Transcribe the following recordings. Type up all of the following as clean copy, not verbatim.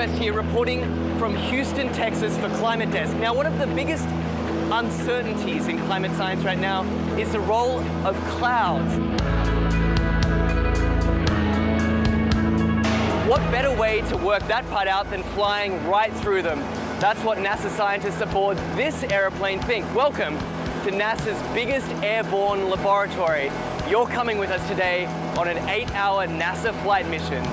West here, reporting from Houston, Texas for Climate Desk. Now, one of the biggest uncertainties in climate science right now is the role of clouds. What better way to work that part out than flying right through them? That's what NASA scientists aboard this airplane think. Welcome to NASA's biggest airborne laboratory. You're coming with us today on an 8-hour NASA flight mission.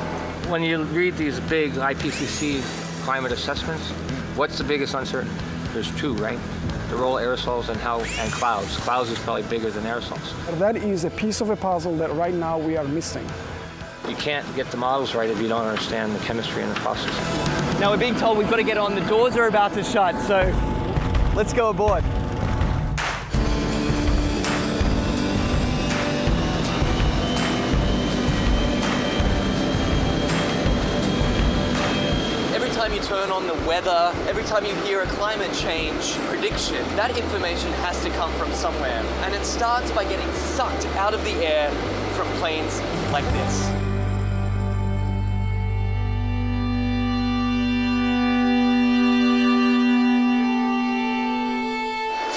When you read these big IPCC climate assessments, what's the biggest uncertainty? There's two, right? The role of aerosols and clouds. Clouds is probably bigger than aerosols. That is a piece of a puzzle that right now we are missing. You can't get the models right if you don't understand the chemistry and the process. Now we're being told we've got to get on. The doors are about to shut, so let's go aboard. Every time you turn on the weather, every time you hear a climate change prediction, that information has to come from somewhere. And it starts by getting sucked out of the air from planes like this.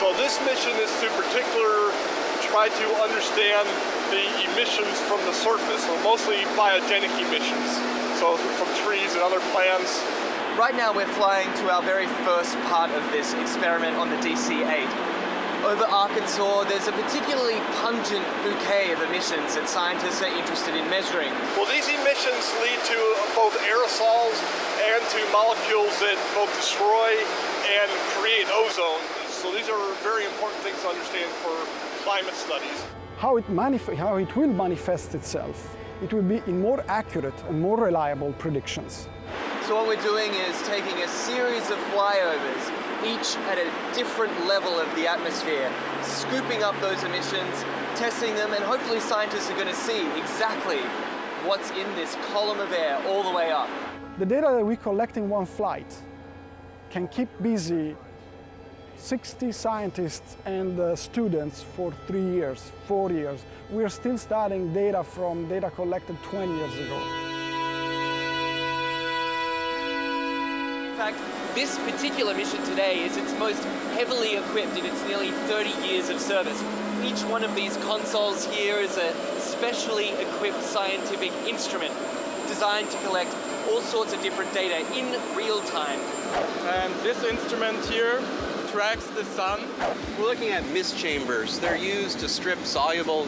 So this mission is to particularly try to understand the emissions from the surface, so mostly biogenic emissions, so from trees and other plants. Right now we're flying to our very first part of this experiment on the DC-8. Over Arkansas, there's a particularly pungent bouquet of emissions that scientists are interested in measuring. Well, these emissions lead to both aerosols and to molecules that both destroy and create ozone. So these are very important things to understand for climate studies. How it will manifest itself, it will be in more accurate and more reliable predictions. So what we're doing is taking a series of flyovers, each at a different level of the atmosphere, scooping up those emissions, testing them, and hopefully scientists are going to see exactly what's in this column of air all the way up. The data that we collect in one flight can keep busy 60 scientists and students for 3 years, 4 years. We're still studying data from data collected 20 years ago. In fact, this particular mission today is its most heavily equipped in its nearly 30 years of service. Each one of these consoles here is a specially equipped scientific instrument designed to collect all sorts of different data in real time. And this instrument here tracks the sun. We're looking at mist chambers. They're used to strip soluble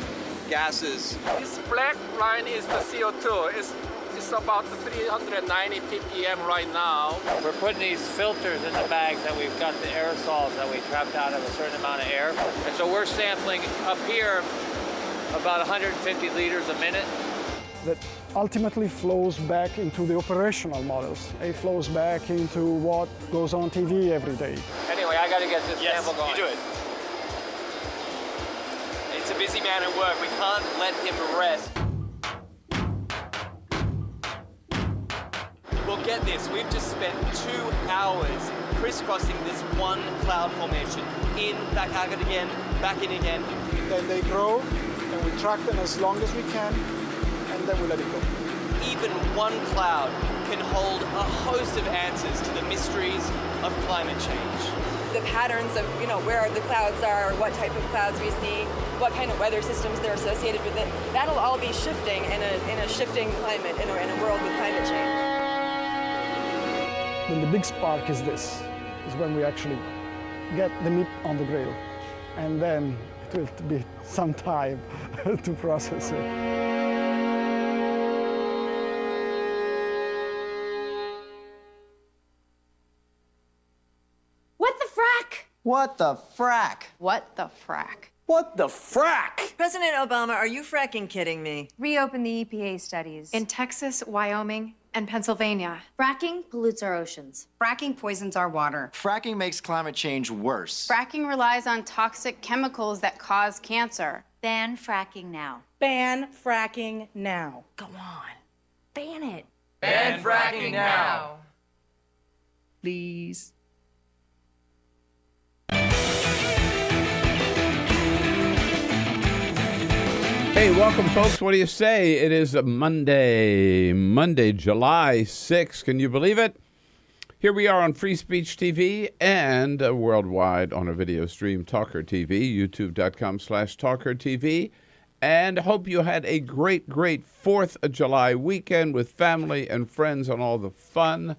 gases. This black line is the CO2. It's about 390 ppm right now. We're putting these filters in the bags that we've got the aerosols that we trapped out of a certain amount of air. And so we're sampling up here about 150 liters a minute. That ultimately flows back into the operational models. It flows back into what goes on TV every day. Anyway, I got to get this sample going. You do it. It's a busy man at work. We can't let him rest. Well, get this. We've just spent 2 hours crisscrossing this one cloud formation. In, back out again, back in again. Then they grow, and we track them as long as we can, and then we let it go. Even one cloud can hold a host of answers to the mysteries of climate change. The patterns of, where the clouds are, what type of clouds we see, what kind of weather systems they're associated with it, that'll all be shifting in a shifting climate, in a world with climate change. Then the big spark is when we actually get the meat on the grill. And then it will be some time to process it. What the frack? What the frack? What the frack? What the frack? President Obama, are you fracking kidding me? Reopen the EPA studies. In Texas, Wyoming, and Pennsylvania. Fracking pollutes our oceans. Fracking poisons our water. Fracking makes climate change worse. Fracking relies on toxic chemicals that cause cancer. Ban fracking now. Ban fracking now. Go on. Ban it. Ban fracking now. Please. Hey, welcome, folks. What do you say? It is a Monday, July 6th. Can you believe it? Here we are on Free Speech TV and worldwide on a video stream, Talker TV, youtube.com/Talker TV. And hope you had a great, great 4th of July weekend with family and friends and all the fun.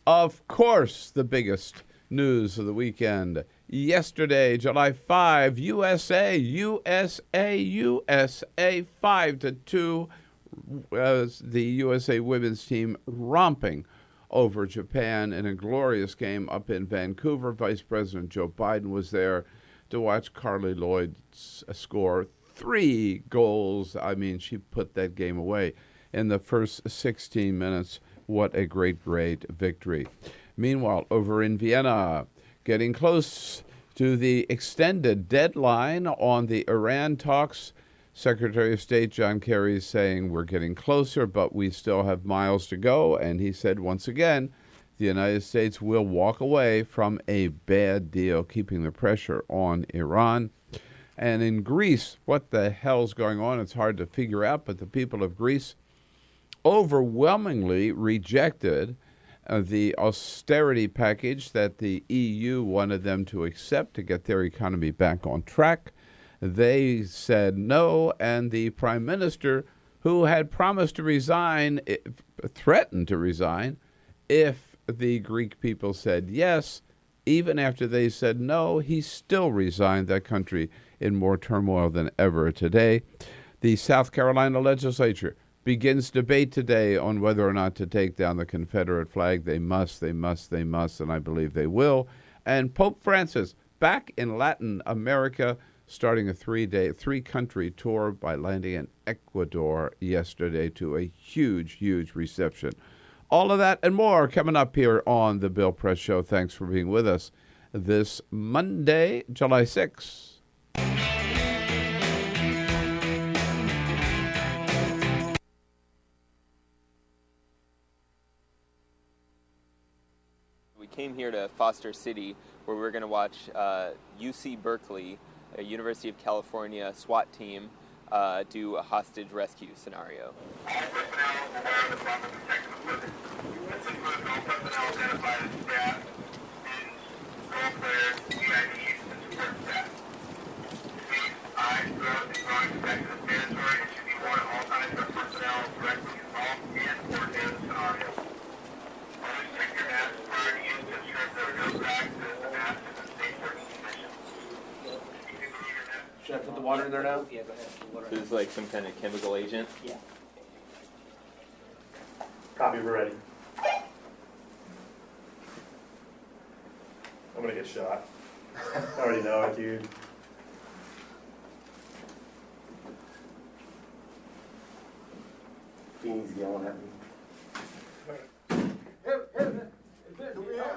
Of course, the biggest news of the weekend. Yesterday, July 5, USA 5-2. The USA women's team romping over Japan in a glorious game up in Vancouver. Vice President Joe Biden was there to watch Carly Lloyd score 3 goals. I mean, she put that game away in the first 16 minutes. What a great, great victory. Meanwhile, over in Vienna, getting close to the extended deadline on the Iran talks. Secretary of State John Kerry is saying we're getting closer, but we still have miles to go. And he said, once again, the United States will walk away from a bad deal, keeping the pressure on Iran. And in Greece, what the hell's going on? It's hard to figure out, but the people of Greece overwhelmingly rejected the austerity package that the EU wanted them to accept to get their economy back on track. They said no, and the prime minister, who had promised to resign, threatened to resign if the Greek people said yes. Even after they said no, he still resigned. That country in more turmoil than ever today. The South Carolina legislature begins debate today on whether or not to take down the Confederate flag. They must, and I believe they will. And Pope Francis back in Latin America, starting a 3-country tour by landing in Ecuador yesterday to a huge, huge reception. All of that and more coming up here on The Bill Press Show. Thanks for being with us this Monday, July 6th. We came here to Foster City, where we're going to watch UC Berkeley, a University of California SWAT team, do a hostage rescue scenario. Should I put the water in there now? Yeah, go ahead. This is like some kind of chemical agent? Yeah. Copy, we're ready. I'm gonna get shot. I already know it, dude. Fiend's yelling at me.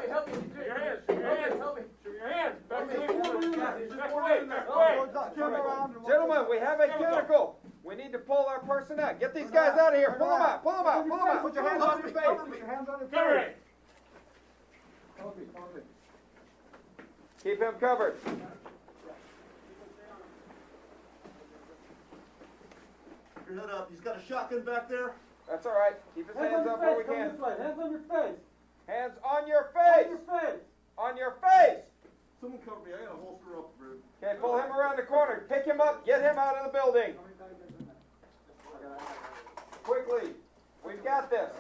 Help me. Shoot your hands. Help me. Shoot your hands. Back away. Gentlemen, we have a tentacle. We need to pull our person out. Get these guys out of here. Pull them out. Put your hands on your face. Put your hands on your face. Keep him covered. Your head up. He's got a shotgun back there. That's all right. Keep his hands up where we can. Hands on your face. Hands on your face. On your face. Someone cover me. I got a holster up, bro. Okay, pull him around the corner. Pick him up. Get him out of the building. Quickly. We've got this.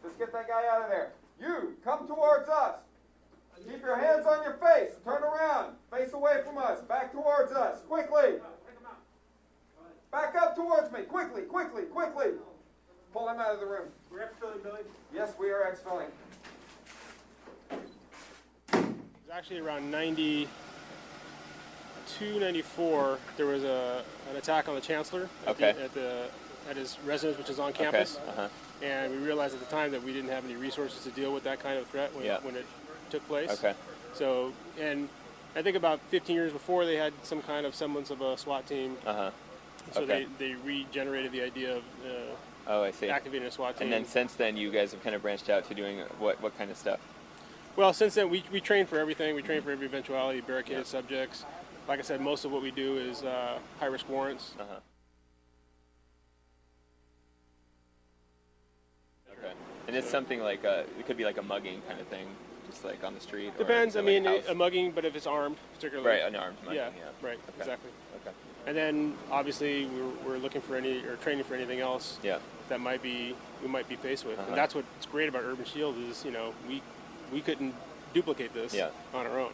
Let's get that guy out of there. You, come towards us. Keep your hands on your face. Turn around. Face away from us. Back towards us. Quickly. Back up towards me. Quickly. Pull him out of the room. We're exfilling, Billy? Yes, we are exfilling. It was actually around 92, 94. There was an attack on the chancellor at his residence, which is on campus. And we realized at the time that we didn't have any resources to deal with that kind of threat when it took place. So, and I think about 15 years before, they had some kind of semblance of a SWAT team. So they regenerated the idea of activating a SWAT team. And then since then, you guys have kind of branched out to doing what kind of stuff? Well, since then, we train for everything. We train for every eventuality, barricaded subjects. Like I said, most of what we do is high-risk warrants. And it's something like it could be like a mugging kind of thing. just like on the street? or Depends. is I it like mean, a house? a mugging, but if it's armed, particularly. Right, an armed mugging, Yeah, yeah. right, Okay. exactly. Okay. And then obviously we're looking for training for anything else. Yeah. That we might be faced with, Uh-huh. and that's what's great about Urban Shield is we couldn't duplicate this on our own.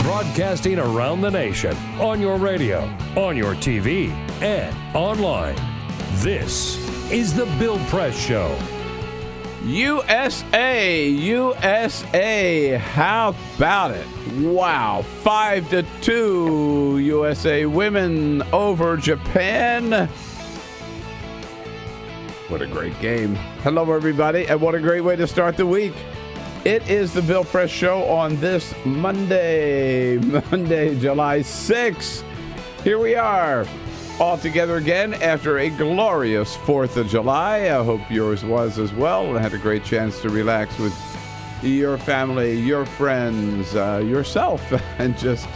Broadcasting around the nation, on your radio, on your TV, and online. This is the Bill Press Show. USA, how about it? Wow, 5-2 USA women over Japan. What a great game. Hello, everybody, and what a great way to start the week. It is the Bill Press Show on this Monday, July 6th. Here we are, all together again after a glorious 4th of July. I hope yours was as well and had a great chance to relax with your family, your friends, yourself, and just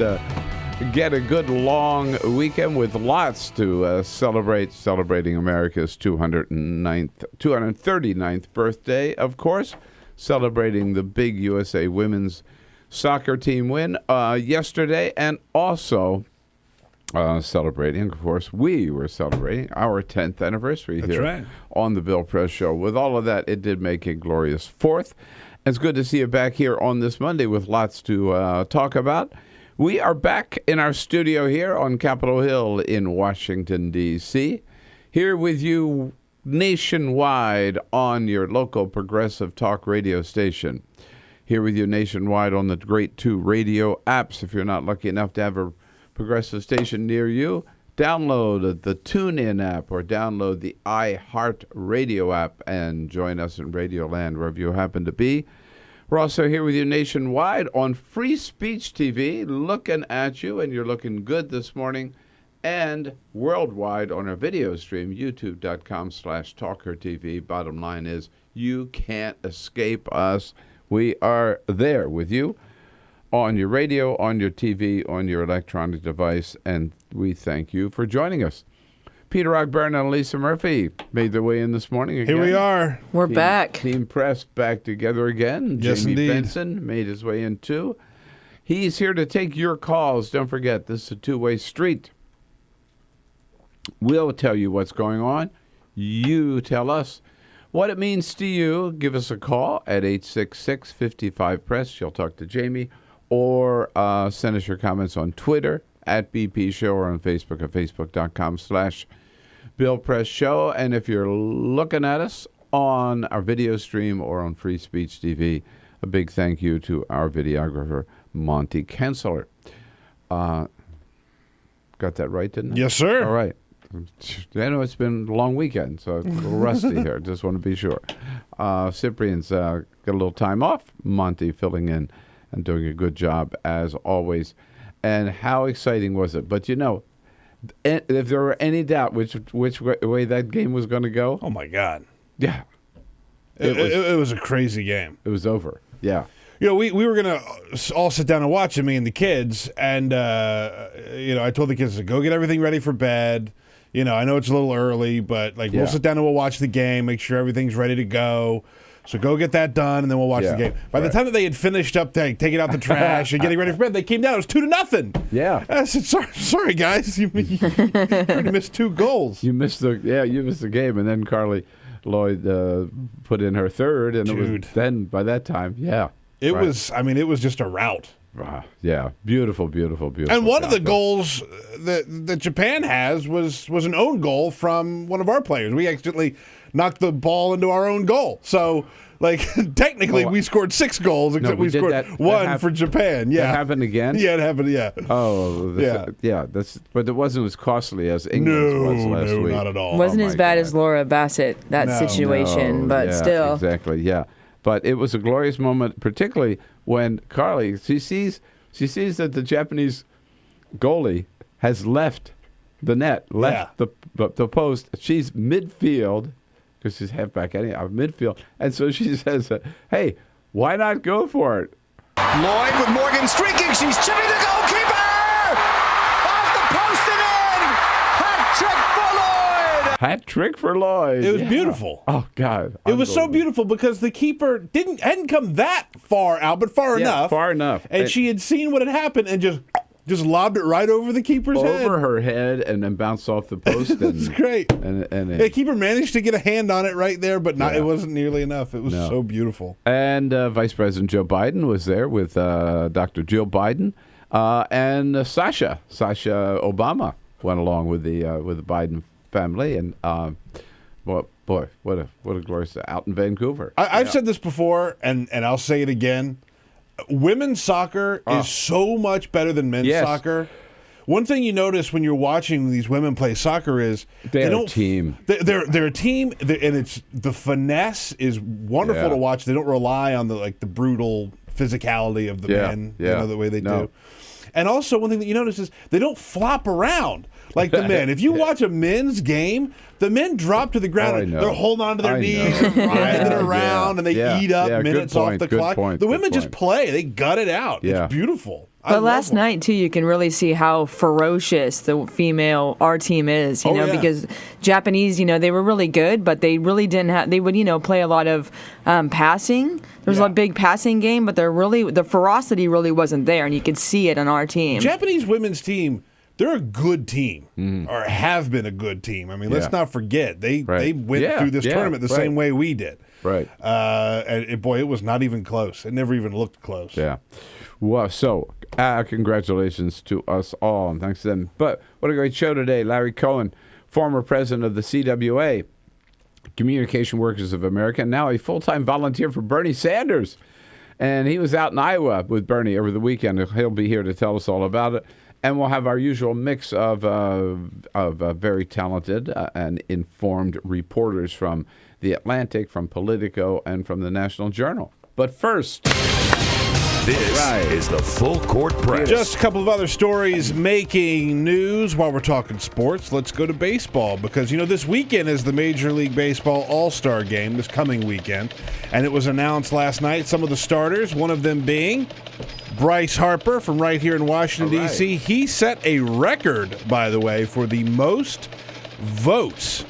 get a good long weekend with lots to celebrating America's 239th birthday, of course. Celebrating the big USA women's soccer team win yesterday, and also celebrating, of course, we were celebrating our 10th anniversary here on the Bill Press Show. With all of that, it did make a glorious 4th. It's good to see you back here on this Monday with lots to talk about. We are back in our studio here on Capitol Hill in Washington, D.C., here with you nationwide on your local progressive talk radio station. Here with you nationwide on the great 2 radio apps. If you're not lucky enough to have a progressive station near you, download the TuneIn app or download the iHeart Radio app and join us in Radio Land wherever you happen to be. We're also here with you nationwide on Free Speech TV, looking at you, and you're looking good this morning. And worldwide on our video stream, youtube.com/talkertv. Bottom line is, you can't escape us. We are there with you on your radio, on your TV, on your electronic device, and we thank you for joining us. Peter Ogburn and Lisa Murphy made their way in this morning again. Here we are. We're back. Team Press back together again. Yes, Jamie indeed. Benson made his way in too. He's here to take your calls. Don't forget, this is a two-way street. We'll tell you what's going on. You tell us what it means to you. Give us a call at 866-55-PRESS. You'll talk to Jamie. Or send us your comments on Twitter at BP Show or on Facebook at facebook.com/Bill Press Show. And if you're looking at us on our video stream or on Free Speech TV, a big thank you to our videographer, Monty Kensler. Got that right, didn't I? Yes, sir. All right. I know it's been a long weekend, so it's a little rusty here. Just want to be sure. Cyprian's got a little time off. Monty filling in and doing a good job as always. And how exciting was it? But you know, if there were any doubt which way that game was going to go, oh my God, yeah, it was a crazy game. It was over. Yeah. You know, we were going to all sit down and watch it, me and the kids. And, I told the kids to go get everything ready for bed. You know, I know it's a little early, but, we'll sit down and we'll watch the game, make sure everything's ready to go. So go get that done, and then we'll watch the game. By the time that they had finished up taking out the trash and getting ready for bed, they came down. It was 2-0. Yeah. I said, sorry guys. You already missed 2 goals. You missed the game. And then Carly Lloyd put in her third. And it was then, by that time, It was just a rout. Yeah, beautiful. And one of the goals that Japan has was an own goal from one of our players. We accidentally knocked the ball into our own goal. So Like, technically, we scored 6 goals, except we scored 1 for Japan. Yeah. That happened again? Yeah, it happened, yeah. Oh, but it wasn't as costly as England's was last week. No, not at all. Wasn't as bad as Laura Bassett, situation, but still. Exactly, yeah. But it was a glorious moment, particularly when Carly, she sees that the Japanese goalie has left the net, left the post. She's midfield, because she's halfback midfield. And so she says, hey, why not go for it? Lloyd with Morgan streaking. She's chipping the goalkeeper! Off the post and in! Hat trick for Lloyd! Hat trick for Lloyd. It was beautiful. Oh, God. It was so beautiful because the keeper hadn't come that far out, but far enough. Far enough. And she had seen what had happened and just lobbed it right over the keeper's head. Over her head and then bounced off the post. It's great. And the keeper managed to get a hand on it right there, but it wasn't nearly enough. It was so beautiful. And Vice President Joe Biden was there with Dr. Jill Biden and Sasha Obama went along with the Biden family, and what a glorious out in Vancouver. I've said this before, and I'll say it again. Women's soccer is so much better than men's soccer. One thing you notice when you're watching these women play soccer is they're a team. They're a team, and it's the finesse is wonderful to watch. They don't rely on the brutal physicality of the men, the way they do. And also, one thing that you notice is they don't flop around like the men. If you watch a men's game, the men drop to the ground and they're holding on to their knees and writhing around, and they eat up minutes off the clock. The women just play. They gut it out. It's beautiful. But last night, too, you can really see how ferocious our team is, because Japanese, they were really good, but they really didn't have, they would, play a lot of passing. There was a big passing game, but the ferocity really wasn't there, and you could see it on our team. Japanese women's team, they're a good team, or have been a good team. I mean, let's not forget, they went through this tournament the same way we did. Right. And boy, it was not even close. It never even looked close. Yeah. Well, so congratulations to us all, and thanks to them. But what a great show today. Larry Cohen, former president of the CWA, Communication Workers of America, and now a full-time volunteer for Bernie Sanders. And he was out in Iowa with Bernie over the weekend. He'll be here to tell us all about it. And we'll have our usual mix of very talented and informed reporters from The Atlantic, from Politico, and from the National Journal. But first... This is the Full Court Press. Just a couple of other stories making news while we're talking sports. Let's go to baseball because, this weekend is the Major League Baseball All-Star Game, this coming weekend. And it was announced last night, some of the starters, one of them being Bryce Harper from right here in Washington, D.C. He set a record, by the way, for the most votes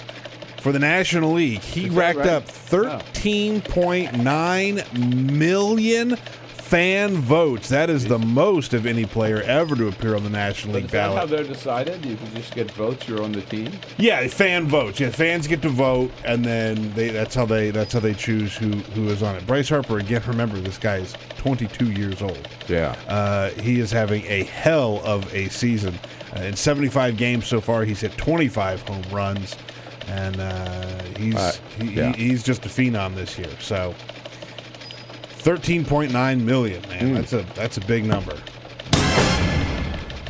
for the National League. He racked up 13.9 million fan votes. That is the most of any player ever to appear on the National League ballot. Is that how they're decided? You can just get votes. You're on the team. Yeah, fan votes. Yeah, fans get to vote, and then that's how they choose who is on it. Bryce Harper, again, remember this guy is 22 years old. Yeah, he is having a hell of a season. In 75 games so far, he's hit 25 home runs, and he's just a phenom this year. So. 13.9 million, man. That's a big number.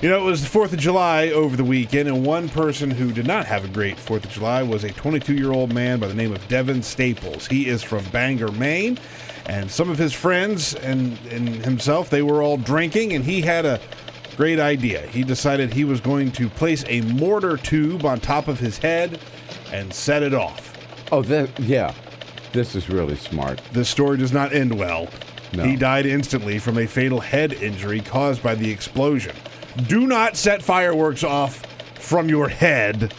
It was the 4th of July over the weekend, and one person who did not have a great 4th of July was a 22-year-old man by the name of Devin Staples. He is from Bangor, Maine, and some of his friends and himself, they were all drinking, and he had a great idea. He decided he was going to place a mortar tube on top of his head and set it off. Oh, yeah. This is really smart. This story does not end well. No. He died instantly from a fatal head injury caused by the explosion. Do not set fireworks off from your head,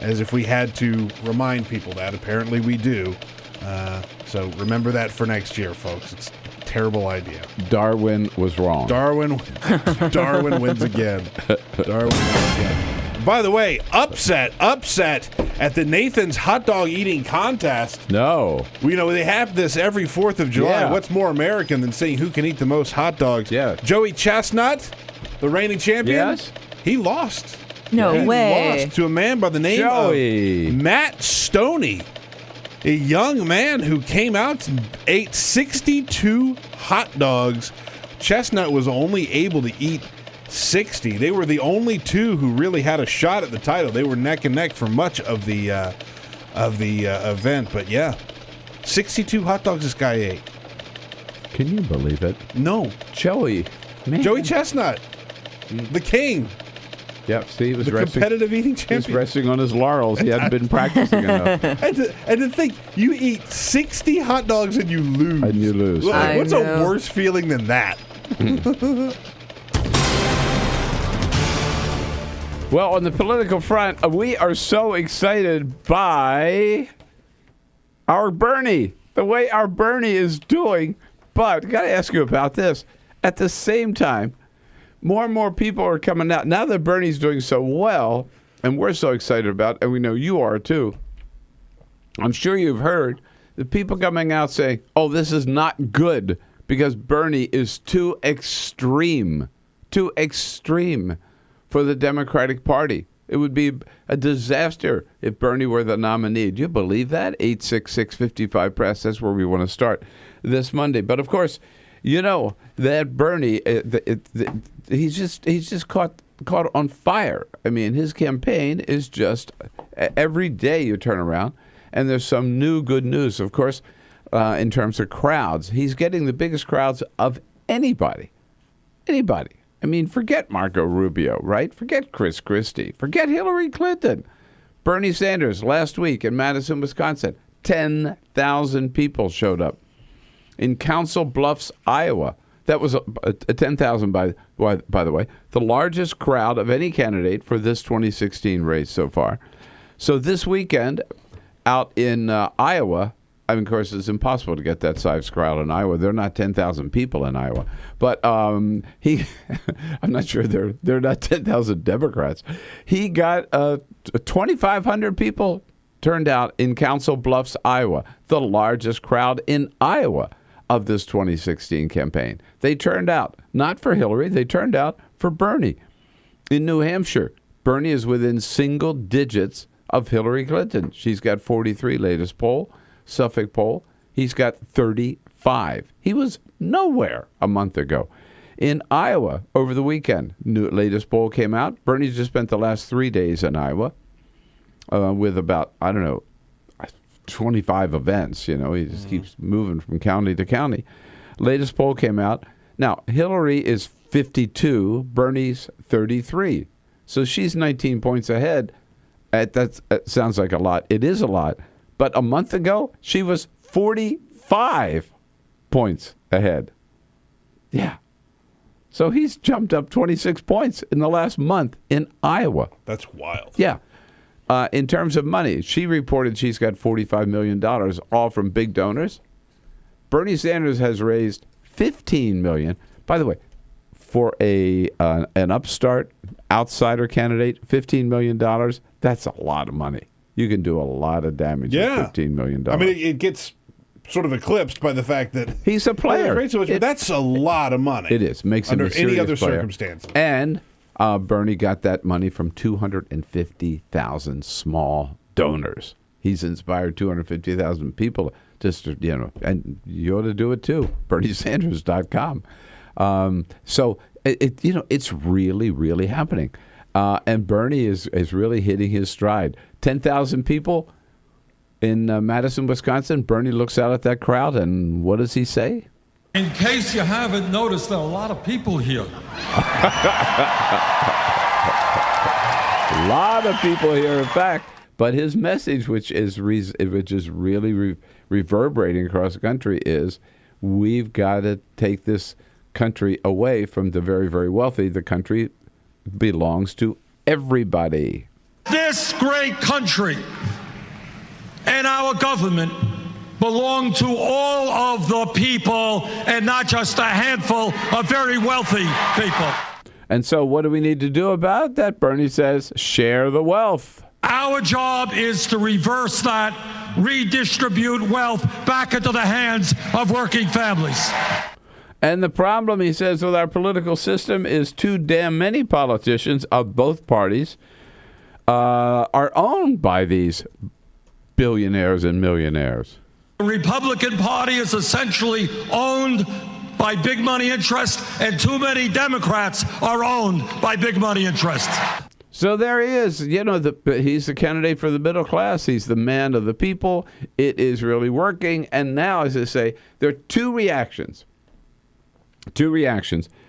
as if we had to remind people that. Apparently we do. So remember that for next year, folks. It's a terrible idea. Darwin was wrong. Darwin wins again. Darwin wins again. By the way, upset at the Nathan's hot dog eating contest. No. They have this every 4th of July. Yeah. What's more American than seeing who can eat the most hot dogs? Yeah. Joey Chestnut, the reigning champion, yes. He lost. No way. He lost to a man by the name of Matt Stoney. a young man who came out and ate 62 hot dogs. Chestnut was only able to eat 60. They were the only two who really had a shot at the title. They were neck and neck for much of the event. But yeah, 62 hot dogs this guy ate. Can you believe it? No. Joey. Man. Joey Chestnut. The king. Yep, see, he was the competitive eating champion. He was resting on his laurels. He hadn't been practicing enough. And to think, you eat 60 hot dogs and you lose. What's a worse feeling than that? Well, on the political front, we are so excited by our Bernie, the way our Bernie is doing. But I got to ask you about this. At the same time, more and more people are coming out. Now that Bernie's doing so well, and we're so excited about it, and we know you are too, I'm sure you've heard the people coming out saying, oh, this is not good because Bernie is too extreme for the Democratic Party. It would be a disaster if Bernie were the nominee. Do you believe that? 866-55-PRESS. That's where we want to start this Monday. But, of course, you know that Bernie, he's just caught on fire. I mean, his campaign is just every day you turn around, and there's some new good news. Of course, in terms of crowds, he's getting the biggest crowds of anybody. I mean, forget Marco Rubio, right? Forget Chris Christie. Forget Hillary Clinton. Bernie Sanders last week in Madison, Wisconsin, 10,000 people showed up. In Council Bluffs, Iowa, that was a 10,000, by the way, the largest crowd of any candidate for this 2016 race so far. So this weekend out in Iowa, I mean, of course, it's impossible to get that size crowd in Iowa. There are not 10,000 people in Iowa. But I'm not sure they're not 10,000 Democrats. He got 2,500 people turned out in Council Bluffs, Iowa, the largest crowd in Iowa of this 2016 campaign. They turned out, not for Hillary, they turned out for Bernie. In New Hampshire, Bernie is within single digits of Hillary Clinton. She's got 43, latest poll. Suffolk poll, he's got 35. He was nowhere a month ago. In Iowa, over the weekend, latest poll came out. Bernie's just spent the last 3 days in Iowa with about, 25 events. You know, he just keeps moving from county to county. Latest poll came out. Now, Hillary is 52, Bernie's 33. So she's 19 points ahead. That sounds like a lot. It is a lot. But a month ago, she was 45 points ahead. Yeah. So he's jumped up 26 points in the last month in Iowa. That's wild. Yeah. In terms of money, she reported she's got $45 million, all from big donors. Bernie Sanders has raised $15 million. By the way, for an upstart outsider candidate, $15 million, that's a lot of money. You can do a lot of damage with $15 million. I mean, it gets sort of eclipsed by the fact that he's a player. But that's a lot of money. It is. Makes him under a serious any other player. circumstance. And Bernie got that money from 250,000 small donors. He's inspired 250,000 people just, and you ought to do it too. BernieSanders.com. So it's really, really happening. And Bernie is really hitting his stride. 10,000 people in Madison, Wisconsin. Bernie looks out at that crowd, and what does he say? In case you haven't noticed, there are a lot of people here. A lot of people here, in fact. But his message, which is really reverberating across the country, is we've got to take this country away from the very, very wealthy. The country belongs to everybody. This great country and our government belong to all of the people and not just a handful of very wealthy people. And so what do we need to do about that? Bernie says, share the wealth. Our job is to reverse that, redistribute wealth back into the hands of working families. And the problem, he says, with our political system is too damn many politicians of both parties are owned by these billionaires and millionaires. The Republican Party is essentially owned by big money interests, and too many Democrats are owned by big money interests. So there he is. He's the candidate for the middle class. He's the man of the people. It is really working. And now, as I say, there are two reactions.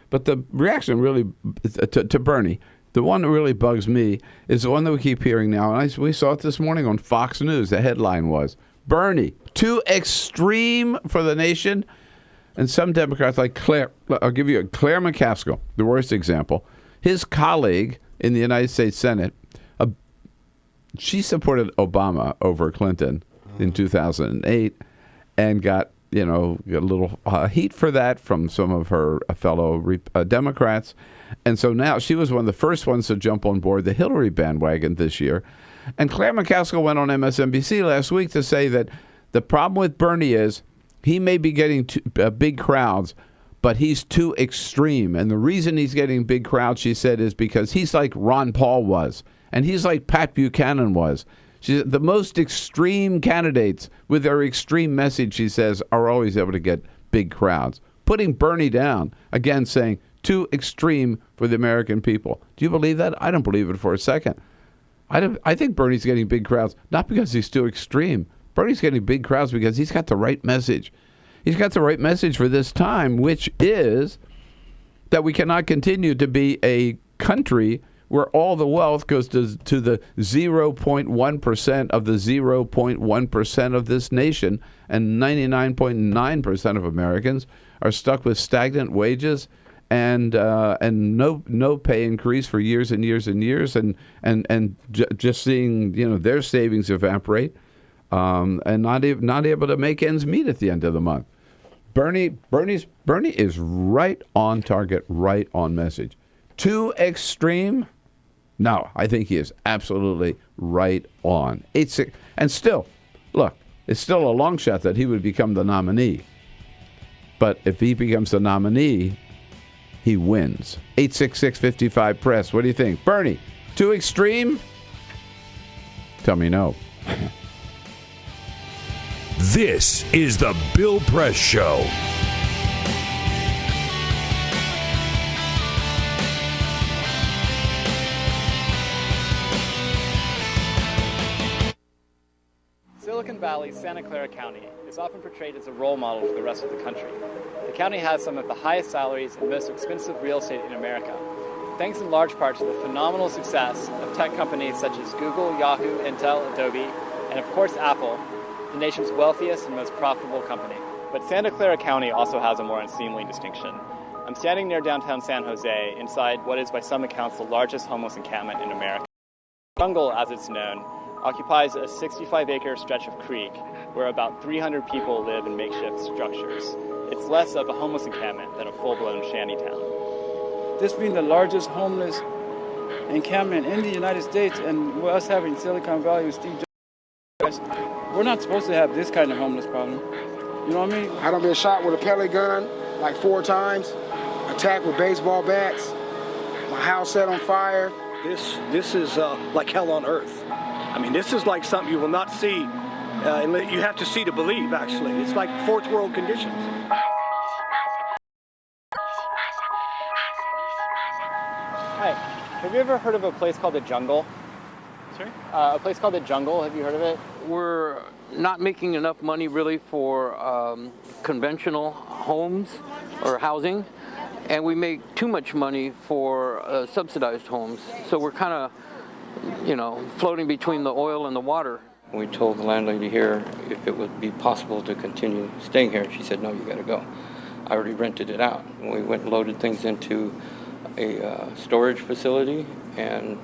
But the reaction really to Bernie, the one that really bugs me, is the one that we keep hearing now. And we saw it this morning on Fox News. The headline was, Bernie, too extreme for the nation. And some Democrats like Claire McCaskill, the worst example, his colleague in the United States Senate, she supported Obama over Clinton in 2008 and got a little heat for that from some of her fellow Democrats. And so now she was one of the first ones to jump on board the Hillary bandwagon this year. And Claire McCaskill went on MSNBC last week to say that the problem with Bernie is he may be getting big crowds, but he's too extreme. And the reason he's getting big crowds, she said, is because he's like Ron Paul was, and he's like Pat Buchanan was. She said, the most extreme candidates with their extreme message, she says, are always able to get big crowds. Putting Bernie down, again saying, too extreme for the American people. Do you believe that? I don't believe it for a second. I think Bernie's getting big crowds, not because he's too extreme. Bernie's getting big crowds because he's got the right message. He's got the right message for this time, which is that we cannot continue to be a country where all the wealth goes to the 0.1% of the 0.1% of this nation, and 99.9% of Americans are stuck with stagnant wages and no pay increase for years and years and years, and just seeing their savings evaporate, and not able to make ends meet at the end of the month. Bernie is right on target, right on message. Too extreme? No, I think he is absolutely right on. And still, look, it's still a long shot that he would become the nominee. But if he becomes the nominee, he wins. 866-55-PRESS. What do you think? Bernie, too extreme? Tell me no. This is the Bill Press Show. Silicon Valley's Santa Clara County is often portrayed as a role model for the rest of the country. The county has some of the highest salaries and most expensive real estate in America, thanks in large part to the phenomenal success of tech companies such as Google, Yahoo, Intel, Adobe, and of course Apple, the nation's wealthiest and most profitable company. But Santa Clara County also has a more unseemly distinction. I'm standing near downtown San Jose, inside what is by some accounts the largest homeless encampment in America. Jungle, as it's known, occupies a 65-acre stretch of creek where about 300 people live in makeshift structures. It's less of a homeless encampment than a full-blown shantytown. This being the largest homeless encampment in the United States, and us having Silicon Valley with Steve Jobs, we're not supposed to have this kind of homeless problem. You know what I mean? I done been shot with a pellet gun like 4 times, attacked with baseball bats, my house set on fire. This is like hell on earth. I mean, this is like something you will not see. You have to see to believe, actually. It's like fourth world conditions. Hi, have you ever heard of a place called the Jungle? Sorry? A place called the Jungle, have you heard of it? We're not making enough money really for conventional homes or housing, and we make too much money for subsidized homes. So we're kind of, floating between the oil and the water. We told the landlady here if it would be possible to continue staying here. She said, no, you got to go. I already rented it out. We went and loaded things into a storage facility, and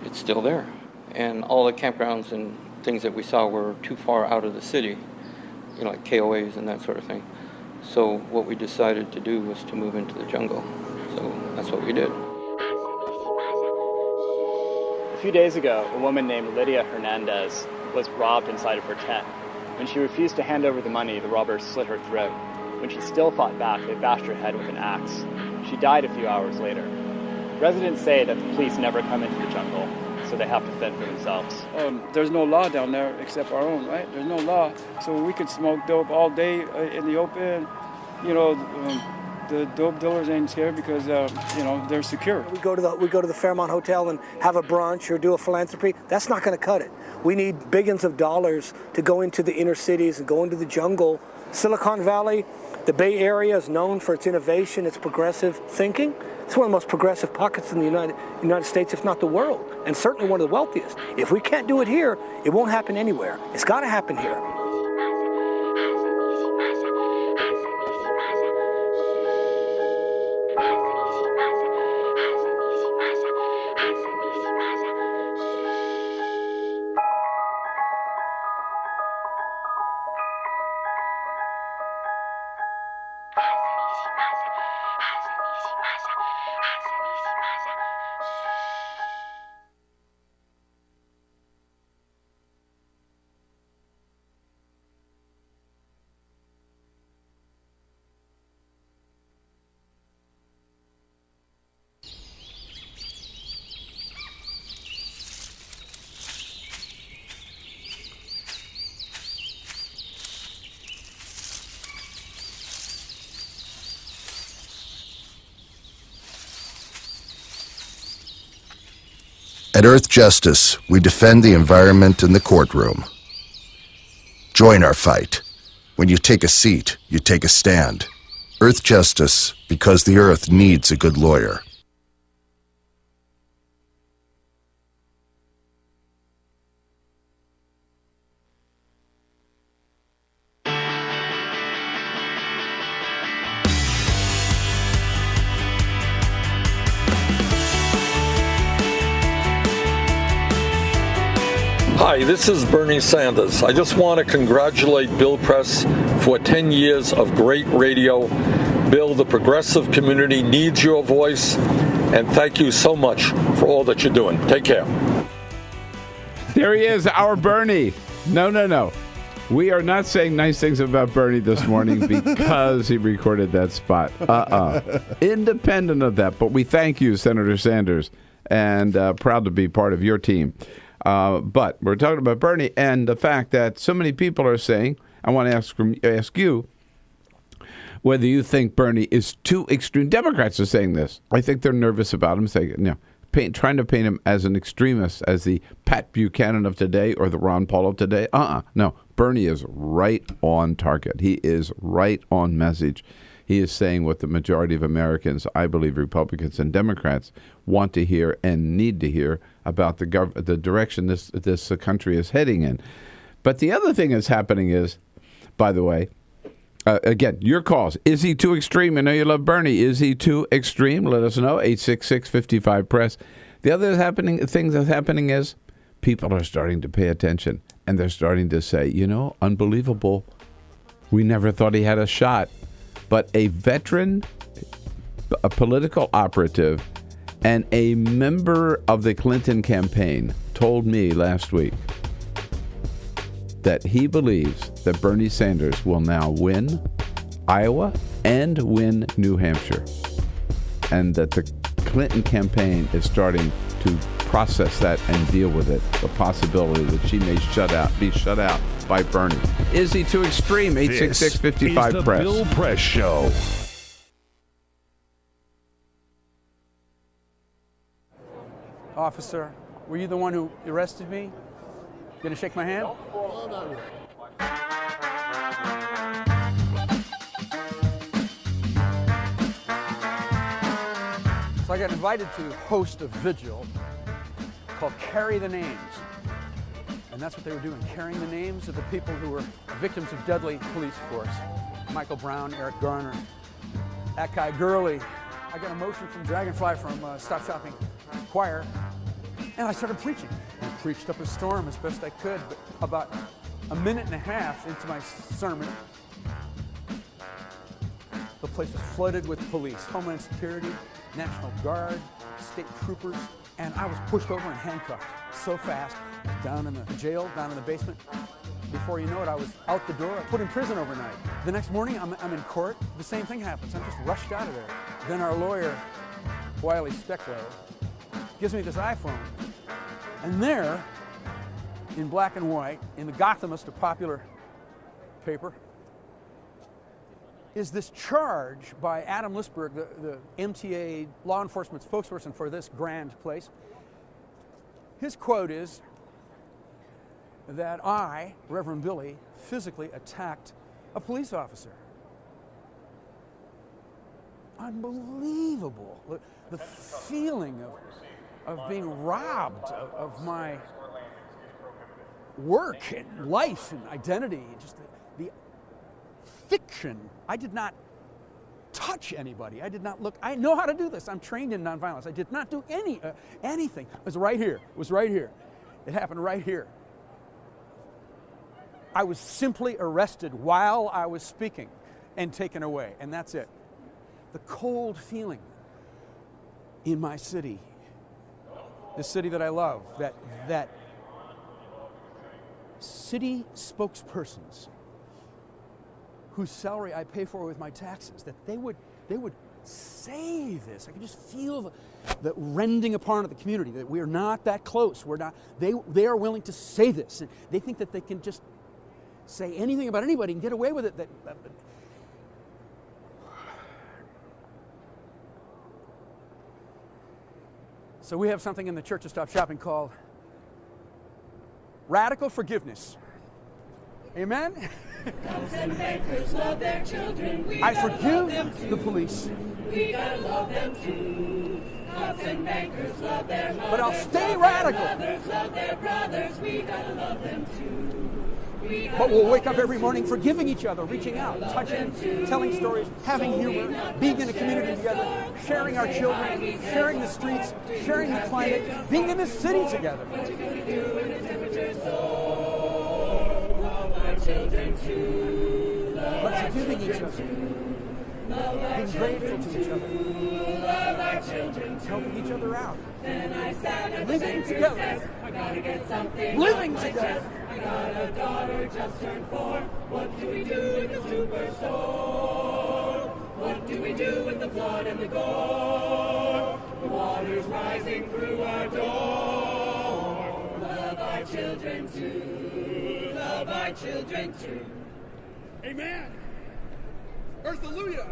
it's still there. And all the campgrounds and things that we saw were too far out of the city, like KOAs and that sort of thing. So what we decided to do was to move into the jungle. So that's what we did. A few days ago, a woman named Lydia Hernandez was robbed inside of her tent. When she refused to hand over the money, the robbers slit her throat. When she still fought back, they bashed her head with an axe. She died a few hours later. Residents say that the police never come into the jungle, so they have to fend for themselves. There's no law down there except our own, right? There's no law, so we could smoke dope all day in the open. You know, the dope dealers ain't scared because they're secure. We go to the Fairmont Hotel and have a brunch or do a philanthropy. That's not going to cut it. We need billions of dollars to go into the inner cities and go into the jungle. Silicon Valley, the Bay Area is known for its innovation, its progressive thinking. It's one of the most progressive pockets in the United States, if not the world, and certainly one of the wealthiest. If we can't do it here, it won't happen anywhere. It's got to happen here. At Earth Justice, we defend the environment in the courtroom. Join our fight. When you take a seat, you take a stand. Earth Justice, because the Earth needs a good lawyer. Hi, this is Bernie Sanders. I just want to congratulate Bill Press for 10 years of great radio. Bill, the progressive community needs your voice, and thank you so much for all that you're doing. Take care. There he is, our Bernie. No. We are not saying nice things about Bernie this morning because he recorded that spot. Independent of that, but we thank you, Senator Sanders, and proud to be part of your team. But we're talking about Bernie and the fact that so many people are saying, I want to ask you whether you think Bernie is too extreme. Democrats are saying this. I think they're nervous about him, saying, trying to paint him as an extremist, as the Pat Buchanan of today or the Ron Paul of today. No, Bernie is right on target. He is right on message. He is saying what the majority of Americans, I believe Republicans and Democrats, want to hear and need to hear about the direction this country is heading in. But the other thing that's happening is, by the way, again, your calls. Is he too extreme? I know you love Bernie. Is he too extreme? Let us know, 866-55-PRESS. The other thing that's happening is people are starting to pay attention, and they're starting to say, unbelievable. We never thought he had a shot. But a veteran, a political operative, and a member of the Clinton campaign told me last week that he believes that Bernie Sanders will now win Iowa and win New Hampshire, and that the Clinton campaign is starting to process that and deal with it, the possibility that she may be shut out by Bernie. Is he too extreme? 866-55-PRESS. The Bill Press Show. Officer, were you the one who arrested me? You gonna shake my hand? So I got invited to host a vigil called Carry the Names. And that's what they were doing, carrying the names of the people who were victims of deadly police force. Michael Brown, Eric Garner, Akai Gurley. I got a motion from Dragonfly from Stop Shopping Choir, and I started preaching. I preached up a storm as best I could, but about a minute and a half into my sermon, the place was flooded with police, Homeland Security, National Guard, state troopers, and I was pushed over and handcuffed so fast, down in the jail, down in the basement. Before you know it, I was out the door, put in prison overnight. The next morning, I'm in court. The same thing happens. I'm just rushed out of there. Then our lawyer, Wiley Steckler, gives me this iPhone. And there, in black and white, in the Gothamist, a popular paper, is this charge by Adam Lisberg, the MTA law enforcement spokesperson for this grand place. His quote is that I, Reverend Billy, physically attacked a police officer. Unbelievable. The feeling of being robbed of my work and life and identity, just the fiction. I did not touch anybody. I did not look. I know how to do this. I'm trained in nonviolence. I did not do anything. It was right here. It was right here. It happened right here. I was simply arrested while I was speaking and taken away, and that's it. The cold feeling in my city, the city that I love, that city spokespersons whose salary I pay for with my taxes, that they would say this. I could just feel the rending apart of the community, that we are not that close. We're not. They are willing to say this, and they think that they can just say anything about anybody and get away with it. So we have something in the Church of Stop Shopping called radical forgiveness. Amen? Cops and bankers love their children. I forgive the police. We gotta love them too. Cops and bankers love their mothers. But I'll stay radical. Mothers love their brothers. We gotta love them too. But we'll wake up every morning forgiving each other, reaching out, touching, telling stories, having humor, being in a community together, sharing our children, sharing the streets, sharing the climate, being in this city together. What you gonna do when the temperature's so? Love our children too. But forgiving each other, being grateful to each other, love our children too. helping each other out, Then I sat at the living banker's together, desk. I gotta get something living off my together. chest. I got a daughter just turned 4. What do we do in the superstore? What do we do with the blood and the gore? The water's rising through our door. Love our children too. Love our children too. Amen. Earthalujah.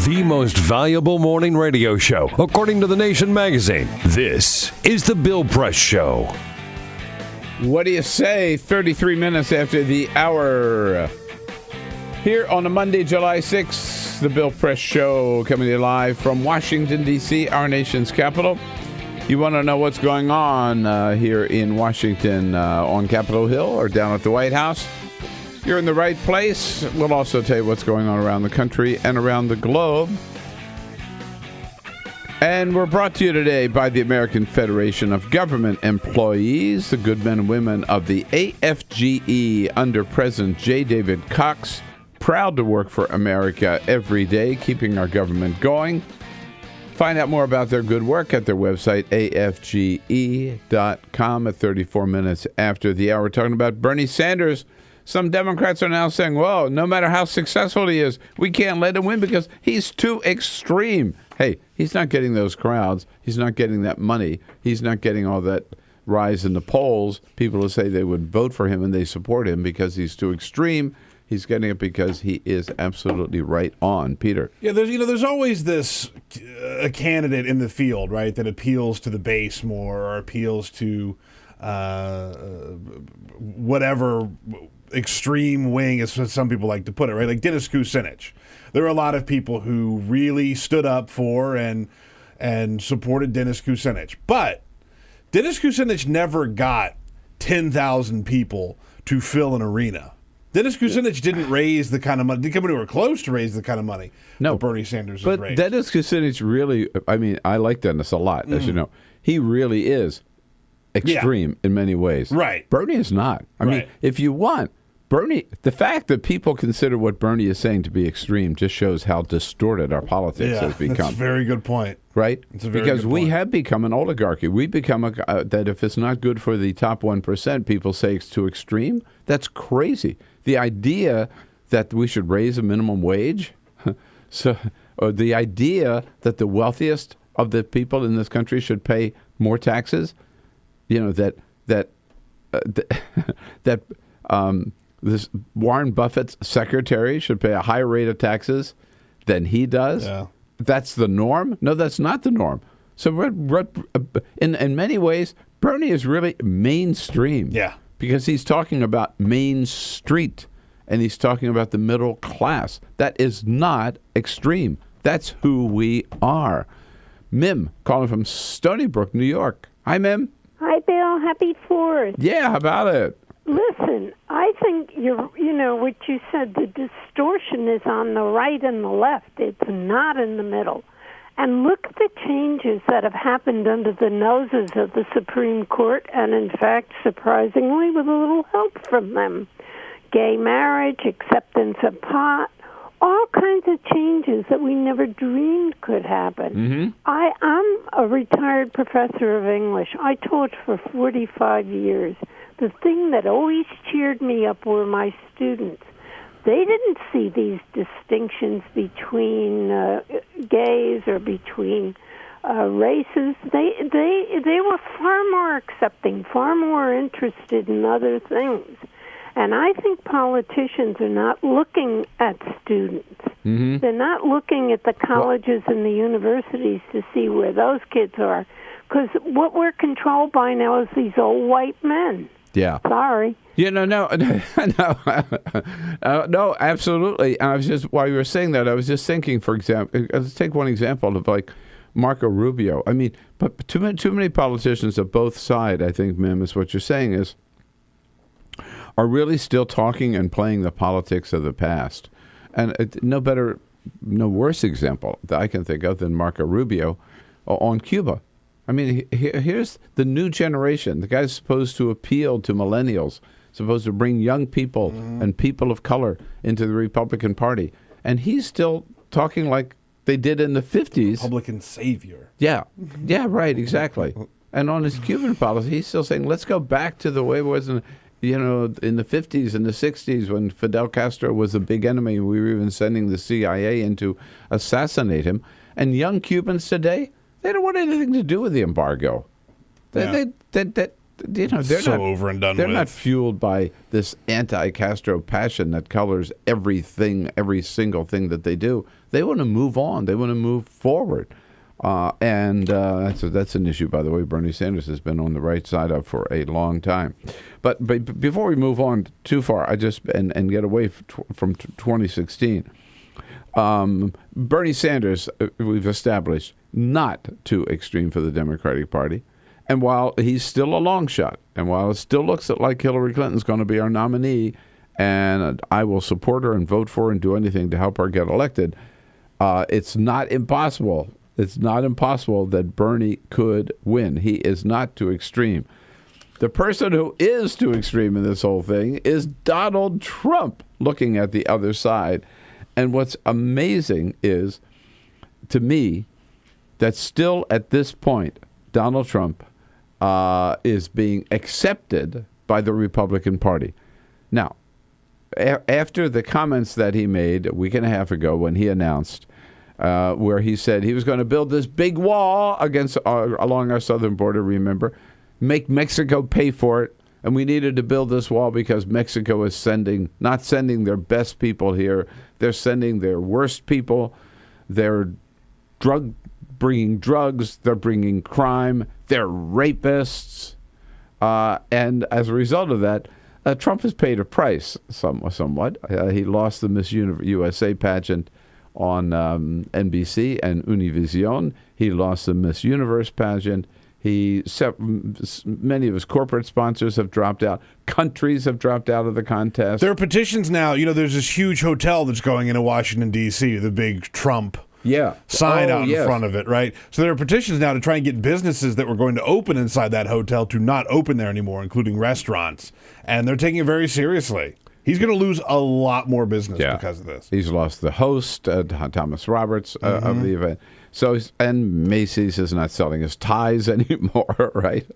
The most valuable morning radio show, according to The Nation magazine. This is The Bill Press Show. What do you say? 33 minutes after the hour. Here on a Monday, July 6th, The Bill Press Show coming to you live from Washington, D.C., our nation's capital. You want to know what's going on here in Washington on Capitol Hill or down at the White House? You're in the right place. We'll also tell you what's going on around the country and around the globe. And we're brought to you today by the American Federation of Government Employees, the good men and women of the AFGE under President J. David Cox, proud to work for America every day, keeping our government going. Find out more about their good work at their website, afge.com, at 34 minutes after the hour. We're talking about Bernie Sanders. Some Democrats are now saying, well, no matter how successful he is, we can't let him win because he's too extreme. Hey, he's not getting those crowds. He's not getting that money. He's not getting all that rise in the polls. People will say they would vote for him and they support him because he's too extreme. He's getting it because he is absolutely right on. Peter. Yeah, there's always this a candidate in the field, right, that appeals to the base more or appeals to whatever extreme wing, as some people like to put it, right? Like Dennis Kucinich. There are a lot of people who really stood up for and supported Dennis Kucinich. But Dennis Kucinich never got 10,000 people to fill an arena. Dennis Kucinich didn't raise the kind of money. Didn't come anywhere close to raise the kind of money that Bernie Sanders has raised. But Dennis Kucinich really, I mean, I like Dennis a lot, as you know. He really is extreme in many ways. Right. Bernie is not. I mean, if you want, Bernie, the fact that people consider what Bernie is saying to be extreme just shows how distorted our politics has become. That's a very good point. Right? It's a very because good we point. have become an oligarchy. We become that if it's not good for the top 1%, people say it's too extreme. That's crazy. The idea that we should raise a minimum wage, or the idea that the wealthiest of the people in this country should pay more taxes, this Warren Buffett's secretary should pay a higher rate of taxes than he does. Yeah. That's the norm? No, that's not the norm. So in many ways, Bernie is really mainstream. Yeah. Because he's talking about Main Street, and he's talking about the middle class. That is not extreme. That's who we are. Mim, calling from Stony Brook, New York. Hi, Mim. Hi, Bill. Happy 4th. Yeah, how about it? Listen, I think you know what you said, the distortion is on the right and the left. It's not in the middle. And look at the changes that have happened under the noses of the Supreme Court, and in fact, surprisingly, with a little help from them. Gay marriage, acceptance of pot, all kinds of changes that we never dreamed could happen. Mm-hmm. I'm a retired professor of English. I taught for 45 years. The thing that always cheered me up were my students. They didn't see these distinctions between gays or between races. They were far more accepting, far more interested in other things. And I think politicians are not looking at students. Mm-hmm. They're not looking at the colleges and the universities to see where those kids are. Because what we're controlled by now is these old white men. Yeah. Sorry. Yeah, no, absolutely. And I was just, while you were saying that, I was just thinking, for example, let's take one example of like Marco Rubio. I mean, but too many politicians of both sides, I think, Mim, is what you're saying is, are really still talking and playing the politics of the past. And no worse example that I can think of than Marco Rubio on Cuba. I mean, here's the new generation. The guy's supposed to appeal to millennials, supposed to bring young people and people of color into the Republican Party. And he's still talking like they did in the 50s. Republican savior. Yeah. Yeah, right, exactly. And on his Cuban policy, he's still saying, let's go back to the way it was in the 50s and the 60s when Fidel Castro was a big enemy. We were even sending the CIA in to assassinate him. And young Cubans today, they don't want anything to do with the embargo. They're so over and done They're with. not fueled by this anti-Castro passion that colors everything, every single thing that they do. They want to move on. They want to move forward. And that's an issue, by the way, Bernie Sanders has been on the right side of for a long time. But before we move on too far, and get away from 2016, Bernie Sanders, we've established, not too extreme for the Democratic Party. And while he's still a long shot, and while it still looks like Hillary Clinton's going to be our nominee, and I will support her and vote for her and do anything to help her get elected, it's not impossible. It's not impossible that Bernie could win. He is not too extreme. The person who is too extreme in this whole thing is Donald Trump, looking at the other side. And what's amazing is, to me, that still at this point, Donald Trump is being accepted by the Republican Party. Now, after the comments that he made a week and a half ago when he announced where he said he was going to build this big wall along our southern border, remember, make Mexico pay for it, and we needed to build this wall because Mexico is not sending their best people here. They're sending their worst people. They're bringing drugs. They're bringing crime. They're rapists. And as a result of that, Trump has paid a price somewhat. He lost the Miss USA pageant on NBC and Univision. He lost the Miss Universe pageant. Many of his corporate sponsors have dropped out. Countries have dropped out of the contest. There are petitions now. There's this huge hotel that's going into Washington, D.C., the big Trump sign out in front of it, right? So there are petitions now to try and get businesses that were going to open inside that hotel to not open there anymore, including restaurants. And they're taking it very seriously. He's going to lose a lot more business because of this. He's lost the host, Thomas Roberts, of the event. And Macy's is not selling his ties anymore, right?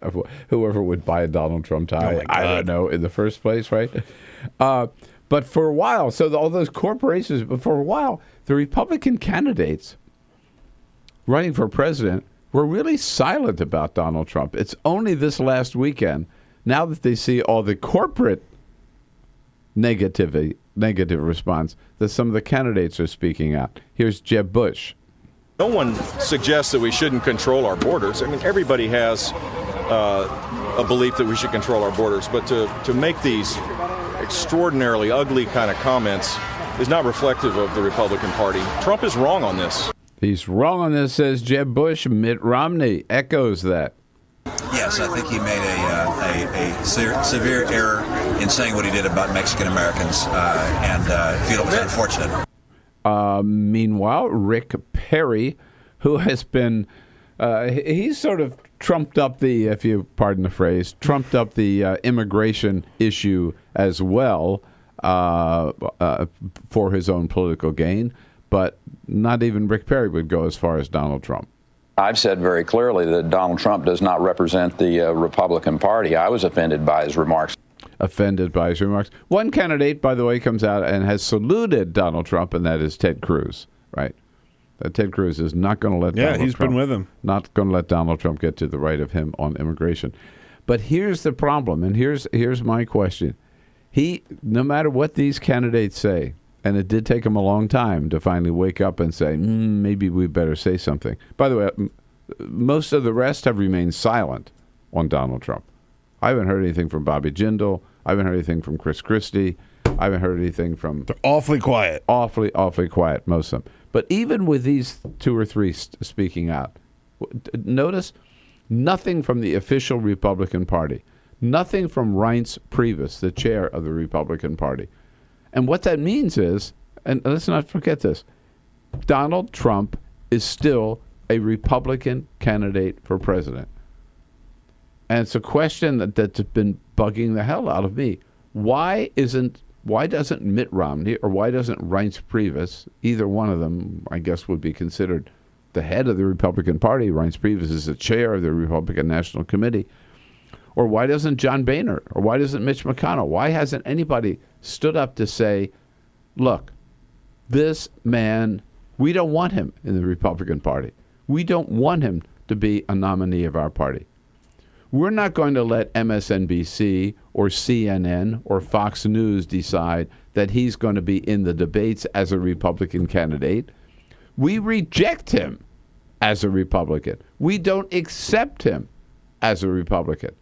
Whoever would buy a Donald Trump tie, I don't know, in the first place, right? But for a while, all those corporations, but for a while, the Republican candidates running for president were really silent about Donald Trump. It's only this last weekend, now that they see all the corporate negative response, that some of the candidates are speaking out. Here's Jeb Bush. No one suggests that we shouldn't control our borders. I mean, everybody has a belief that we should control our borders, but to make these extraordinarily ugly kind of comments is not reflective of the Republican Party. Trump is wrong on this. He's wrong on this, says Jeb Bush. Mitt Romney echoes that. Yes, I think he made a severe error in saying what he did about Mexican Americans, and feel it was unfortunate. Meanwhile, Rick Perry, who has been, he's sort of trumped up the, if you pardon the phrase, trumped up the immigration issue as well for his own political gain. But not even Rick Perry would go as far as Donald Trump. I've said very clearly that Donald Trump does not represent the Republican Party. I was offended by his remarks. One candidate, by the way, comes out and has saluted Donald Trump, and that is Ted Cruz, right? Ted Cruz is not going to let been with him. Not going to let Donald Trump get to the right of him on immigration. But here's the problem, and here's my question. No matter what these candidates say, and it did take him a long time to finally wake up and say, maybe we better say something. By the way, most of the rest have remained silent on Donald Trump. I haven't heard anything from Bobby Jindal. I haven't heard anything from Chris Christie. I haven't heard anything from... They're awfully quiet. Awfully quiet, most of them. But even with these two or three speaking out, notice nothing from the official Republican Party. Nothing from Reince Priebus, the chair of the Republican Party. And what that means is, and let's not forget this, Donald Trump is still a Republican candidate for president. And it's a question that's been bugging the hell out of me. Why doesn't Mitt Romney or why doesn't Reince Priebus, either one of them, I guess, would be considered the head of the Republican Party. Reince Priebus is the chair of the Republican National Committee. Or why doesn't John Boehner? Or why doesn't Mitch McConnell? Why hasn't anybody stood up to say, look, this man, we don't want him in the Republican Party. We don't want him to be a nominee of our party. We're not going to let MSNBC or CNN or Fox News decide that he's going to be in the debates as a Republican candidate. We reject him as a Republican. We don't accept him as a Republican.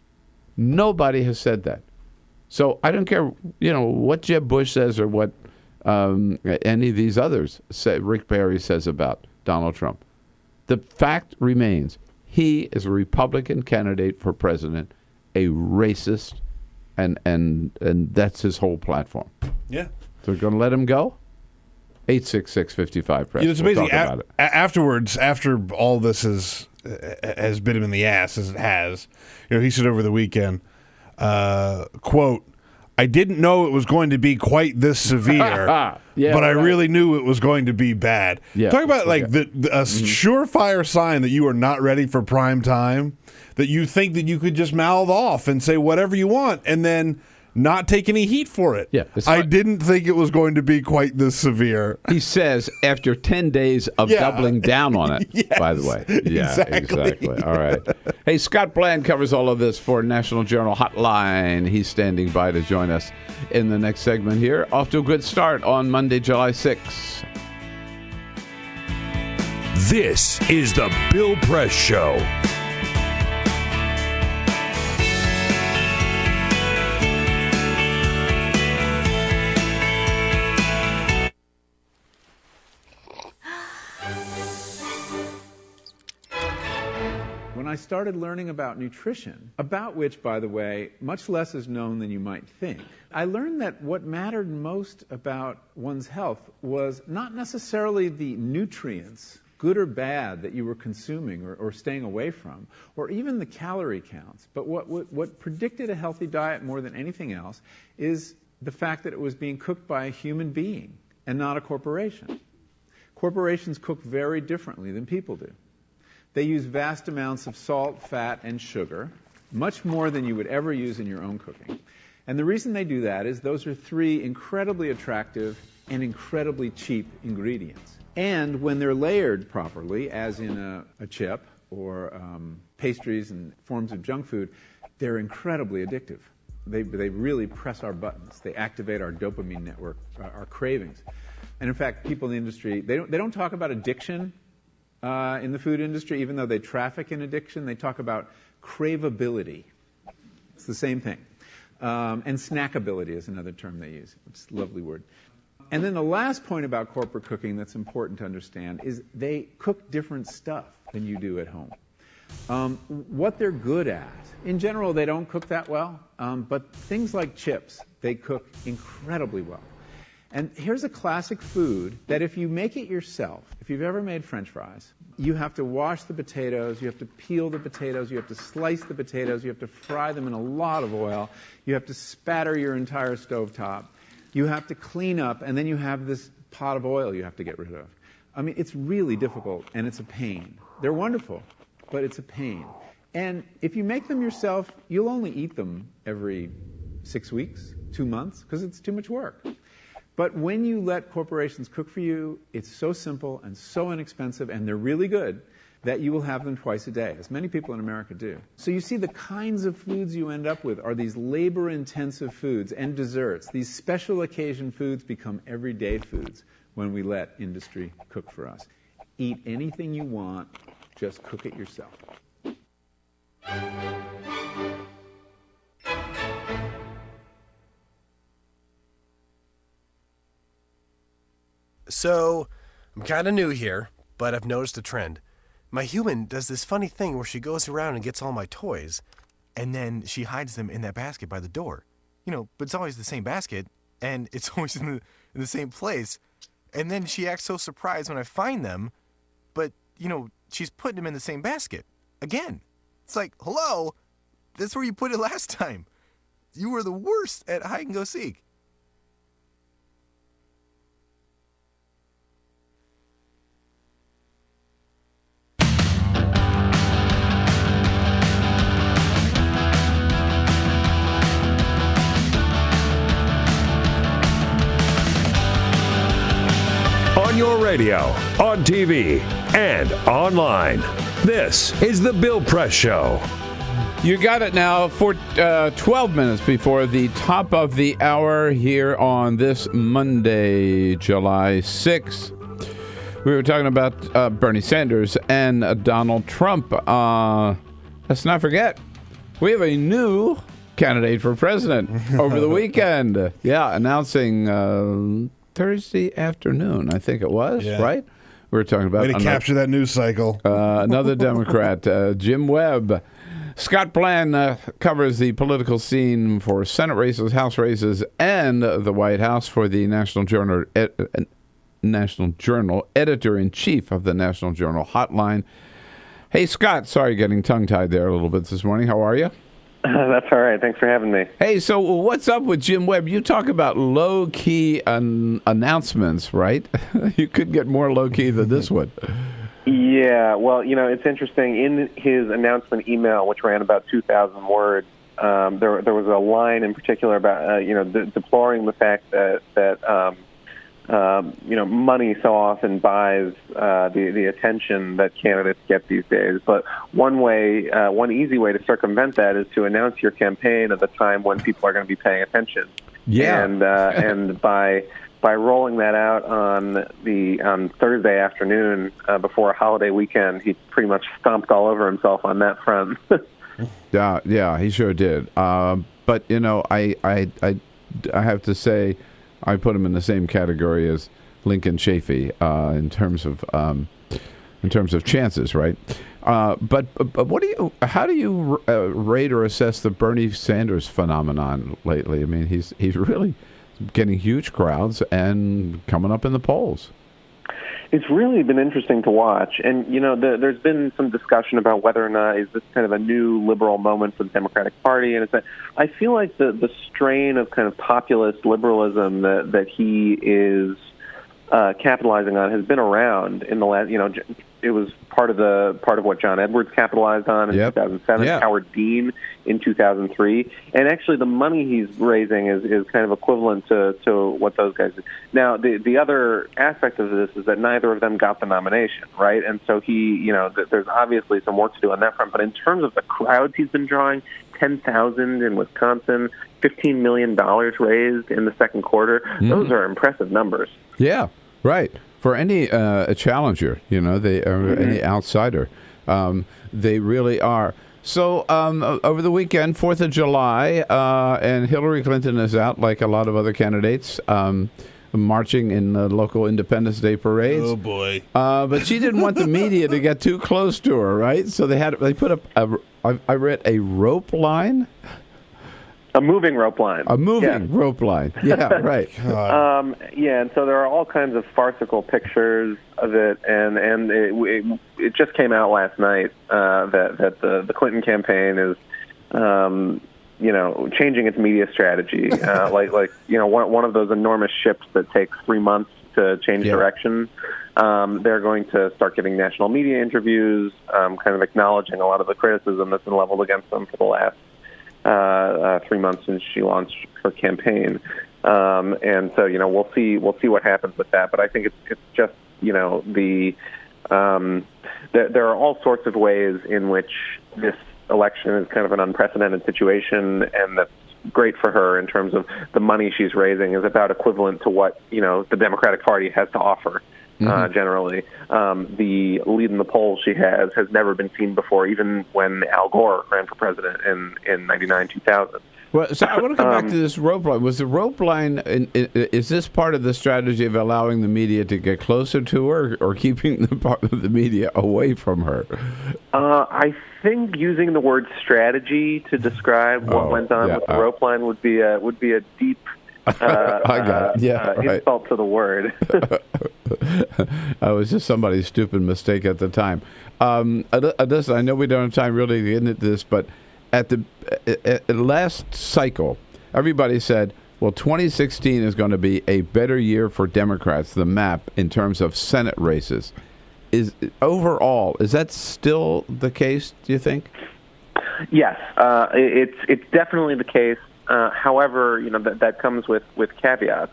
Nobody has said that. So I don't care, what Jeb Bush says or what any of these others say, Rick Perry says about Donald Trump. The fact remains, he is a Republican candidate for president, a racist, and that's his whole platform. Yeah. So we're going to let him go? 866-55-PRESS. It's amazing. Afterwards, after all this has bit him in the ass, as it has, he said over the weekend, quote, I didn't know it was going to be quite this severe, but I really knew it was going to be bad. Yeah, talk about a surefire sign that you are not ready for prime time, that you think that you could just mouth off and say whatever you want and then not take any heat for it. Yeah, I didn't think it was going to be quite this severe. He says after 10 days of doubling down on it, yes, by the way. Yeah, exactly. All right. Hey, Scott Bland covers all of this for National Journal Hotline. He's standing by to join us in the next segment here. Off to a good start on Monday, July 6th. This is the Bill Press Show. When I started learning about nutrition, about which, by the way, much less is known than you might think. I learned that what mattered most about one's health was not necessarily the nutrients, good or bad, that you were consuming or staying away from, or even the calorie counts. But what predicted a healthy diet more than anything else is the fact that it was being cooked by a human being and not a corporation. Corporations cook very differently than people do. They use vast amounts of salt, fat, and sugar, much more than you would ever use in your own cooking. And the reason they do that is those are three incredibly attractive and incredibly cheap ingredients. And when they're layered properly, as in a chip or pastries and forms of junk food, they're incredibly addictive. They really press our buttons. They activate our dopamine network, our cravings. And in fact, people in the industry, they don't talk about addiction in the food industry, even though they traffic in addiction. They talk about craveability. It's the same thing. And snackability is another term they use. It's a lovely word. And then the last point about corporate cooking that's important to understand is they cook different stuff than you do at home. What they're good at, in general, they don't cook that well, but things like chips, they cook incredibly well. And here's a classic food that if you make it yourself, if you've ever made French fries, you have to wash the potatoes, you have to peel the potatoes, you have to slice the potatoes, you have to fry them in a lot of oil, you have to spatter your entire stovetop, you have to clean up, and then you have this pot of oil you have to get rid of. I mean, it's really difficult, and it's a pain. They're wonderful, but it's a pain. And if you make them yourself, you'll only eat them every 6 weeks, 2 months, because it's too much work. But when you let corporations cook for you, it's so simple and so inexpensive, and they're really good, that you will have them twice a day, as many people in America do. So you see the kinds of foods you end up with are these labor-intensive foods and desserts. These special occasion foods become everyday foods when we let industry cook for us. Eat anything you want, just cook it yourself. So, I'm kind of new here, but I've noticed a trend. My human does this funny thing where she goes around and gets all my toys, and then she hides them in that basket by the door. But it's always the same basket, and it's always in the same place. And then she acts so surprised when I find them, but, she's putting them in the same basket. Again. It's like, hello? That's where you put it last time. You were the worst at hide and go seek. On your radio, on TV, and online. This is The Bill Press Show. You got it now for 12 minutes before the top of the hour here on this Monday, July 6th. We were talking about Bernie Sanders and Donald Trump. Let's not forget, we have a new candidate for president over the weekend. Yeah, announcing Thursday afternoon, I think it was, right? We were talking about... Way to capture that news cycle. Another Democrat, Jim Webb. Scott Bland covers the political scene for Senate races, House races, and the White House for the National Journal, editor-in-chief of the National Journal Hotline. Hey, Scott, sorry getting tongue-tied there a little bit this morning. How are you? That's all right. Thanks for having me. Hey, so what's up with Jim Webb? You talk about low-key announcements, right? You could get more low-key than this one. Yeah, well, it's interesting. In his announcement email, which ran about 2,000 words, there was a line in particular about, deploring the fact that money so often buys the attention that candidates get these days. But one easy way to circumvent that is to announce your campaign at the time when people are going to be paying attention. Yeah, and by rolling that out on Thursday afternoon before a holiday weekend, he pretty much stomped all over himself on that front. Yeah, he sure did. But I have to say, I put him in the same category as Lincoln Chafee in terms of in terms of chances, right? But how do you rate or assess the Bernie Sanders phenomenon lately? I mean, he's really getting huge crowds and coming up in the polls. It's really been interesting to watch. And, there's been some discussion about whether or not is this kind of a new liberal moment for the Democratic Party. And I feel like the strain of kind of populist liberalism that he is capitalizing on has been around in the last, it was part of what John Edwards capitalized on in 2007, Howard Dean in 2003, and actually the money he's raising is kind of equivalent to what those guys did. Now, the other aspect of this is that neither of them got the nomination, right? And so there's obviously some work to do on that front. But in terms of the crowds he's been drawing, 10,000 in Wisconsin, $15 million raised in the second quarter, those are impressive numbers. Yeah, right. For any challenger, they are any outsider, they really are. So over the weekend, 4th of July, and Hillary Clinton is out like a lot of other candidates, marching in the local Independence Day parades. Oh boy! But she didn't want the media to get too close to her, right? So they put up I read a rope line. A moving rope line. A moving rope line. Yeah, right. And so there are all kinds of farcical pictures of it, and it just came out last night that the Clinton campaign is, changing its media strategy. One of those enormous ships that takes 3 months to change direction. They're going to start giving national media interviews, kind of acknowledging a lot of the criticism that's been leveled against them for the last 3 months since she launched her campaign, and so we'll see what happens with that. But I think it's just there are all sorts of ways in which this election is kind of an unprecedented situation, and that's great for her in terms of the money she's raising is about equivalent to what the Democratic Party has to offer. Generally, the lead in the polls she has never been seen before, even when Al Gore ran for president in 99, 2000. Well, so I want to come back to this rope line. Was the rope line, is this part of the strategy of allowing the media to get closer to her, or keeping the part of the media away from her? I think using the word strategy to describe what went on with the rope line would be a deep I got it. Yeah, right. Insult to the word. It was just somebody's stupid mistake at the time. Listen, I know we don't have time really to get into this, but at the last cycle, everybody said, well, 2016 is going to be a better year for Democrats, the map, in terms of Senate races. Is that still the case, do you think? Yes, it's definitely the case. However, that comes with caveats.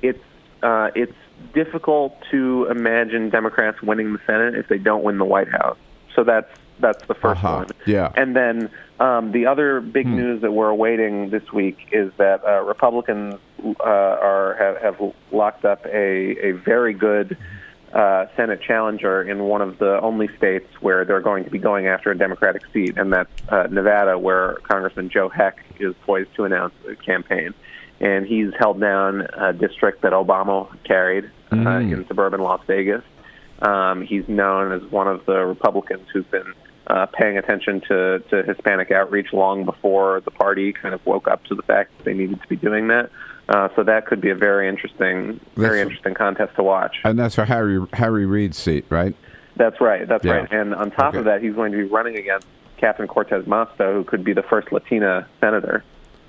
It's difficult to imagine Democrats winning the Senate if they don't win the White House. So that's the first one. Yeah. And then the other big news that we're awaiting this week is that Republicans have locked up a very good Senate challenger in one of the only states where they're going to be going after a Democratic seat, and that's Nevada, where Congressman Joe Heck is poised to announce a campaign. And he's held down a district that Obama carried in suburban Las Vegas. He's known as one of the Republicans who's been paying attention to Hispanic outreach long before the party kind of woke up to the fact that they needed to be doing that. So that could be a very interesting contest to watch. And that's for Harry Reid's seat, right? That's right. That's right. And on top of that, he's going to be running against Catherine Cortez Masto, who could be the first Latina senator.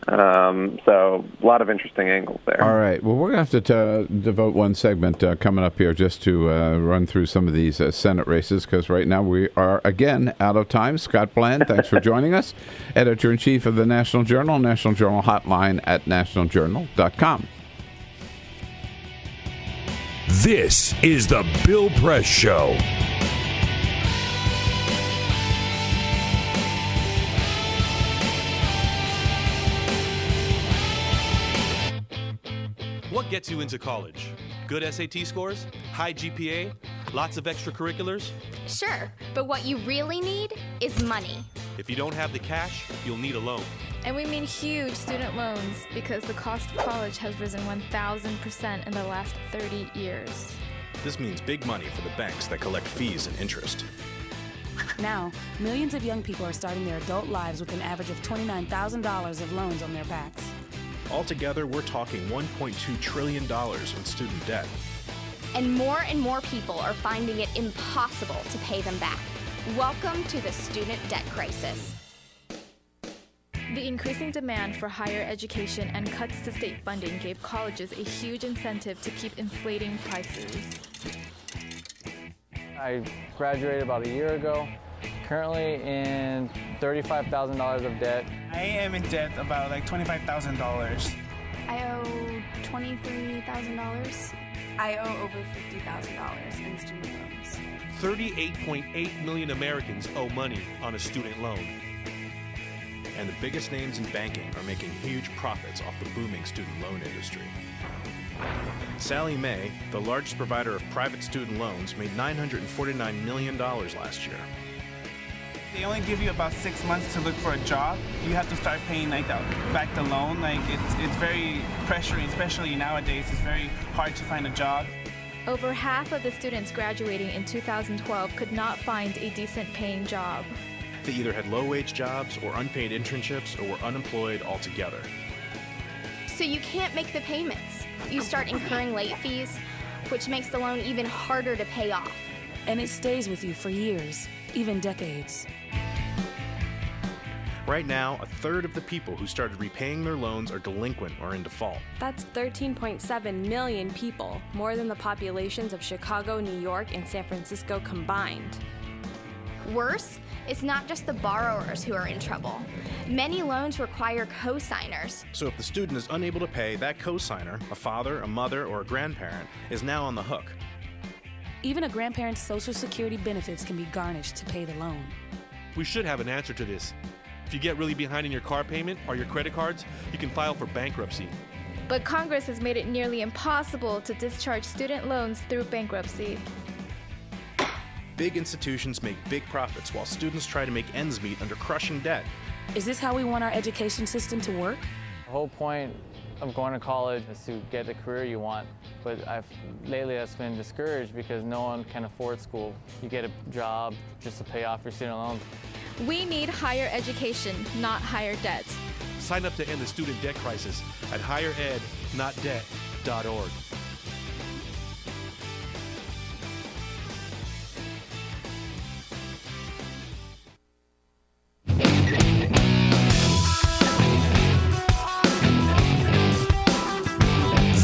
So a lot of interesting angles there. All right. Well, we're going to have to devote one segment coming up here just to run through some of these Senate races, because right now we are, again, out of time. Scott Bland, thanks for joining us. Editor-in-Chief of the National Journal, National Journal Hotline at nationaljournal.com. This is the Bill Press Show. What gets you into college? Good SAT scores? High GPA? Lots of extracurriculars? Sure, but what you really need is money. If you don't have the cash, you'll need a loan. And we mean huge student loans, because the cost of college has risen 1,000% in the last 30 years. This means big money for the banks that collect fees and interest. Now, millions of young people are starting their adult lives with an average of $29,000 of loans on their backs. Altogether, we're talking $1.2 trillion in student debt. And more people are finding it impossible to pay them back. Welcome to the student debt crisis. The increasing demand for higher education and cuts to state funding gave colleges a huge incentive to keep inflating prices. I graduated about a year ago, currently in $35,000 of debt. I am in debt about like $25,000. I owe $23,000. I owe over $50,000 in student loans. 38.8 million Americans owe money on a student loan. And the biggest names in banking are making huge profits off the booming student loan industry. Sallie Mae, the largest provider of private student loans, made $949 million last year. They only give you about 6 months to look for a job. You have to start paying back the loan. It's very pressuring, especially nowadays. It's very hard to find a job. Over half of the students graduating in 2012 could not find a decent paying job. They either had low-wage jobs or unpaid internships or were unemployed altogether. So you can't make the payments. You start incurring late fees, which makes the loan even harder to pay off. And it stays with you for years, even decades. Right now, a third of the people who started repaying their loans are delinquent or in default. That's 13.7 million people, more than the populations of Chicago, New York, and San Francisco combined. Worse, it's not just the borrowers who are in trouble. Many loans require co-signers. So if the student is unable to pay, that co-signer, a father, a mother, or a grandparent, is now on the hook. Even a grandparent's Social Security benefits can be garnished to pay the loan. We should have an answer to this. If you get really behind in your car payment or your credit cards, you can file for bankruptcy. But Congress has made it nearly impossible to discharge student loans through bankruptcy. Big institutions make big profits while students try to make ends meet under crushing debt. Is this how we want our education system to work? The whole point of going to college is to get the career you want, but lately I've been discouraged because no one can afford school. You get a job just to pay off your student loans. We need higher education, not higher debt. Sign up to end the student debt crisis at higherednotdebt.org.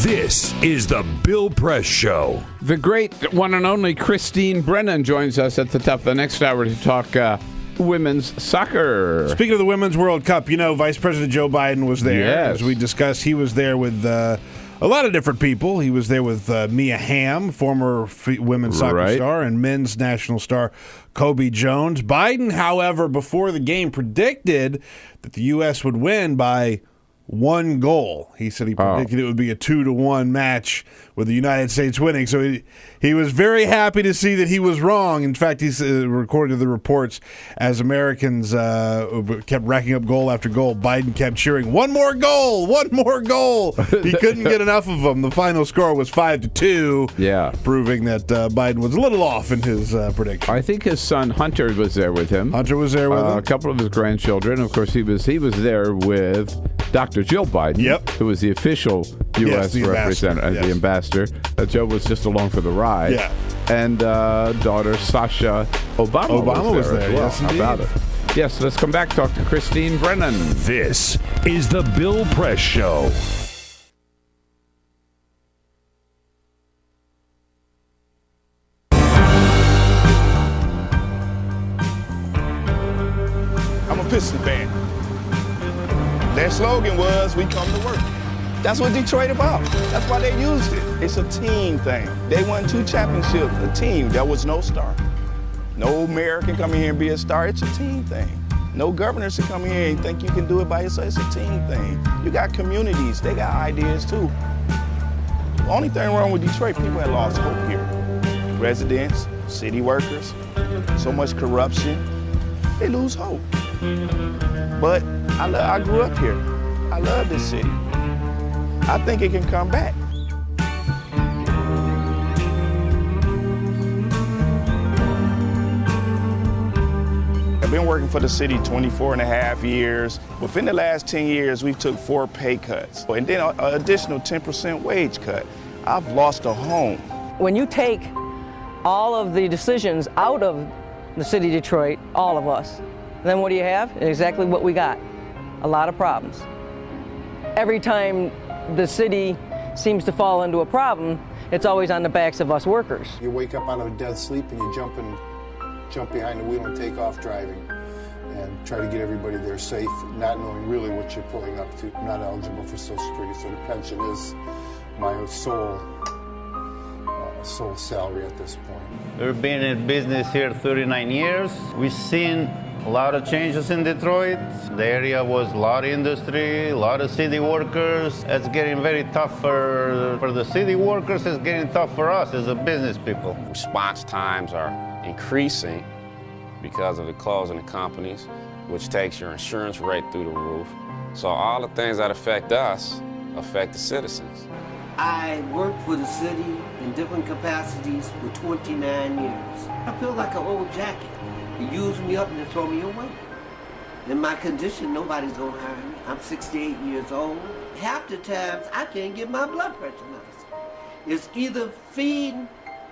This is the Bill Press Show. The great one and only Christine Brennan joins us at the top of the next hour to talk women's soccer. Speaking of the Women's World Cup, you know, Vice President Joe Biden was there. Yes. As we discussed, he was there with a lot of different people. He was there with Mia Hamm, former women's soccer star, and men's national star Kobe Jones. Biden, however, before the game predicted that the U.S. would win by 1 goal. He said he predicted it would be a 2-1 match with the United States winning. So he was very happy to see that he was wrong. In fact, he's recorded the reports as Americans kept racking up goal after goal. Biden kept cheering, one more goal! He couldn't get enough of them. The final score was 5-2, proving that Biden was a little off in his prediction. I think his son Hunter was there with him. Him. A couple of his grandchildren. Of course, he was there with Dr. Jill Biden, who was the official U.S. representative, the ambassador. Joe was just along for the ride. Yeah. And daughter Sasha Obama was there. Yes, How about it? Yes, let's come back, talk to Christine Brennan. This is the Bill Press Show. I'm a Piston fan. Their slogan was, we come to work. That's what Detroit about. That's why they used it. It's a team thing. They won 2 championships, a team. There was no star. No mayor can come in here and be a star. It's a team thing. No governors can come in here and think you can do it by yourself. It's a team thing. You got communities. They got ideas too. The only thing wrong with Detroit, people had lost hope here. Residents, city workers, so much corruption. They lose hope. But I grew up here. I love this city. I think it can come back. Been working for the city 24 and a half years. Within the last 10 years, we've took 4 pay cuts and then an additional 10% wage cut. I've lost a home. When you take all of the decisions out of the city of Detroit, all of us, then what do you have? Exactly what we got. A lot of problems. Every time the city seems to fall into a problem, it's always on the backs of us workers. You wake up out of a dead sleep and you jump behind the wheel and take off driving and try to get everybody there safe, not knowing really what you're pulling up to. I'm not eligible for Social Security, so the pension is my sole salary at this point. We've been in business here 39 years. We've seen a lot of changes in Detroit. The area was a lot of industry, a lot of city workers. It's getting very tough for the city workers. It's getting tough for us as a business people. Response times are increasing because of the closing of companies, which takes your insurance rate through the roof. So all the things that affect us affect the citizens. I worked for the city in different capacities for 29 years. I feel like an old jacket. They use me up and they throw me away. In my condition, nobody's gonna hire me. I'm 68 years old. Half the times, I can't get my blood pressure medicine. It's either feeding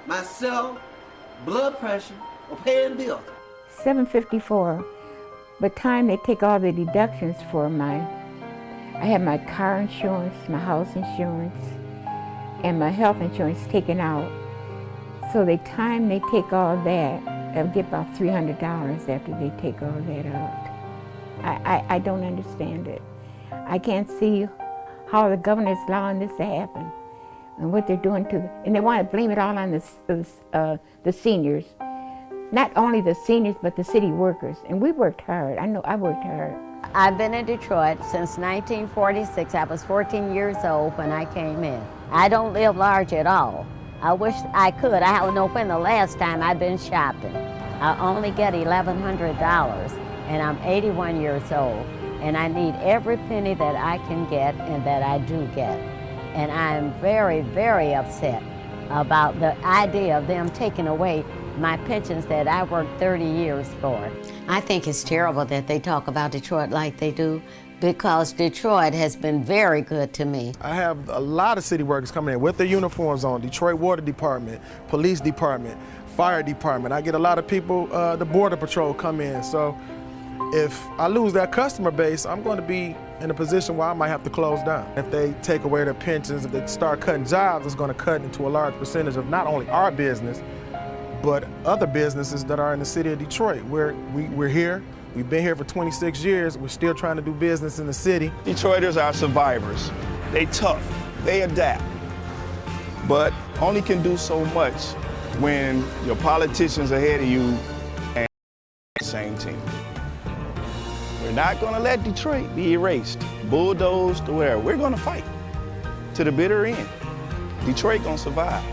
myself, blood pressure, or paying bills. $754. By the time they take all the deductions for I have my car insurance, my house insurance, and my health insurance taken out. So the time they take all that, I'll get about $300 after they take all that out. I don't understand it. I can't see how the governor is allowing this to happen and what they're doing and they want to blame it all on the seniors. Not only the seniors, but the city workers. And we worked hard. I know I worked hard. I've been in Detroit since 1946. I was 14 years old when I came in. I don't live large at all. I wish I could. I don't know when the last time I've been shopping. I only get $1,100, and I'm 81 years old, and I need every penny that I can get and that I do get. And I'm very, very upset about the idea of them taking away my pensions that I worked 30 years for. I think it's terrible that they talk about Detroit like they do, because Detroit has been very good to me. I have a lot of city workers coming in with their uniforms on, Detroit Water Department, Police Department, Fire Department. I get a lot of people, the Border Patrol come in. So if I lose that customer base, I'm going to be in a position where I might have to close down. If they take away their pensions, if they start cutting jobs, it's going to cut into a large percentage of not only our business, but other businesses that are in the city of Detroit. We're here. We've been here for 26 years. We're still trying to do business in the city. Detroiters are survivors. They tough, they adapt, but only can do so much when your politicians ahead of you and the same team. We're not gonna let Detroit be erased, bulldozed, or whatever. We're gonna fight to the bitter end. Detroit gonna survive.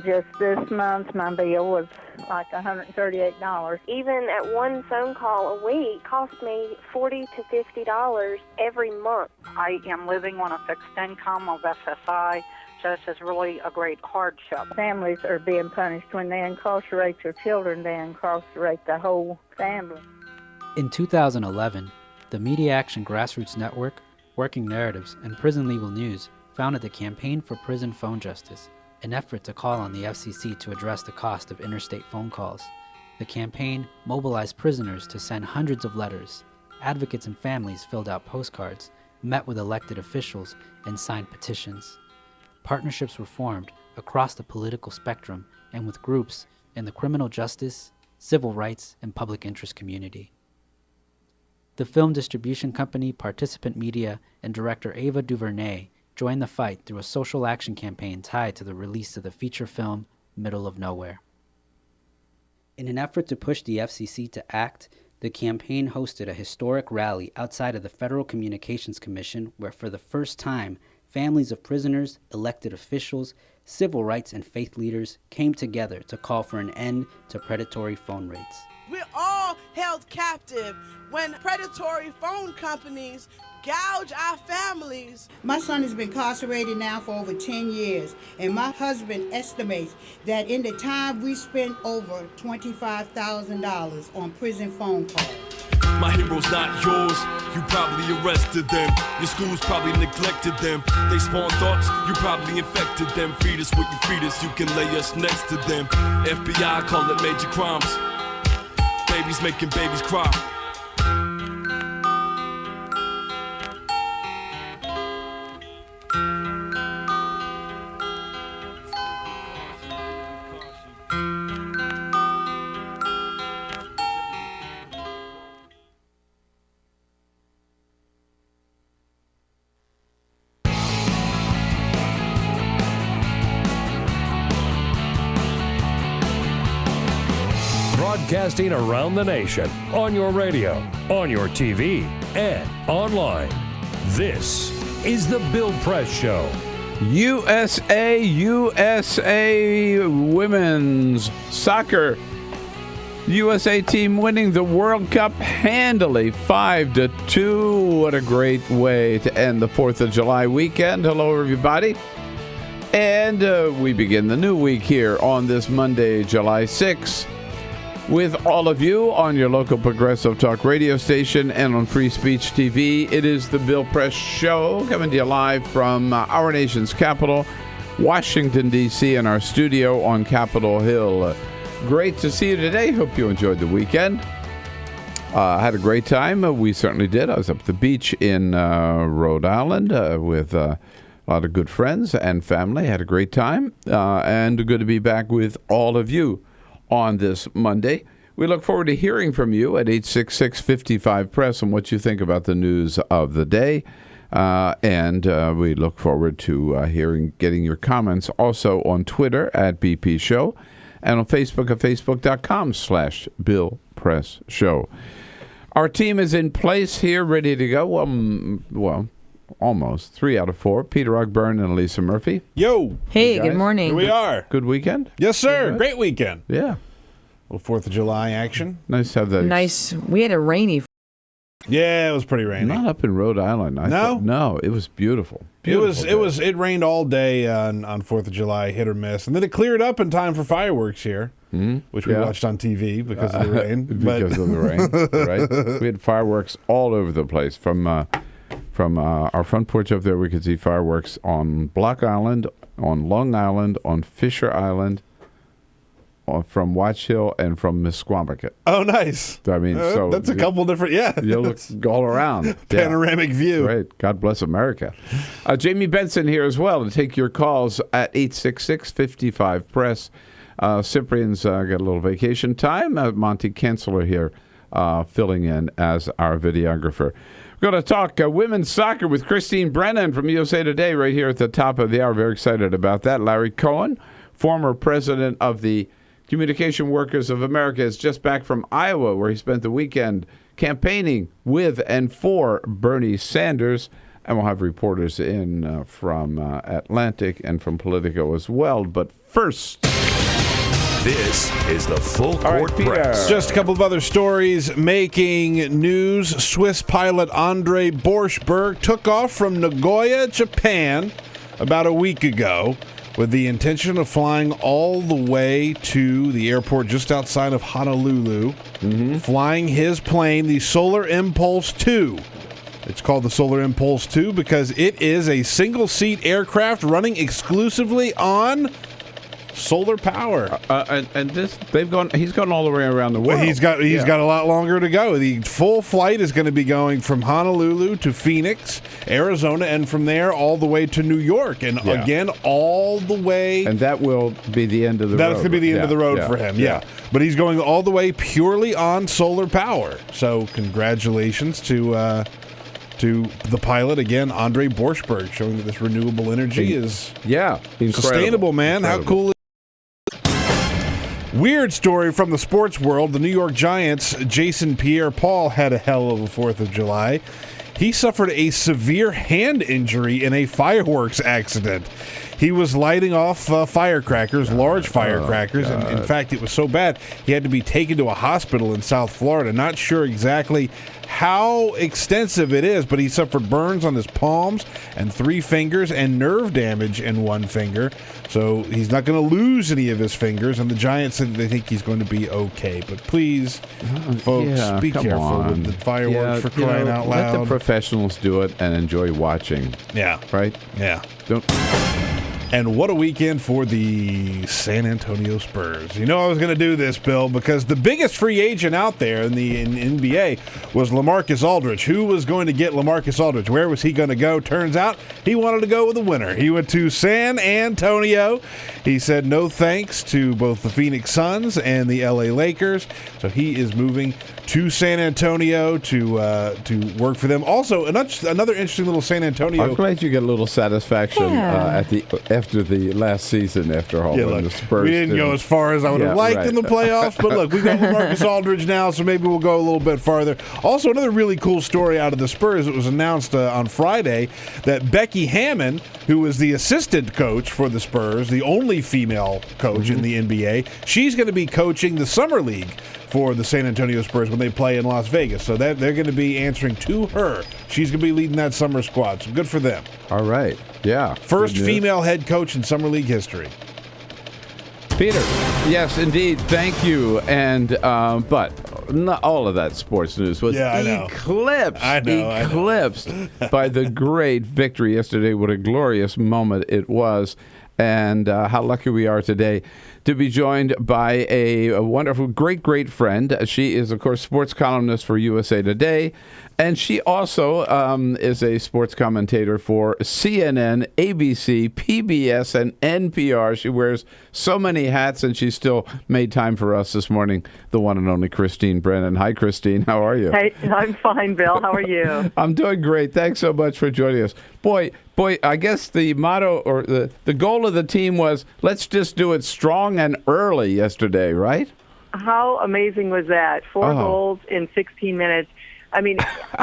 Just this month, my bill was like $138. Even at one phone call a week cost me $40 to $50 every month. I am living on a fixed income of SSI, so this is really a great hardship. Families are being punished. When they incarcerate your children, they incarcerate the whole family. In 2011, the Media Action Grassroots Network, Working Narratives, and Prison Legal News founded the Campaign for Prison Phone Justice, an effort to call on the FCC to address the cost of interstate phone calls. The campaign mobilized prisoners to send hundreds of letters. Advocates and families filled out postcards, met with elected officials, and signed petitions. Partnerships were formed across the political spectrum and with groups in the criminal justice, civil rights, and public interest community. The film distribution company Participant Media and director Ava DuVernay joined the fight through a social action campaign tied to the release of the feature film Middle of Nowhere. In an effort to push the FCC to act, the campaign hosted a historic rally outside of the Federal Communications Commission where for the first time, families of prisoners, elected officials, civil rights and faith leaders came together to call for an end to predatory phone rates. We're all held captive when predatory phone companies gouge our families. My son has been incarcerated now for over 10 years, and my husband estimates that in the time we spent over $25,000 on prison phone calls. My hero's not yours, you probably arrested them. Your schools probably neglected them. They spawn thoughts, you probably infected them. Feed us what you feed us, you can lay us next to them. FBI call it major crimes. Babies making babies cry. Broadcasting around the nation, on your radio, on your TV, and online. This is the Bill Press Show. USA women's soccer. USA team winning the World Cup handily, 5-2. What a great way to end the 4th of July weekend. Hello, everybody. And we begin the new week here on this Monday, July 6th. With all of you on your local progressive talk radio station and on Free Speech TV. It is the Bill Press Show, coming to you live from our nation's capital, Washington, D.C., in our studio on Capitol Hill. Great to see you today. Hope you enjoyed the weekend. Had a great time. We certainly did. I was up at the beach in Rhode Island with a lot of good friends and family. Had a great time. And good to be back with all of you on this Monday. We look forward to hearing from you at 866-55-PRESS on what you think about the news of the day. And we look forward to getting your comments also on Twitter at BP Show and on Facebook at facebook.com/Bill Press Show. Our team is in place here, ready to go. Well, almost 3 out of 4. Peter Ogburn and Lisa Murphy. Yo. Hey, good morning. Here we are. Good weekend? Yes, sir. Great weekend. Yeah. A little 4th of July action. Nice to have that. Nice. We had a rainy. Yeah, it was pretty rainy. Not up in Rhode Island. No, it was beautiful. It rained all day on 4th of July, hit or miss, and then it cleared up in time for fireworks here, which we watched on TV because of the rain. Because of the rain, right? We had fireworks all over the place. From our front porch up there, we could see fireworks on Block Island, on Long Island, on Fisher Island, from Watch Hill, and from Misquamicut. Oh, nice. I mean, so that's a couple different, you look all around. Panoramic view. Great. God bless America. Jamie Benson here as well to take your calls at 866-55-PRESS. Cyprian's got a little vacation time. Monty Kensler here filling in as our videographer. We're going to talk women's soccer with Christine Brennan from USA Today right here at the top of the hour. Very excited about that. Larry Cohen, former president of the Communication Workers of America, is just back from Iowa, where he spent the weekend campaigning with and for Bernie Sanders. And we'll have reporters in from Atlantic and from Politico as well. But first, this is the Full Court Press. Just a couple of other stories making news. Swiss pilot Andre Borschberg took off from Nagoya, Japan, about a week ago, with the intention of flying all the way to the airport just outside of Honolulu, flying his plane, the Solar Impulse 2. It's called the Solar Impulse 2 because it is a single-seat aircraft running exclusively on solar power. And this, he's gone all the way around the world. Well, he's got a lot longer to go. The full flight is going to be going from Honolulu to Phoenix, Arizona, and from there all the way to New York, and again all the way. And that will be the end of the road. That's going to be the end of the road for him. Yeah, but he's going all the way purely on solar power. So congratulations to the pilot again, Andre Borschberg, showing that this renewable energy is sustainable. Man, how cool! Weird story from the sports world. The New York Giants' Jason Pierre-Paul had a hell of a 4th of July. He suffered a severe hand injury in a fireworks accident. He was lighting off firecrackers, large firecrackers, and in fact, it was so bad he had to be taken to a hospital in South Florida. Not sure exactly how extensive it is, but he suffered burns on his palms and 3 fingers and nerve damage in 1 finger. So he's not going to lose any of his fingers, and the Giants said they think he's going to be okay. But please, folks, be careful with the fireworks for crying out loud. Let the professionals do it and enjoy watching. Yeah. Right? Yeah. Don't... And what a weekend for the San Antonio Spurs. You know I was going to do this, Bill, because the biggest free agent out there in the NBA was LaMarcus Aldridge. Who was going to get LaMarcus Aldridge? Where was he going to go? Turns out he wanted to go with a winner. He went to San Antonio. He said no thanks to both the Phoenix Suns and the LA Lakers. So he is moving to San Antonio to work for them. Also, another interesting little San Antonio. I'm glad you get a little satisfaction after the last season. After all, look, the Spurs we didn't go as far as I would have liked in the playoffs, but look, we got LaMarcus Aldridge now, so maybe we'll go a little bit farther. Also, another really cool story out of the Spurs. It was announced on Friday that Becky Hammon, who was the assistant coach for the Spurs, the only female coach in the NBA, she's going to be coaching the Summer League for the San Antonio Spurs when they play in Las Vegas. So that they're going to be answering to her. She's going to be leading that summer squad. So good for them. All right. Yeah. First female head coach in Summer League history. Peter. Yes, indeed. Thank you. And but not all of that sports news was eclipsed by the great victory yesterday. What a glorious moment it was. And how lucky we are today to be joined by a wonderful, great friend. She is, of course, sports columnist for USA Today, and she also is a sports commentator for CNN, ABC, PBS, and NPR. She wears so many hats, and she still made time for us this morning, the one and only Christine Brennan. Hi, Christine. How are you? Hey, I'm fine, Bill. How are you? I'm doing great. Thanks so much for joining us. Boy, I guess the motto or the goal of the team was, let's just do it strong and early yesterday, right? How amazing was that? 4 goals in 16 minutes. I mean,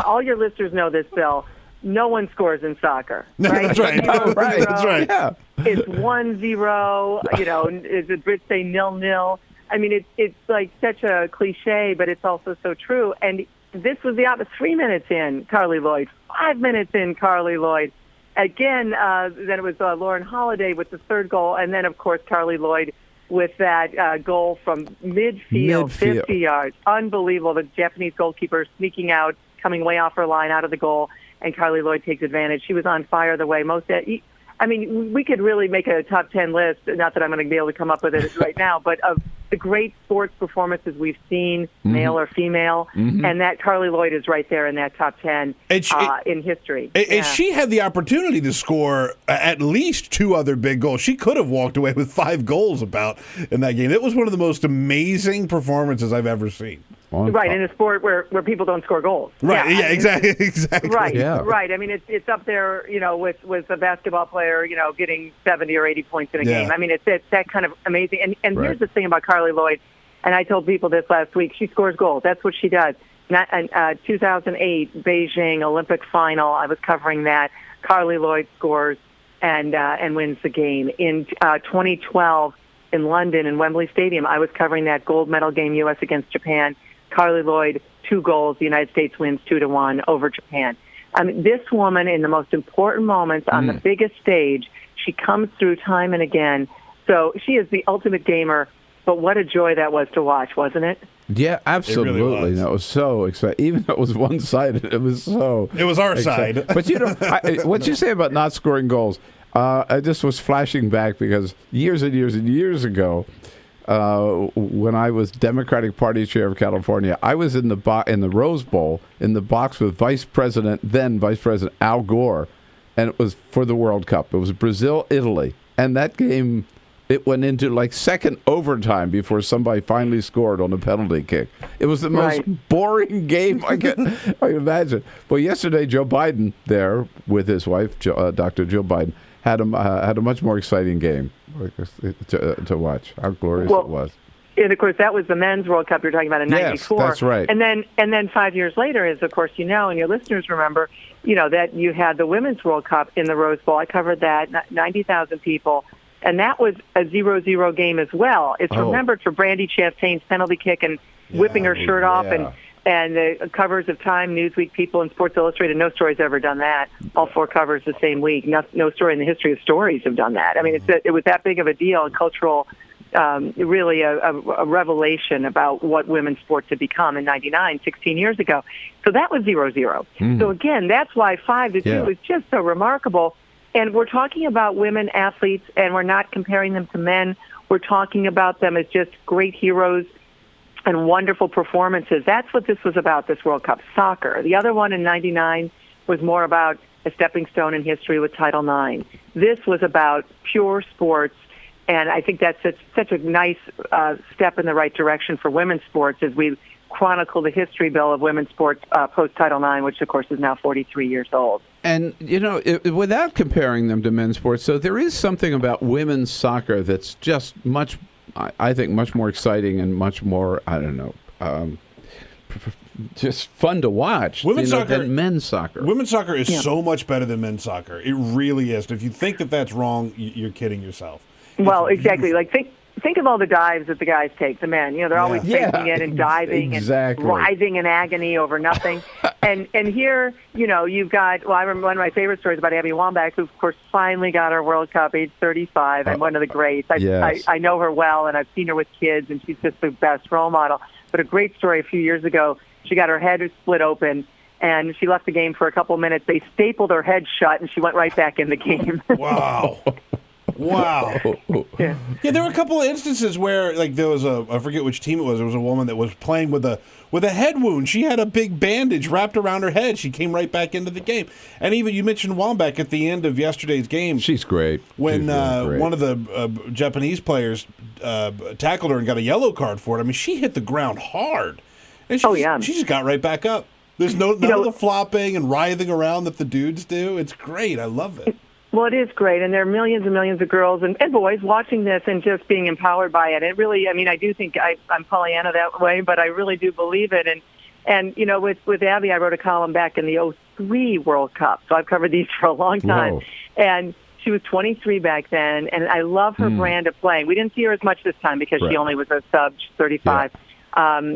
all your listeners know this, Bill. No one scores in soccer. Right? That's right. That's right. Yeah. It's 1-0. You know, is it Brits say 0-0? I mean, it's like such a cliche, but it's also so true. And this was the opposite. 3 minutes in, Carly Lloyd. 5 minutes in, Carly Lloyd. Again, then it was Lauren Holiday with the 3rd goal, and then, of course, Carly Lloyd with that goal from midfield, 50 yards. Unbelievable. The Japanese goalkeeper sneaking out, coming way off her line, out of the goal, and Carly Lloyd takes advantage. She was on fire the way I mean, we could really make a top 10 list, not that I'm going to be able to come up with it right now, but of the great sports performances we've seen, male or female, and that Carly Lloyd is right there in that top 10 in history. And she had the opportunity to score at least 2 other big goals. She could have walked away with 5 goals about in that game. It was one of the most amazing performances I've ever seen. Right, in a sport where people don't score goals. Right, exactly. Right, right. I mean, it's up there, you know, with a basketball player, you know, getting 70 or 80 points in a game. I mean, it's that kind of amazing. And here's the thing about Carly Lloyd, and I told people this last week, she scores goals. That's what she does. 2008 Beijing Olympic final, I was covering that. Carly Lloyd scores and wins the game. In 2012 in London in Wembley Stadium, I was covering that gold medal game, U.S. against Japan. Carly Lloyd, 2 goals. The United States wins 2-1 over Japan. I mean, this woman, in the most important moments on the biggest stage, she comes through time and again. So she is the ultimate gamer. But what a joy that was to watch, wasn't it? Yeah, absolutely. It really was. That was so exciting. Even though it was one-sided, it was so. It was our exciting. side. But you know, what you say about not scoring goals, I just was flashing back because years and years and years ago, when I was Democratic Party chair of California, I was in the Rose Bowl in the box with then Vice President Al Gore, and it was for the World Cup. It was Brazil-Italy, and that game, it went into like second overtime before somebody finally scored on a penalty kick. It was the most boring game I can imagine. Well, yesterday, Joe Biden there with his wife, Dr. Jill Biden, had a much more exciting game to watch. How glorious it was. And of course, that was the men's World Cup you're talking about in '94. Yes, that's right. And then 5 years later, as of course you know, and your listeners remember, that you had the women's World Cup in the Rose Bowl. I covered that, 90,000 people, and that was a 0-0 game as well. It's remembered for Brandi Chastain's penalty kick and whipping her shirt off, and the covers of Time, Newsweek, People, and Sports Illustrated. No story's ever done that. All 4 covers the same week. No story in the history of stories have done that. I mean, it was that big of a deal, and cultural. Really a revelation about what women's sports had become in '99, 16 years ago. So that was 0-0. So again, that's why 5-2 is just so remarkable. And we're talking about women athletes, and we're not comparing them to men. We're talking about them as just great heroes and wonderful performances. That's what this was about, this World Cup, soccer. The other one in '99 was more about a stepping stone in history with Title IX. This was about pure sports. And I think that's such a nice step in the right direction for women's sports as we chronicle the history, Bill, of women's sports post-Title IX, which, of course, is now 43 years old. And, without comparing them to men's sports, so there is something about women's soccer that's just I think, much more exciting and much more, just fun to watch than men's soccer. Women's soccer is so much better than men's soccer. It really is. If you think that that's wrong, you're kidding yourself. Well, exactly. Like think of all the dives that the guys take, the men. They're always facing it and diving and writhing in agony over nothing. and here, you've got, I remember one of my favorite stories about Abby Wambach, who, of course, finally got her World Cup, age 35, and one of the greats. I know her well, and I've seen her with kids, and she's just the best role model. But a great story a few years ago, she got her head split open, and she left the game for a couple of minutes. They stapled her head shut, and she went right back in the game. Wow. Wow. Yeah, there were a couple of instances where, there was I forget which team it was. There was a woman that was playing with a head wound. She had a big bandage wrapped around her head. She came right back into the game. And even you mentioned Wambach at the end of yesterday's game. She's great. When one of the Japanese players tackled her and got a yellow card for it. I mean, she hit the ground hard. And she just got right back up. There's none of the flopping and writhing around that the dudes do. It's great. I love it. Well, it is great, and there are millions and millions of girls and boys watching this and just being empowered by it. It really, I do think I'm Pollyanna that way, but I really do believe it. And with Abby, I wrote a column back in the '03 World Cup, so I've covered these for a long time. Whoa. And she was 23 back then, and I love her brand of playing. We didn't see her as much this time because she only was a sub 35. Yeah.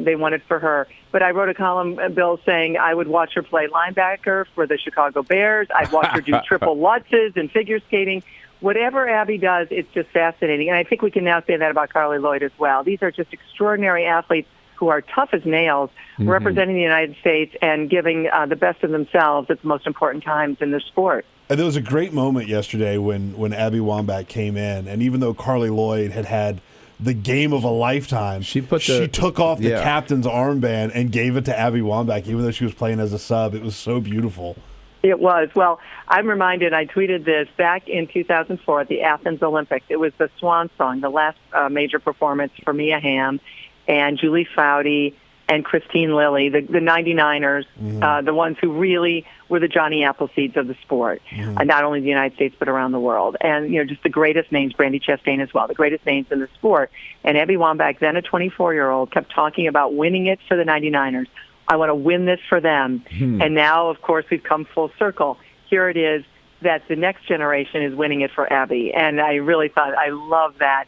They wanted for her. But I wrote a column, Bill, saying I would watch her play linebacker for the Chicago Bears. I'd watch her do triple Lutzes and figure skating. Whatever Abby does, it's just fascinating. And I think we can now say that about Carly Lloyd as well. These are just extraordinary athletes who are tough as nails, representing the United States and giving the best of themselves at the most important times in the sport. And there was a great moment yesterday when Abby Wambach came in, and even though Carly Lloyd had the game of a lifetime, she took off the captain's armband and gave it to Abby Wambach, even though she was playing as a sub. It was so beautiful. It was. Well, I'm reminded, I tweeted this back in 2004 at the Athens Olympics. It was the Swan Song, the last major performance for Mia Hamm and Julie Foudy and Christine Lilly, the 99ers, the ones who really were the Johnny Appleseeds of the sport, not only in the United States but around the world. And, just the greatest names, Brandi Chastain as well, the greatest names in the sport. And Abby Wambach, then a 24-year-old, kept talking about winning it for the 99ers. I want to win this for them. And now, of course, we've come full circle. Here it is that the next generation is winning it for Abby. And I really thought, I love that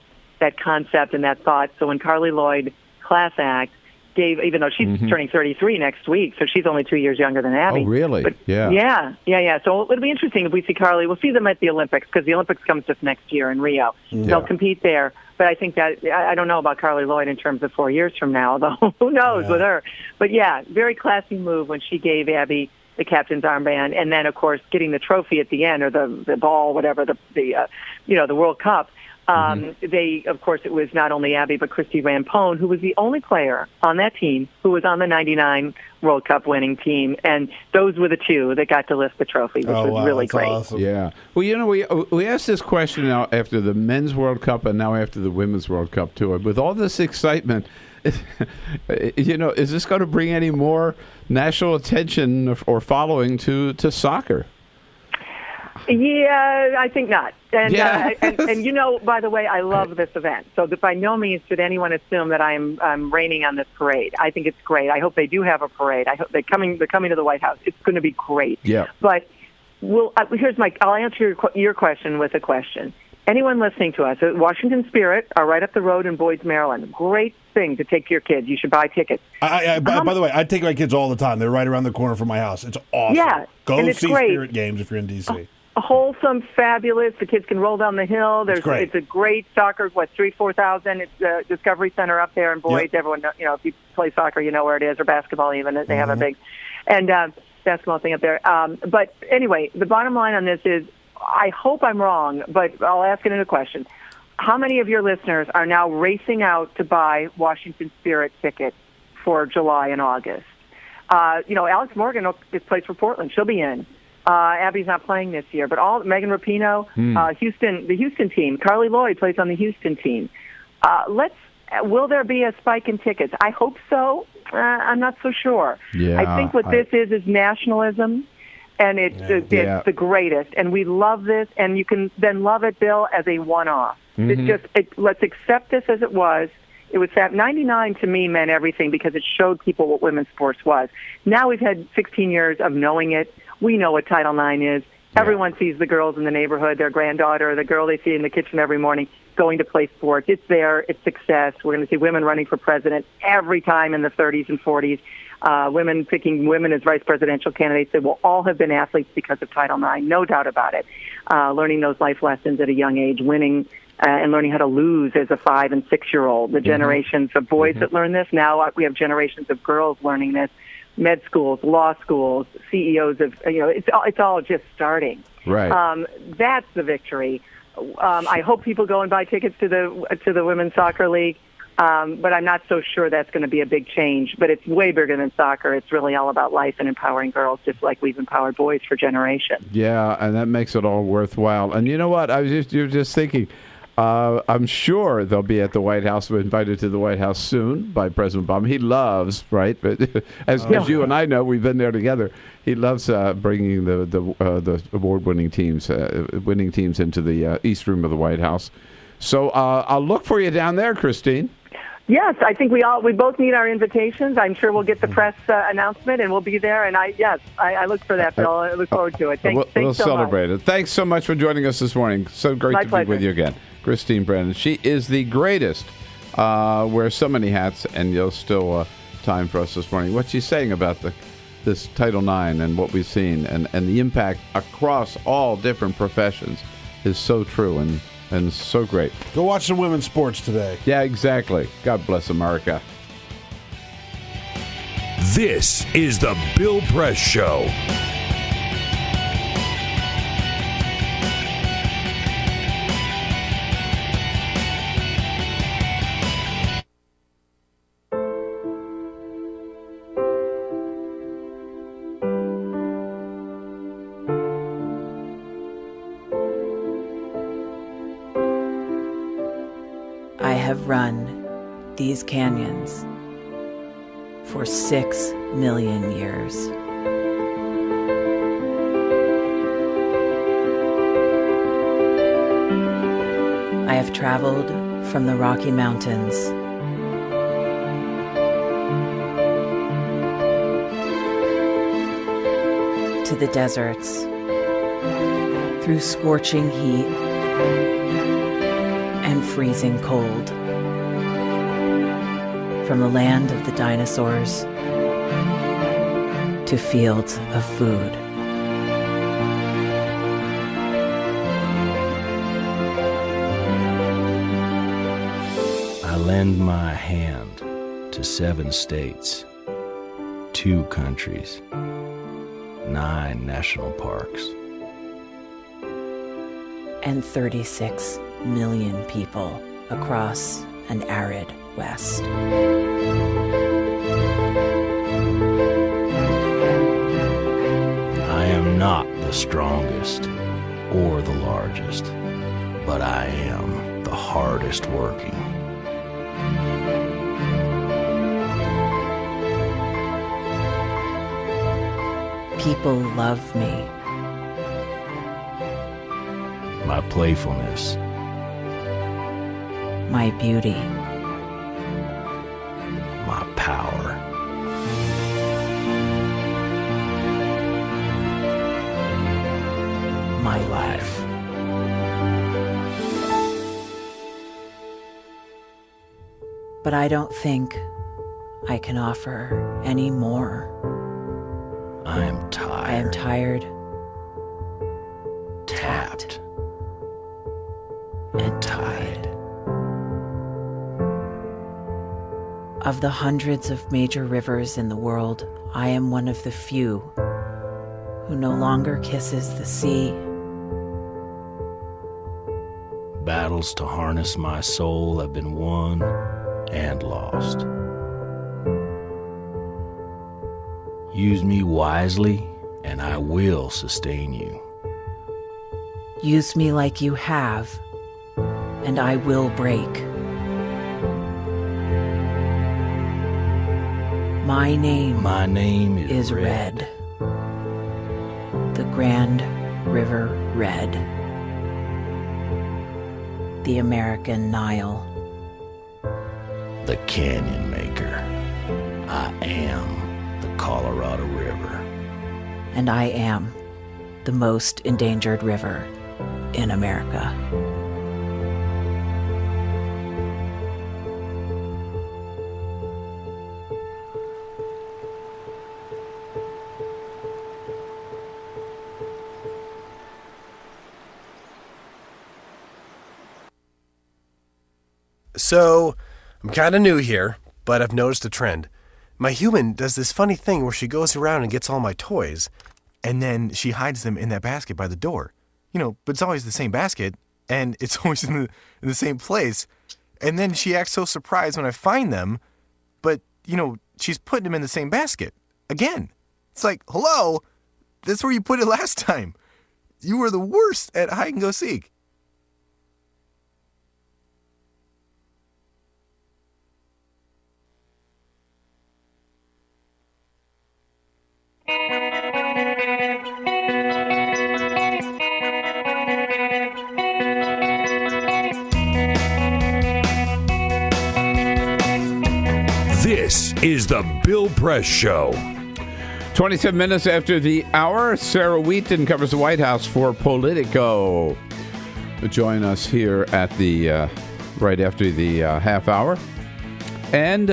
concept and that thought. So when Carly Lloyd Class Act gave, even though she's turning 33 next week, so she's only 2 years younger than Abby. Oh, really? But Yeah. So it'll be interesting if we see Carly. We'll see them at the Olympics because the Olympics comes just next year in Rio. They'll compete there. But I think that, I don't know about Carly Lloyd in terms of 4 years from now, although who knows with her. But very classy move when she gave Abby the captain's armband, and then, of course, getting the trophy at the end, or the ball, whatever, the World Cup. Of course, it was not only Abby, but Christy Rampone, who was the only player on that team who was on the 99 World Cup winning team. And those were the two that got to lift the trophy, which was really great. Awesome. Yeah. Well, we asked this question now after the Men's World Cup and now after the Women's World Cup, too. With all this excitement, is this going to bring any more national attention or following to soccer? Yeah, I think not. And, and by the way, I love this event. So that by no means should anyone assume that I'm raining on this parade. I think it's great. I hope they do have a parade. I hope they're coming to the White House. It's going to be great. Yeah. But I'll answer your question with a question. Anyone listening to us, Washington Spirit are right up the road in Boyd's, Maryland. Great thing to take your kids. You should buy tickets. By the way, I take my kids all the time. They're right around the corner from my house. It's awesome. Yeah, Go and it's see great. Spirit games if you're in D.C. Wholesome, fabulous. The kids can roll down the hill. It's a great soccer. 4,000. It's the Discovery Center up there in Boyd. Yep. Everyone, if you play soccer, you know where it is, or basketball even. They have a big basketball thing up there. But anyway, the bottom line on this is, I hope I'm wrong, but I'll ask it in a question. How many of your listeners are now racing out to buy Washington Spirit tickets for July and August? Alex Morgan plays for Portland. She'll be in. Abby's not playing this year, but Megan Rapinoe, the Houston team. Carly Lloyd plays on the Houston team. Will there be a spike in tickets? I hope so. I'm not so sure. Yeah, I think what this is nationalism, and it's the greatest. And we love this, and you can then love it, Bill, as a one-off. Let's accept this as it was. It was 99 to me meant everything because it showed people what women's sports was. Now we've had 16 years of knowing it. We know what Title IX is. Everyone sees the girls in the neighborhood, their granddaughter, the girl they see in the kitchen every morning going to play sports. It's there. It's success. We're going to see women running for president every time in the 30s and 40s. Women picking women as vice presidential candidates. They will all have been athletes because of Title IX, no doubt about it. Learning those life lessons at a young age, winning and learning how to lose as a 5- and 6-year-old. The generations of boys that learn this. Now we have generations of girls learning this. Med schools, law schools, CEOs of, it's all just starting. Right. That's the victory. I hope people go and buy tickets to the Women's Soccer League, but I'm not so sure that's going to be a big change. But it's way bigger than soccer. It's really all about life and empowering girls, just like we've empowered boys for generations. Yeah, and that makes it all worthwhile. And you know what? you're just thinking, I'm sure they'll be at the White House. We're invited to the White House soon by President Obama. He loves, right? As you and I know, we've been there together. He loves bringing the award-winning teams, into the East Room of the White House. So I'll look for you down there, Christine. Yes, I think we both need our invitations. I'm sure we'll get the press announcement, and we'll be there. And I look for that, Bill. I look forward to it. Thanks we'll so celebrate much. it. Thanks so much for joining us this morning. So great My to pleasure. be with you again. Christine Brennan. She is the greatest. Wears so many hats, and you'll still time for us this morning. What she's saying about this Title IX and what we've seen and the impact across all different professions is so true and so great. Go watch some women's sports today. Yeah, exactly. God bless America. This is the Bill Press Show. I have run these canyons for 6 million years. I have traveled from the Rocky Mountains to the deserts, through scorching heat and freezing cold, from the land of the dinosaurs to fields of food. I lend my hand to 7 states, 2 countries, 9 national parks. And 36 million people across an arid West. I am not the strongest or the largest, but I am the hardest working. People love me. My playfulness. My beauty. My power. My life. But I don't think I can offer any more. I am tired. I am tired. Tapped. And tied. Of the hundreds of major rivers in the world, I am one of the few who no longer kisses the sea. Battles to harness my soul have been won and lost. Use me wisely, and I will sustain you. Use me like you have, and I will break. My name is Red. The Grand River Red. The American Nile. The Canyon Maker. I am the Colorado River. And I am the most endangered river in America. So, I'm kind of new here, but I've noticed a trend. My human does this funny thing where she goes around and gets all my toys, and then she hides them in that basket by the door. You know, but it's always the same basket, and it's always in the same place. And then she acts so surprised when I find them, but, you know, she's putting them in the same basket. Again. It's like, hello? That's where you put it last time. You were the worst at hide and go seek. This is the Bill Press Show. 27 minutes after the hour, Sarah Wheaton covers the White House for Politico. Join us here at the right after the half hour. And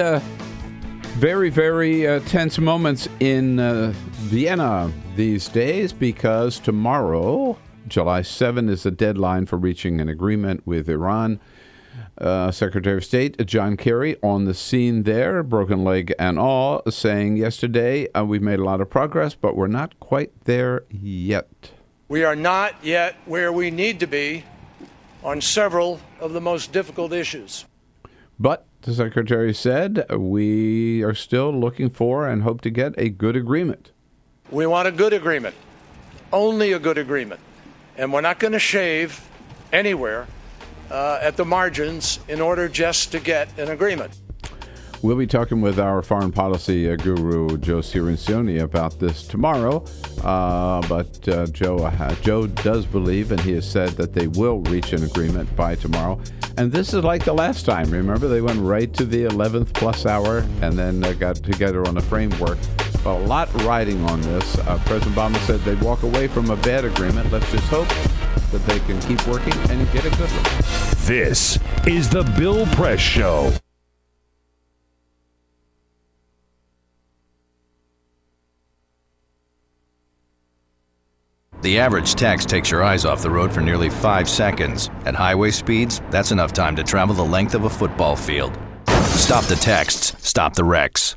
very, very tense moments in Vienna these days, because tomorrow, July 7, is the deadline for reaching an agreement with Iran. Secretary of State John Kerry on the scene there, broken leg and all, saying yesterday, we've made a lot of progress, but we're not quite there yet. We are not yet where we need to be on several of the most difficult issues. But, the Secretary said, we are still looking for and hope to get a good agreement. We want a good agreement, only a good agreement. And we're not going to shave anywhere at the margins in order just to get an agreement. We'll be talking with our foreign policy guru, Joe Cirincione, about this tomorrow. But Joe does believe, and he has said that they will reach an agreement by tomorrow. And this is like the last time. Remember, they went right to the 11th plus hour and then got together on a framework. But a lot riding on this. President Obama said they'd walk away from a bad agreement. Let's just hope that they can keep working and get a good one. This is the Bill Press Show. The average text takes your eyes off the road for nearly 5 seconds. At highway speeds, that's enough time to travel the length of a football field. Stop the texts. Stop the wrecks.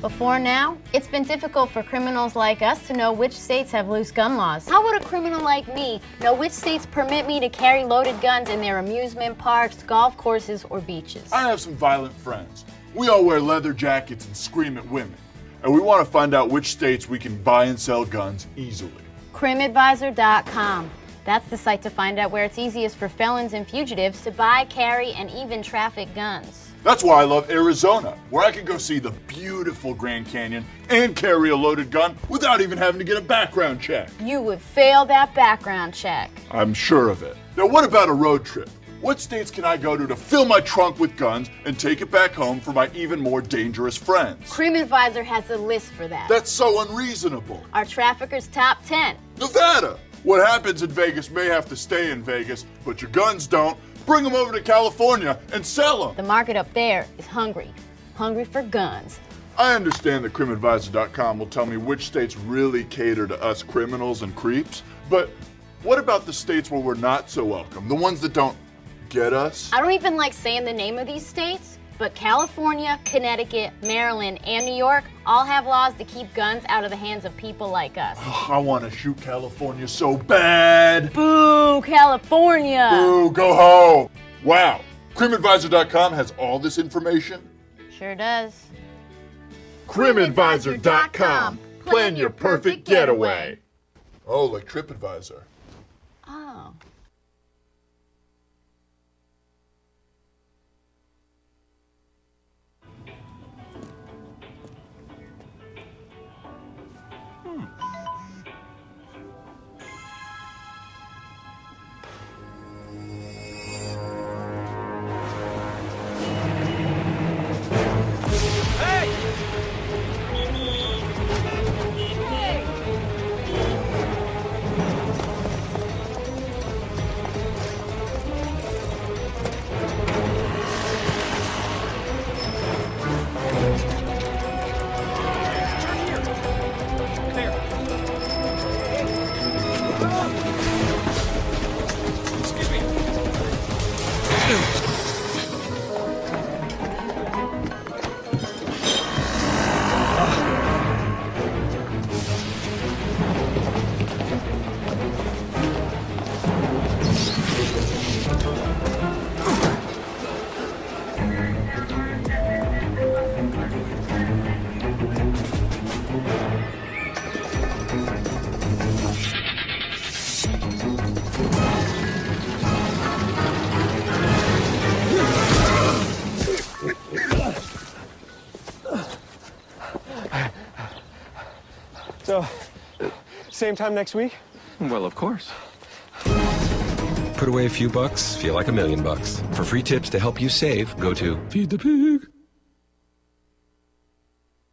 Before now, it's been difficult for criminals like us to know which states have loose gun laws. How would a criminal like me know which states permit me to carry loaded guns in their amusement parks, golf courses, or beaches? I have some violent friends. We all wear leather jackets and scream at women. And we want to find out which states we can buy and sell guns easily. CrimAdvisor.com. That's the site to find out where it's easiest for felons and fugitives to buy, carry, and even traffic guns. That's why I love Arizona, where I can go see the beautiful Grand Canyon and carry a loaded gun without even having to get a background check. You would fail that background check. I'm sure of it. Now, what about a road trip? What states can I go to fill my trunk with guns and take it back home for my even more dangerous friends? CrimAdvisor has a list for that. That's so unreasonable. Our traffickers' top 10. Nevada! What happens in Vegas may have to stay in Vegas, but your guns don't. Bring them over to California and sell them. The market up there is hungry for guns. I understand that CrimAdvisor.com will tell me which states really cater to us criminals and creeps, but what about the states where we're not so welcome? The ones that don't get us? I don't even like saying the name of these states, but California, Connecticut, Maryland, and New York all have laws to keep guns out of the hands of people like us. I want to shoot California so bad. Boo, California. Boo, go home. Wow. CrimAdvisor.com has all this information? Sure does. CrimAdvisor.com. Plan your perfect getaway. Oh, like TripAdvisor. Oh. So, same time next week? Well, of course. Put away a few bucks, feel like $1 million. For free tips to help you save, go to Feed the Pig.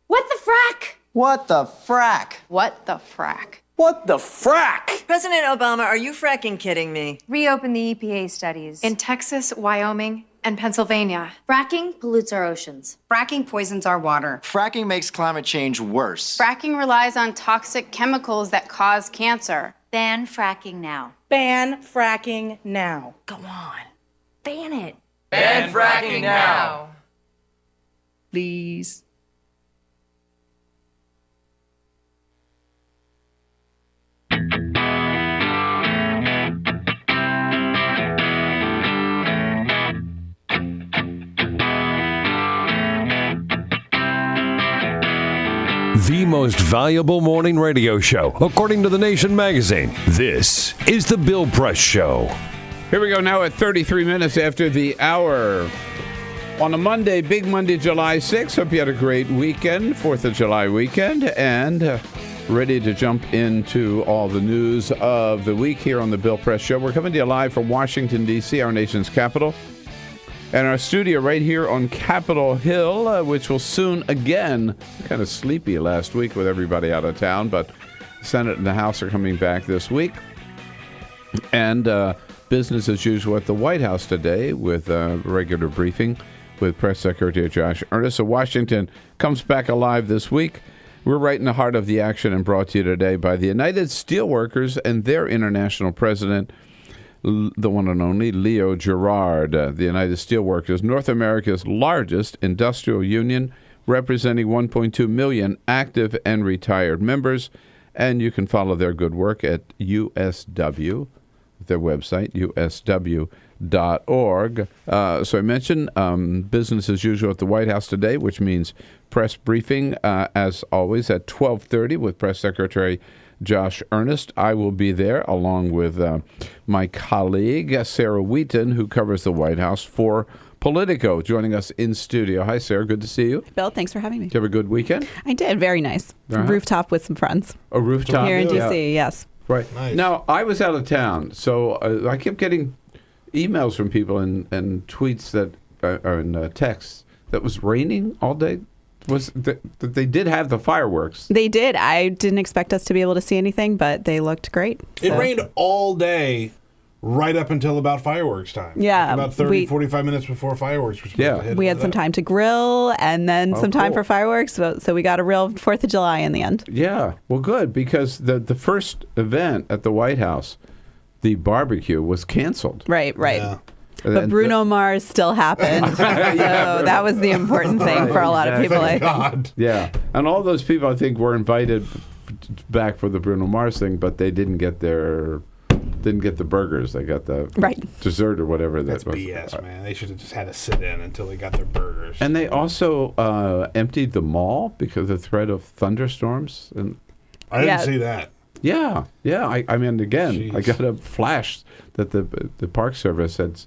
What the frack? What the frack? What the frack? What the frack? President Obama, are you fracking kidding me? Reopen the EPA studies in Texas, Wyoming, and Pennsylvania. Fracking pollutes our oceans. Fracking poisons our water. Fracking makes climate change worse. Fracking relies on toxic chemicals that cause cancer. Ban fracking now. Ban fracking now. Go on. Ban it. Ban fracking now. Please. The most valuable morning radio show, according to The Nation magazine. This is The Bill Press Show. Here we go now at 33 minutes after the hour. On a Monday, Big Monday, July 6th. Hope you had a great weekend, 4th of July weekend, and ready to jump into all the news of the week here on The Bill Press Show. We're coming to you live from Washington, D.C., our nation's capital. And our studio right here on Capitol Hill, which will soon again, kind of sleepy last week with everybody out of town, but the Senate and the House are coming back this week. And business as usual at the White House today with a regular briefing with Press Secretary Josh Earnest. So Washington comes back alive this week. We're right in the heart of the action and brought to you today by the United Steelworkers and their international president, the one and only Leo Gerard. The United Steelworkers, North America's largest industrial union, representing 1.2 million active and retired members. And you can follow their good work at USW, their website, usw.org. So I mentioned business as usual at the White House today, which means press briefing, as always, at 12:30 with Press Secretary Josh Earnest. I will be there along with my colleague, Sarah Wheaton, who covers the White House for Politico, joining us in studio. Hi, Sarah. Good to see you. Bill, thanks for having me. Did you have a good weekend? I did. Very nice. Rooftop with some friends. A rooftop? Here in D.C., yes. Right. Nice. Now, I was out of town, so I kept getting emails from people and tweets that and texts that was raining all day. They did have the fireworks. They did. I didn't expect us to be able to see anything, but they looked great. It rained all day right up until about fireworks time. Yeah. About 45 minutes before fireworks were supposed to hit. We had some time to grill and then some time for fireworks, so we got a real 4th of July in the end. Yeah. Well, good, because the first event at the White House, the barbecue, was canceled. Right. Yeah. But Bruno Mars still happened, so that was the important thing for a lot of people. Thank God. Yeah, and all those people I think were invited back for the Bruno Mars thing, but they didn't get the burgers. They got the dessert or whatever That's that was. BS, man. They should have just had to sit in until they got their burgers. And they also emptied the mall because of the threat of thunderstorms. And I didn't see that. Yeah. I mean, again, I got a flash that the Park Service had,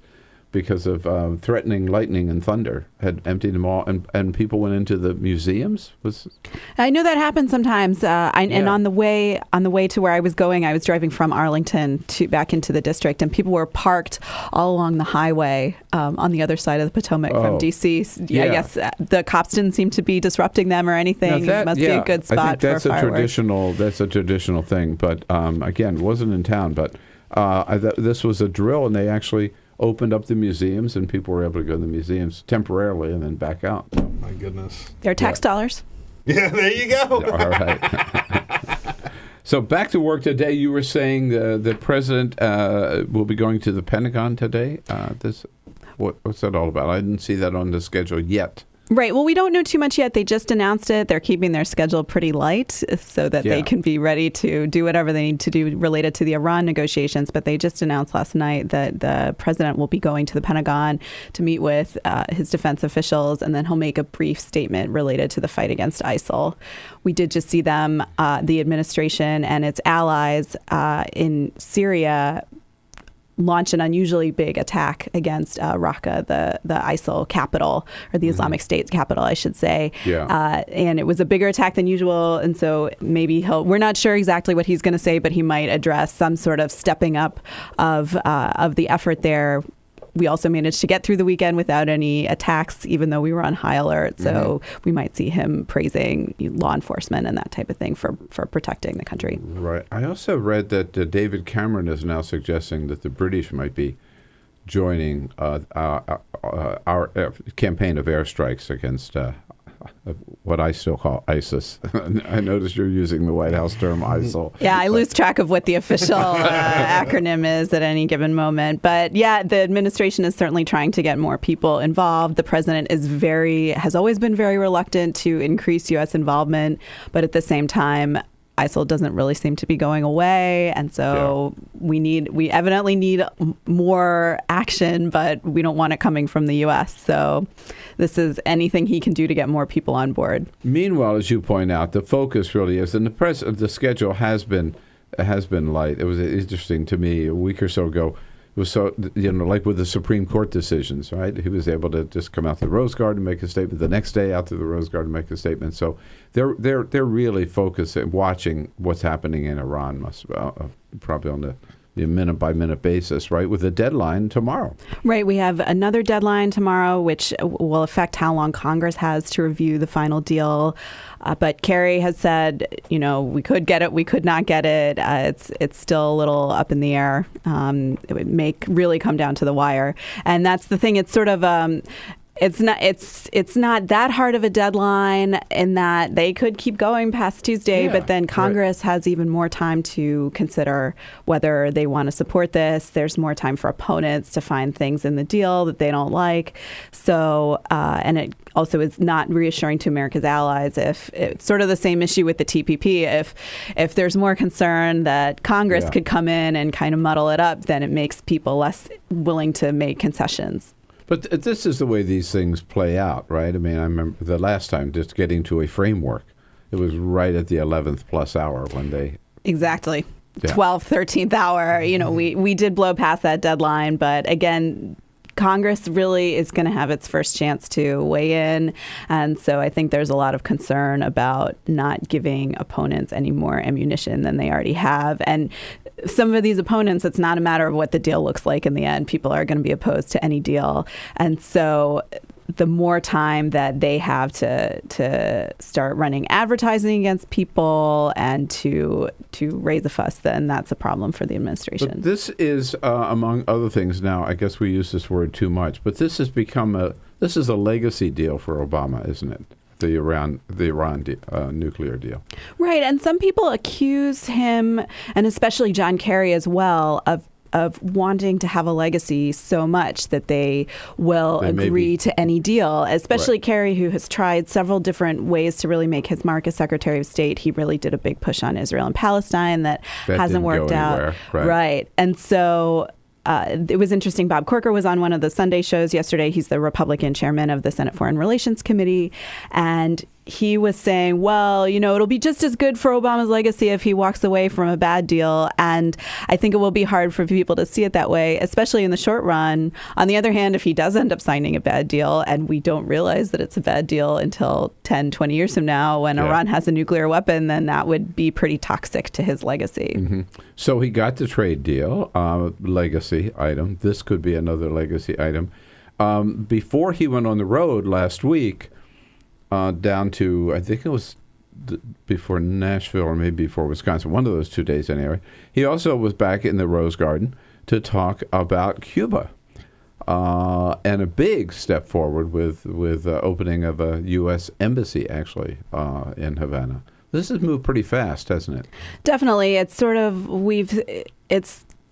because of threatening lightning and thunder, had emptied them all, and people went into the museums. I know that happens sometimes. And on the way to where I was going, I was driving from Arlington back into the district, and people were parked all along the highway on the other side of the Potomac from D.C. I guess the cops didn't seem to be disrupting them or anything. It must be a good spot I think for fireworks. That's a traditional thing. But again, it wasn't in town. But this was a drill, and they actually opened up the museums, and people were able to go to the museums temporarily and then back out. Oh, my goodness. They're tax dollars. Yeah, there you go. All right. So back to work today. You were saying the president will be going to the Pentagon today. What's that all about? I didn't see that on the schedule yet. Right. Well, we don't know too much yet. They just announced it. They're keeping their schedule pretty light so that they can be ready to do whatever they need to do related to the Iran negotiations. But they just announced last night that the president will be going to the Pentagon to meet with his defense officials, and then he'll make a brief statement related to the fight against ISIL. We did just see them, the administration and its allies in Syria, launch an unusually big attack against Raqqa, the ISIL capital, or the Islamic State capital, I should say. And it was a bigger attack than usual. And so maybe we're not sure exactly what he's going to say, but he might address some sort of stepping up of the effort there. We also managed to get through the weekend without any attacks, even though we were on high alert. So we might see him praising law enforcement and that type of thing for protecting the country. Right. I also read that David Cameron is now suggesting that the British might be joining our campaign of airstrikes against what I still call ISIS. I noticed you're using the White House term ISIL. Yeah, I lose track of what the official acronym is at any given moment. But yeah, the administration is certainly trying to get more people involved. The president has always been very reluctant to increase U.S. involvement, but at the same time, ISIL doesn't really seem to be going away, and so we evidently need more action, but we don't want it coming from the U.S. So this is anything he can do to get more people on board. Meanwhile, as you point out, the focus really is, and the schedule has been light. It was interesting to me a week or so ago. It was so, like with the Supreme Court decisions, right? He was able to just come out to the Rose Garden, make a statement. The next day, out to the Rose Garden, make a statement. So they're really focused and watching what's happening in Iran, probably on the minute-by-minute basis, right, with a deadline tomorrow. Right. We have another deadline tomorrow, which will affect how long Congress has to review the final deal. But Kerry has said, we could get it, we could not get it. It's still a little up in the air. It would really come down to the wire. And that's the thing. It's sort of It's not that hard of a deadline in that they could keep going past Tuesday, but then Congress has even more time to consider whether they want to support this. There's more time for opponents to find things in the deal that they don't like. So, and it also is not reassuring to America's allies. If it's sort of the same issue with the TPP, if there's more concern that Congress could come in and kind of muddle it up, then it makes people less willing to make concessions. But this is the way these things play out, right? I mean, I remember the last time just getting to a framework. It was right at the 11th plus hour when they... Exactly. 12th, 13th hour. You know, we did blow past that deadline. But again, Congress really is going to have its first chance to weigh in. And so I think there's a lot of concern about not giving opponents any more ammunition than they already have. And some of these opponents, it's not a matter of what the deal looks like in the end. People are going to be opposed to any deal. And so the more time that they have to start running advertising against people and to raise a fuss, then that's a problem for the administration. But this is, among other things now, I guess we use this word too much, but this has become a legacy deal for Obama, isn't it? The Iran nuclear deal. Right. And some people accuse him, and especially John Kerry as well, of wanting to have a legacy so much that they will agree to any deal, especially Kerry, who has tried several different ways to really make his mark as Secretary of State. He really did a big push on Israel and Palestine that hasn't worked out. Right. And so it was interesting. Bob Corker was on one of the Sunday shows yesterday. He's the Republican chairman of the Senate Foreign Relations Committee. And he was saying, well, you know, it'll be just as good for Obama's legacy if he walks away from a bad deal. And I think it will be hard for people to see it that way, especially in the short run. On the other hand, if he does end up signing a bad deal and we don't realize that it's a bad deal until 10, 20 years from now when Iran has a nuclear weapon, then that would be pretty toxic to his legacy. Mm-hmm. So he got the trade deal, legacy item. This could be another legacy item. Before he went on the road last week, down to, I think it was before Nashville or maybe before Wisconsin, one of those 2 days anyway. He also was back in the Rose Garden to talk about Cuba and a big step forward with opening of a U.S. embassy, actually, in Havana. This has moved pretty fast, hasn't it? Definitely. It's sort of,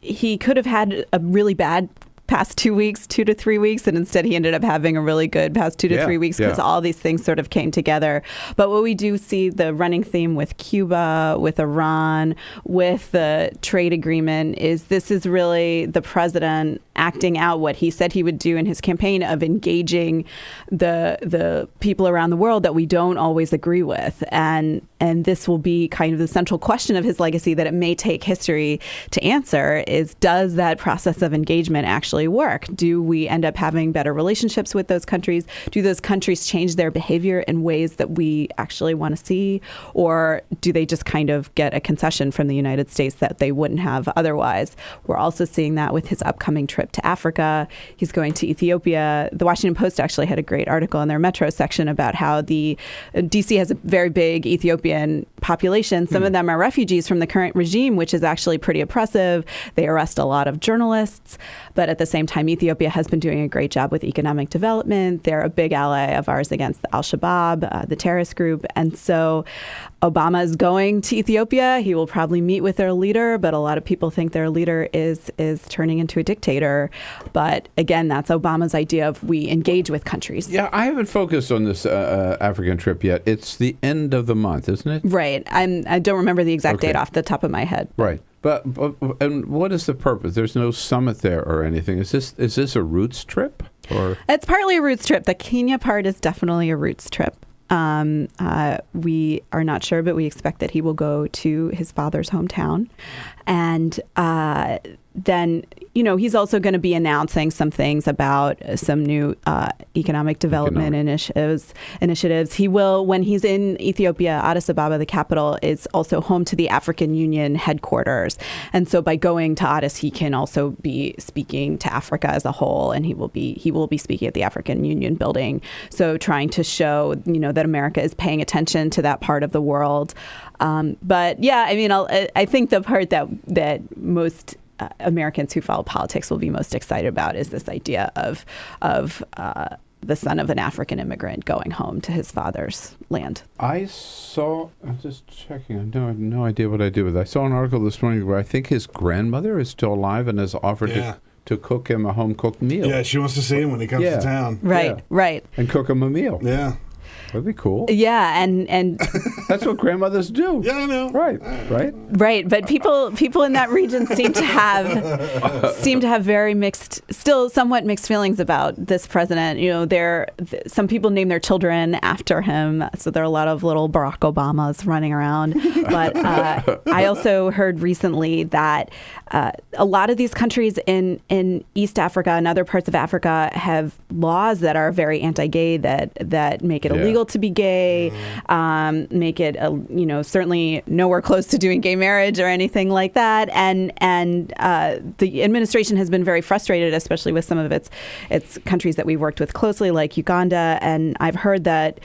he could have had a really bad past 2 weeks, 2 to 3 weeks, and instead he ended up having a really good past 2 to 3 weeks because all these things sort of came together. But what we do see, the running theme with Cuba, with Iran, with the trade agreement, is this is really the president acting out what he said he would do in his campaign of engaging the people around the world that we don't always agree with. And this will be kind of the central question of his legacy that it may take history to answer is, does that process of engagement actually work? Do we end up having better relationships with those countries? Do those countries change their behavior in ways that we actually want to see? Or do they just kind of get a concession from the United States that they wouldn't have otherwise? We're also seeing that with his upcoming trip to Africa. He's going to Ethiopia. The Washington Post actually had a great article in their Metro section about how the D.C. has a very big Ethiopian population. Some of them are refugees from the current regime, which is actually pretty oppressive. They arrest a lot of journalists. But at the same time, Ethiopia has been doing a great job with economic development. They're a big ally of ours against Al-Shabaab, the terrorist group. And so Obama is going to Ethiopia. He will probably meet with their leader, but a lot of people think their leader is turning into a dictator. But again, that's Obama's idea of we engage with countries. Yeah, I haven't focused on this African trip yet. It's the end of the month, isn't it? Right. I don't remember the exact date off the top of my head. Right. But and what is the purpose? There's no summit there or anything. Is this a roots trip? Or it's partly a roots trip. The Kenya part is definitely a roots trip. We are not sure, but we expect that he will go to his father's hometown. And then, you know, he's also going to be announcing some things about some new economic development initiatives. He will, when he's in Ethiopia, Addis Ababa, the capital, is also home to the African Union headquarters. And so by going to Addis, he can also be speaking to Africa as a whole, and he will be speaking at the African Union building. So trying to show, you know, that America is paying attention to that part of the world. But yeah, I mean, I think the part that most Americans who follow politics will be most excited about is this idea of the son of an African immigrant going home to his father's land. I'm just checking. I have no idea what I did with it. I saw an article this morning where I think his grandmother is still alive and has offered to cook him a home-cooked meal. Yeah, she wants to see him when he comes to town. Right. And cook him a meal. Yeah. That'd be cool. Yeah, and that's what grandmothers do. Yeah, I know. Right. But people in that region seem to have very mixed, still somewhat mixed feelings about this president. You know, some people name their children after him, so there are a lot of little Barack Obamas running around. But I also heard recently that a lot of these countries in East Africa and other parts of Africa have laws that are very anti-gay that make it illegal to be gay, make it certainly nowhere close to doing gay marriage or anything like that. And the administration has been very frustrated, especially with some of its countries that we've worked with closely, like Uganda. And I've heard that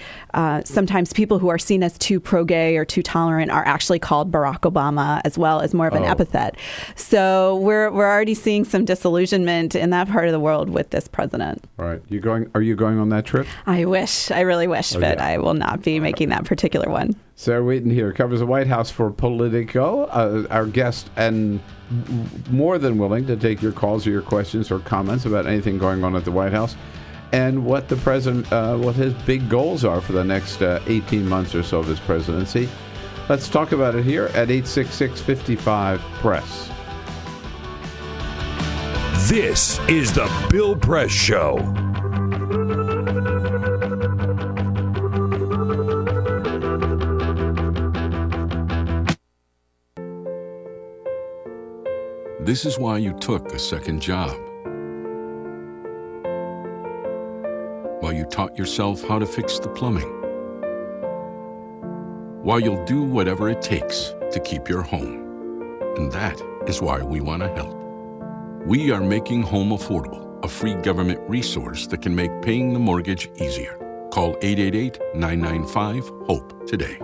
sometimes people who are seen as too pro-gay or too tolerant are actually called Barack Obama as well as more of an epithet. So we're already seeing some disillusionment in that part of the world with this president. Right. Are you going on that trip? I really wish, but I will not be making that particular one. Sarah Wheaton here covers the White House for Politico, our guest, and more than willing to take your calls or your questions or comments about anything going on at the White House and what the president, what his big goals are for the next 18 months or so of his presidency. Let's talk about it here at 866-55-PRESS. This is the Bill Press Show. This is why you took a second job. Why you taught yourself how to fix the plumbing. Why you'll do whatever it takes to keep your home. And that is why we want to help. We are making home affordable, a free government resource that can make paying the mortgage easier. Call 888-995-HOPE today.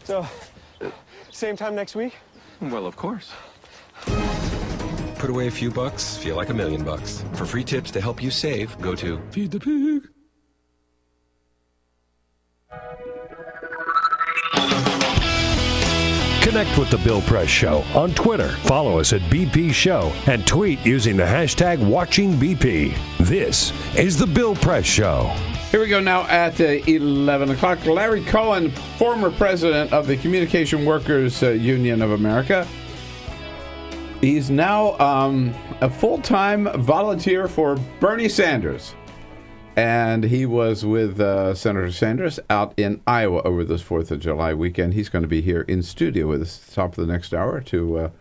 So, same time next week? Well, of course. Put away a few bucks, feel like $1 million. For free tips to help you save, go to Feed the Pig. Connect with The Bill Press Show on Twitter. Follow us at BP Show and tweet using the hashtag WatchingBP. This is The Bill Press Show. Here we go now at 11 o'clock. Larry Cohen, former president of the Communication Workers Union of America. He's now a full-time volunteer for Bernie Sanders. And he was with Senator Sanders out in Iowa over this 4th of July weekend. He's going to be here in studio with us at the top of the next hour to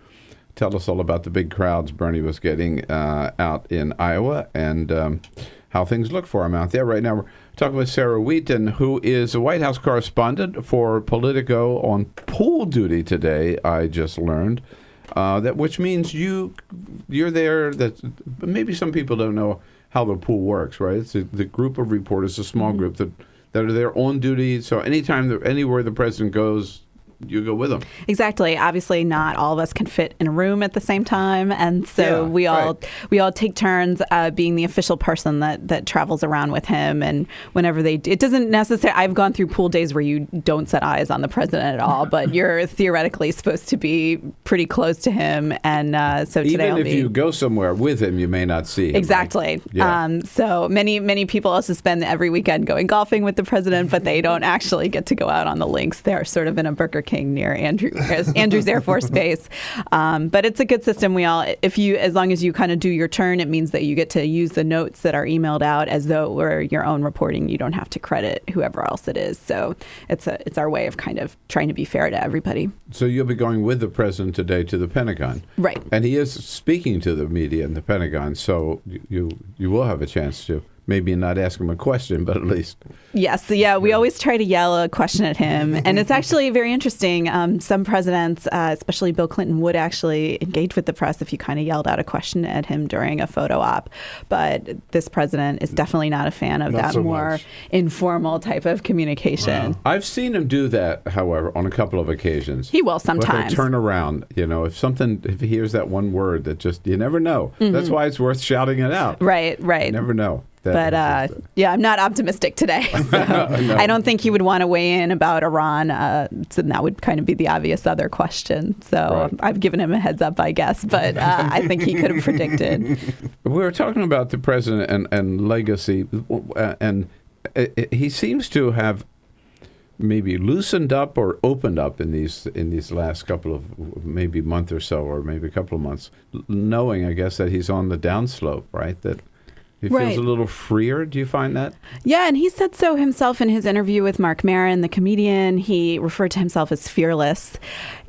tell us all about the big crowds Bernie was getting out in Iowa and how things look for him out there. Right now we're talking with Sarah Wheaton, who is a White House correspondent for Politico on pool duty today, I just learned. Which means you're there. That maybe some people don't know how the pool works, right? It's the group of reporters, a small group that are there on duty. So anywhere the president goes, you go with them. Exactly. Obviously, not all of us can fit in a room at the same time, and so we all take turns being the official person that travels around with him. And whenever it doesn't necessarily. I've gone through pool days where you don't set eyes on the president at all, but you're theoretically supposed to be pretty close to him. And so today, even if you go somewhere with him, you may not see him. Exactly. Right? Yeah. So many people also spend every weekend going golfing with the president, but they don't actually get to go out on the links. They're sort of in a Burger King near Andrews Air Force Base. But it's a good system. As long as you kind of do your turn, it means that you get to use the notes that are emailed out as though it were your own reporting. You don't have to credit whoever else it is. So it's our way of kind of trying to be fair to everybody. So you'll be going with the president today to the Pentagon. Right. And he is speaking to the media in the Pentagon, so you will have a chance to maybe not ask him a question, but at least. Yes. Yeah. We always try to yell a question at him. And it's actually very interesting. Some presidents, especially Bill Clinton, would actually engage with the press if you kind of yelled out a question at him during a photo op. But this president is definitely not a fan of that more informal type of communication. Wow. I've seen him do that, however, on a couple of occasions. He will sometimes. But he'll turn around, if he hears that one word that just, you never know. Mm-hmm. That's why it's worth shouting it out. Right. You never know. But I'm not optimistic today. So No. I don't think he would want to weigh in about Iran. So that would kind of be the obvious other question. So I've given him a heads up, I guess. But I think he could have predicted. We were talking about the president and legacy, and he seems to have maybe loosened up or opened up in these last couple of maybe month or so, or maybe a couple of months, knowing, I guess, that he's on the downslope, right? That he feels a little freer. Do you find that? Yeah, and he said so himself in his interview with Marc Maron, the comedian. He referred to himself as fearless.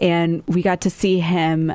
And we got to see him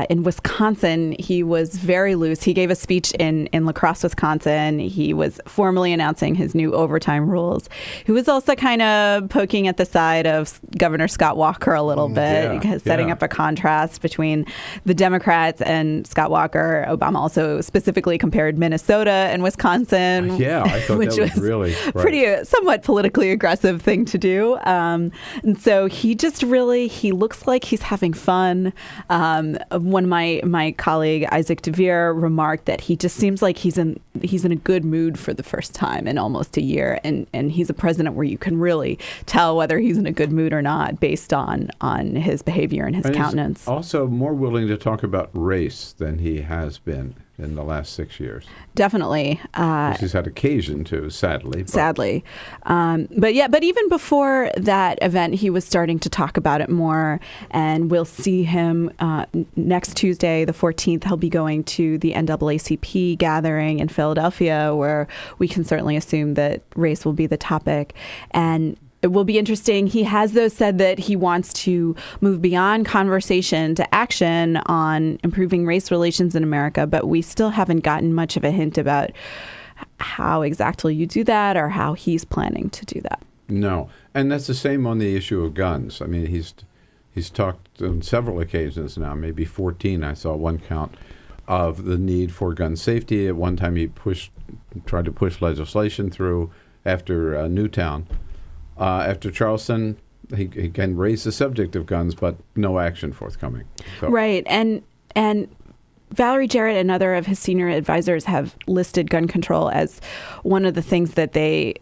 in Wisconsin. He was very loose. He gave a speech in La Crosse, Wisconsin. He was formally announcing his new overtime rules. He was also kind of poking at the side of Governor Scott Walker a little bit, setting up a contrast between the Democrats and Scott Walker. Obama also specifically compared Minnesota and Wisconsin. I thought which that was really pretty somewhat politically aggressive thing to do. And so he just he looks like he's having fun. One of my colleague Isaac DeVere remarked that he just seems like he's in a good mood for the first time in almost a year, and he's a president where you can really tell whether he's in a good mood or not based on his behavior and his countenance. He's also more willing to talk about race than he has been in the last 6 years. Definitely. He's had occasion to, sadly. But even before that event, he was starting to talk about it more. And we'll see him next Tuesday, the 14th. He'll be going to the NAACP gathering in Philadelphia, where we can certainly assume that race will be the topic. And it will be interesting. He has, though, said that he wants to move beyond conversation to action on improving race relations in America, but we still haven't gotten much of a hint about how exactly you do that or how he's planning to do that. No. And that's the same on the issue of guns. I mean, he's talked on several occasions now, maybe 14, I saw one count, of the need for gun safety. At one time he tried to push legislation through after Newtown. After Charleston, he can raise the subject of guns, but no action forthcoming. So. Right, and Valerie Jarrett and other of his senior advisors have listed gun control as one of the things that they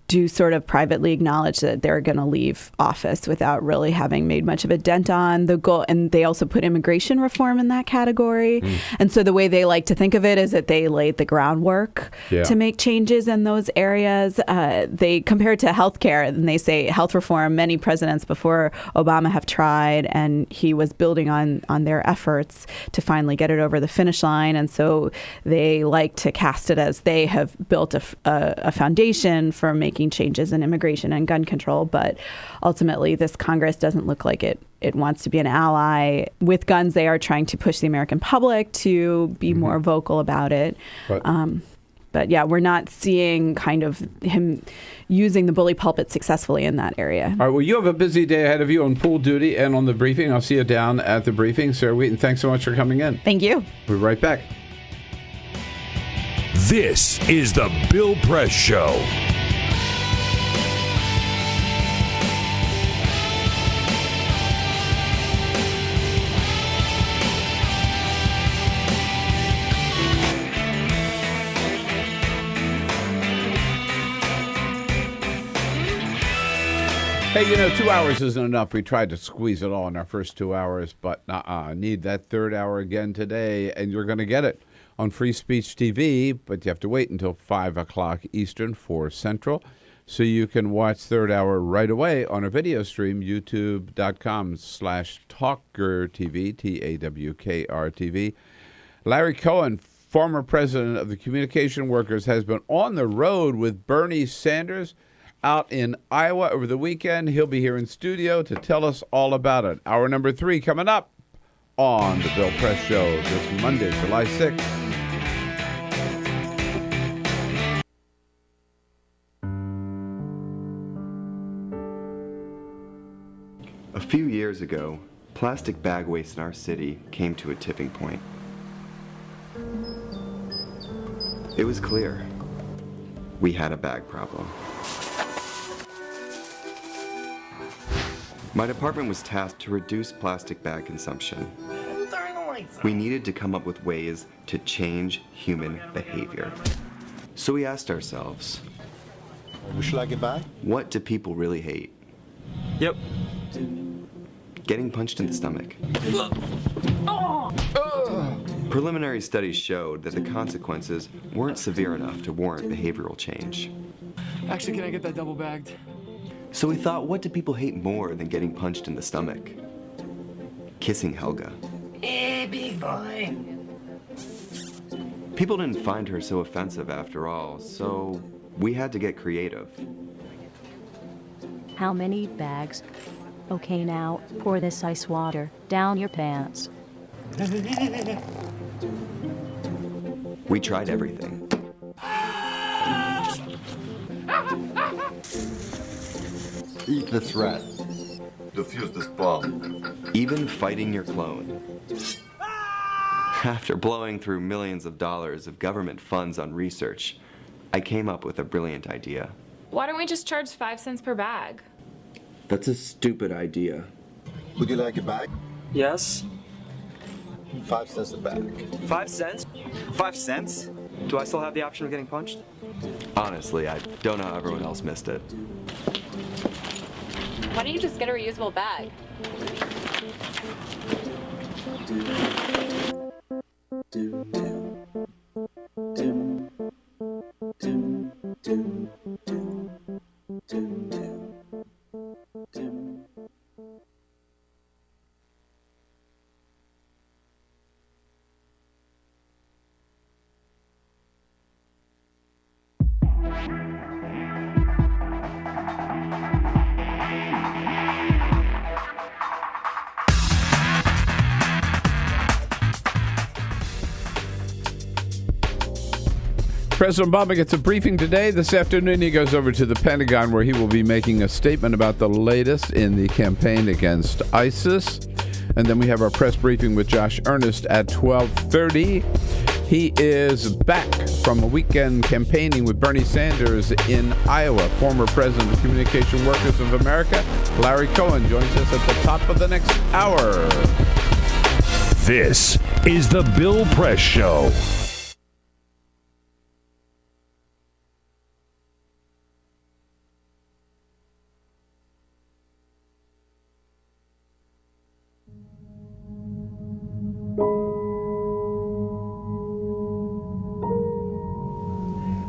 do sort of privately acknowledge that they're going to leave office without really having made much of a dent on the goal. And they also put immigration reform in that category. And so the way they like to think of it is that they laid the groundwork to make changes in those areas. They compare it to healthcare, and they say health reform, many presidents before Obama have tried, and he was building on their efforts to finally get it over the finish line. And so they like to cast it as they have built a foundation for making changes in immigration and gun control, but ultimately this Congress doesn't look like it wants to be an ally with guns. They are trying to push the American public to be more vocal about it. But yeah, we're not seeing kind of him using the bully pulpit successfully in that area. All right, well, you have a busy day ahead of you on pool duty and on the briefing. I'll see you down at the briefing. Sarah Wheaton, thanks so much for coming in. Thank you. We'll be right back. This is the Bill Press Show. Hey, 2 hours isn't enough. We tried to squeeze it all in our first 2 hours, but need that third hour again today, and you're going to get it on Free Speech TV, but you have to wait until 5 o'clock Eastern, 4 Central, so you can watch third hour right away on a video stream, youtube.com/TawkRTV, TAWKRTV. Larry Cohen, former president of the Communication Workers, has been on the road with Bernie Sanders out in Iowa over the weekend. He'll be here in studio to tell us all about it. Hour number 3 coming up on the Bill Press Show this Monday, July 6th. A few years ago, plastic bag waste in our city came to a tipping point. It was clear we had a bag problem. My department was tasked to reduce plastic bag consumption. We needed to come up with ways to change human behavior. So we asked ourselves, would you like it back? What do people really hate? Yep. Getting punched in the stomach. Preliminary studies showed that the consequences weren't severe enough to warrant behavioral change. Actually, can I get that double bagged? So we thought, what do people hate more than getting punched in the stomach? Kissing Helga. Hey, big boy. People didn't find her so offensive after all, so we had to get creative. How many bags? Okay, now, pour this ice water down your pants. We tried everything. Eat the threat. Defuse this bomb. Even fighting your clone. After blowing through millions of dollars of government funds on research, I came up with a brilliant idea. Why don't we just charge 5 cents per bag? That's a stupid idea. Would you like a bag? Yes. 5 cents a bag. 5 cents? 5 cents? Do I still have the option of getting punched? Honestly, I don't know how everyone else missed it. Why don't you just get a reusable bag? President Obama gets a briefing today. This afternoon, he goes over to the Pentagon where he will be making a statement about the latest in the campaign against ISIS. And then we have our press briefing with Josh Earnest at 12:30. He is back from a weekend campaigning with Bernie Sanders in Iowa. Former president of Communication Workers of America, Larry Cohen, joins us at the top of the next hour. This is the Bill Press Show.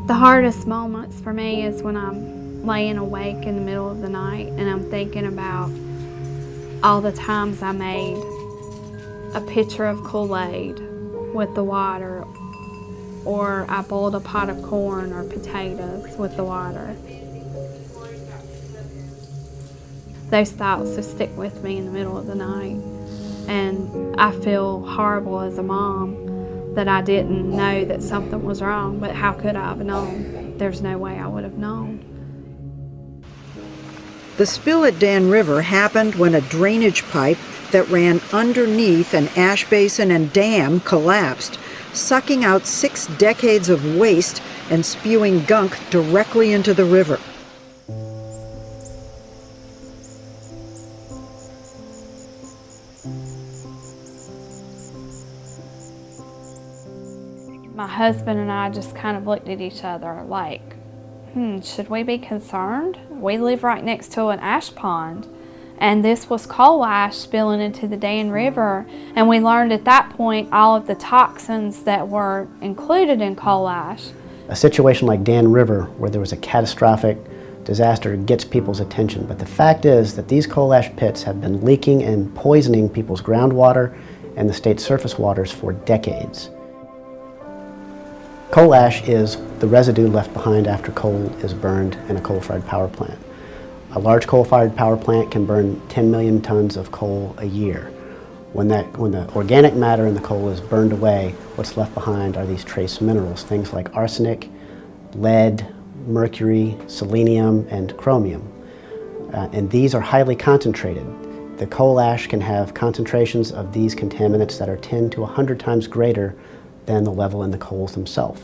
The hardest moments for me is when I'm laying awake in the middle of the night and I'm thinking about all the times I made a pitcher of Kool-Aid with the water, or I boiled a pot of corn or potatoes with the water. Those thoughts just stick with me in the middle of the night, and I feel horrible as a mom that I didn't know that something was wrong, but how could I have known? There's no way I would have known. The spill at Dan River happened when a drainage pipe that ran underneath an ash basin and dam collapsed, sucking out 6 decades of waste and spewing gunk directly into the river. My husband and I just kind of looked at each other like, should we be concerned? We live right next to an ash pond, and this was coal ash spilling into the Dan River, and we learned at that point all of the toxins that were included in coal ash. A situation like Dan River, where there was a catastrophic disaster, gets people's attention, but the fact is that these coal ash pits have been leaking and poisoning people's groundwater and the state's surface waters for decades. Coal ash is the residue left behind after coal is burned in a coal-fired power plant. A large coal-fired power plant can burn 10 million tons of coal a year. When the organic matter in the coal is burned away, what's left behind are these trace minerals, things like arsenic, lead, mercury, selenium, and chromium. And these are highly concentrated. The coal ash can have concentrations of these contaminants that are 10 to 100 times greater than the level in the coals themselves.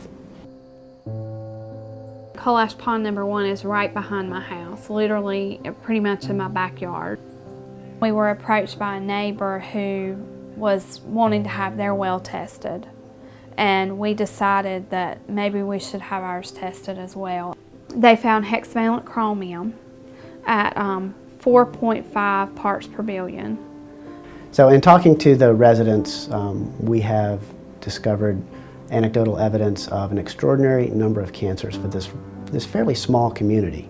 Coal ash pond number 1 is right behind my house, literally pretty much in my backyard. We were approached by a neighbor who was wanting to have their well tested, and we decided that maybe we should have ours tested as well. They found hexavalent chromium at 4.5 parts per billion. So in talking to the residents, we have discovered anecdotal evidence of an extraordinary number of cancers for this fairly small community.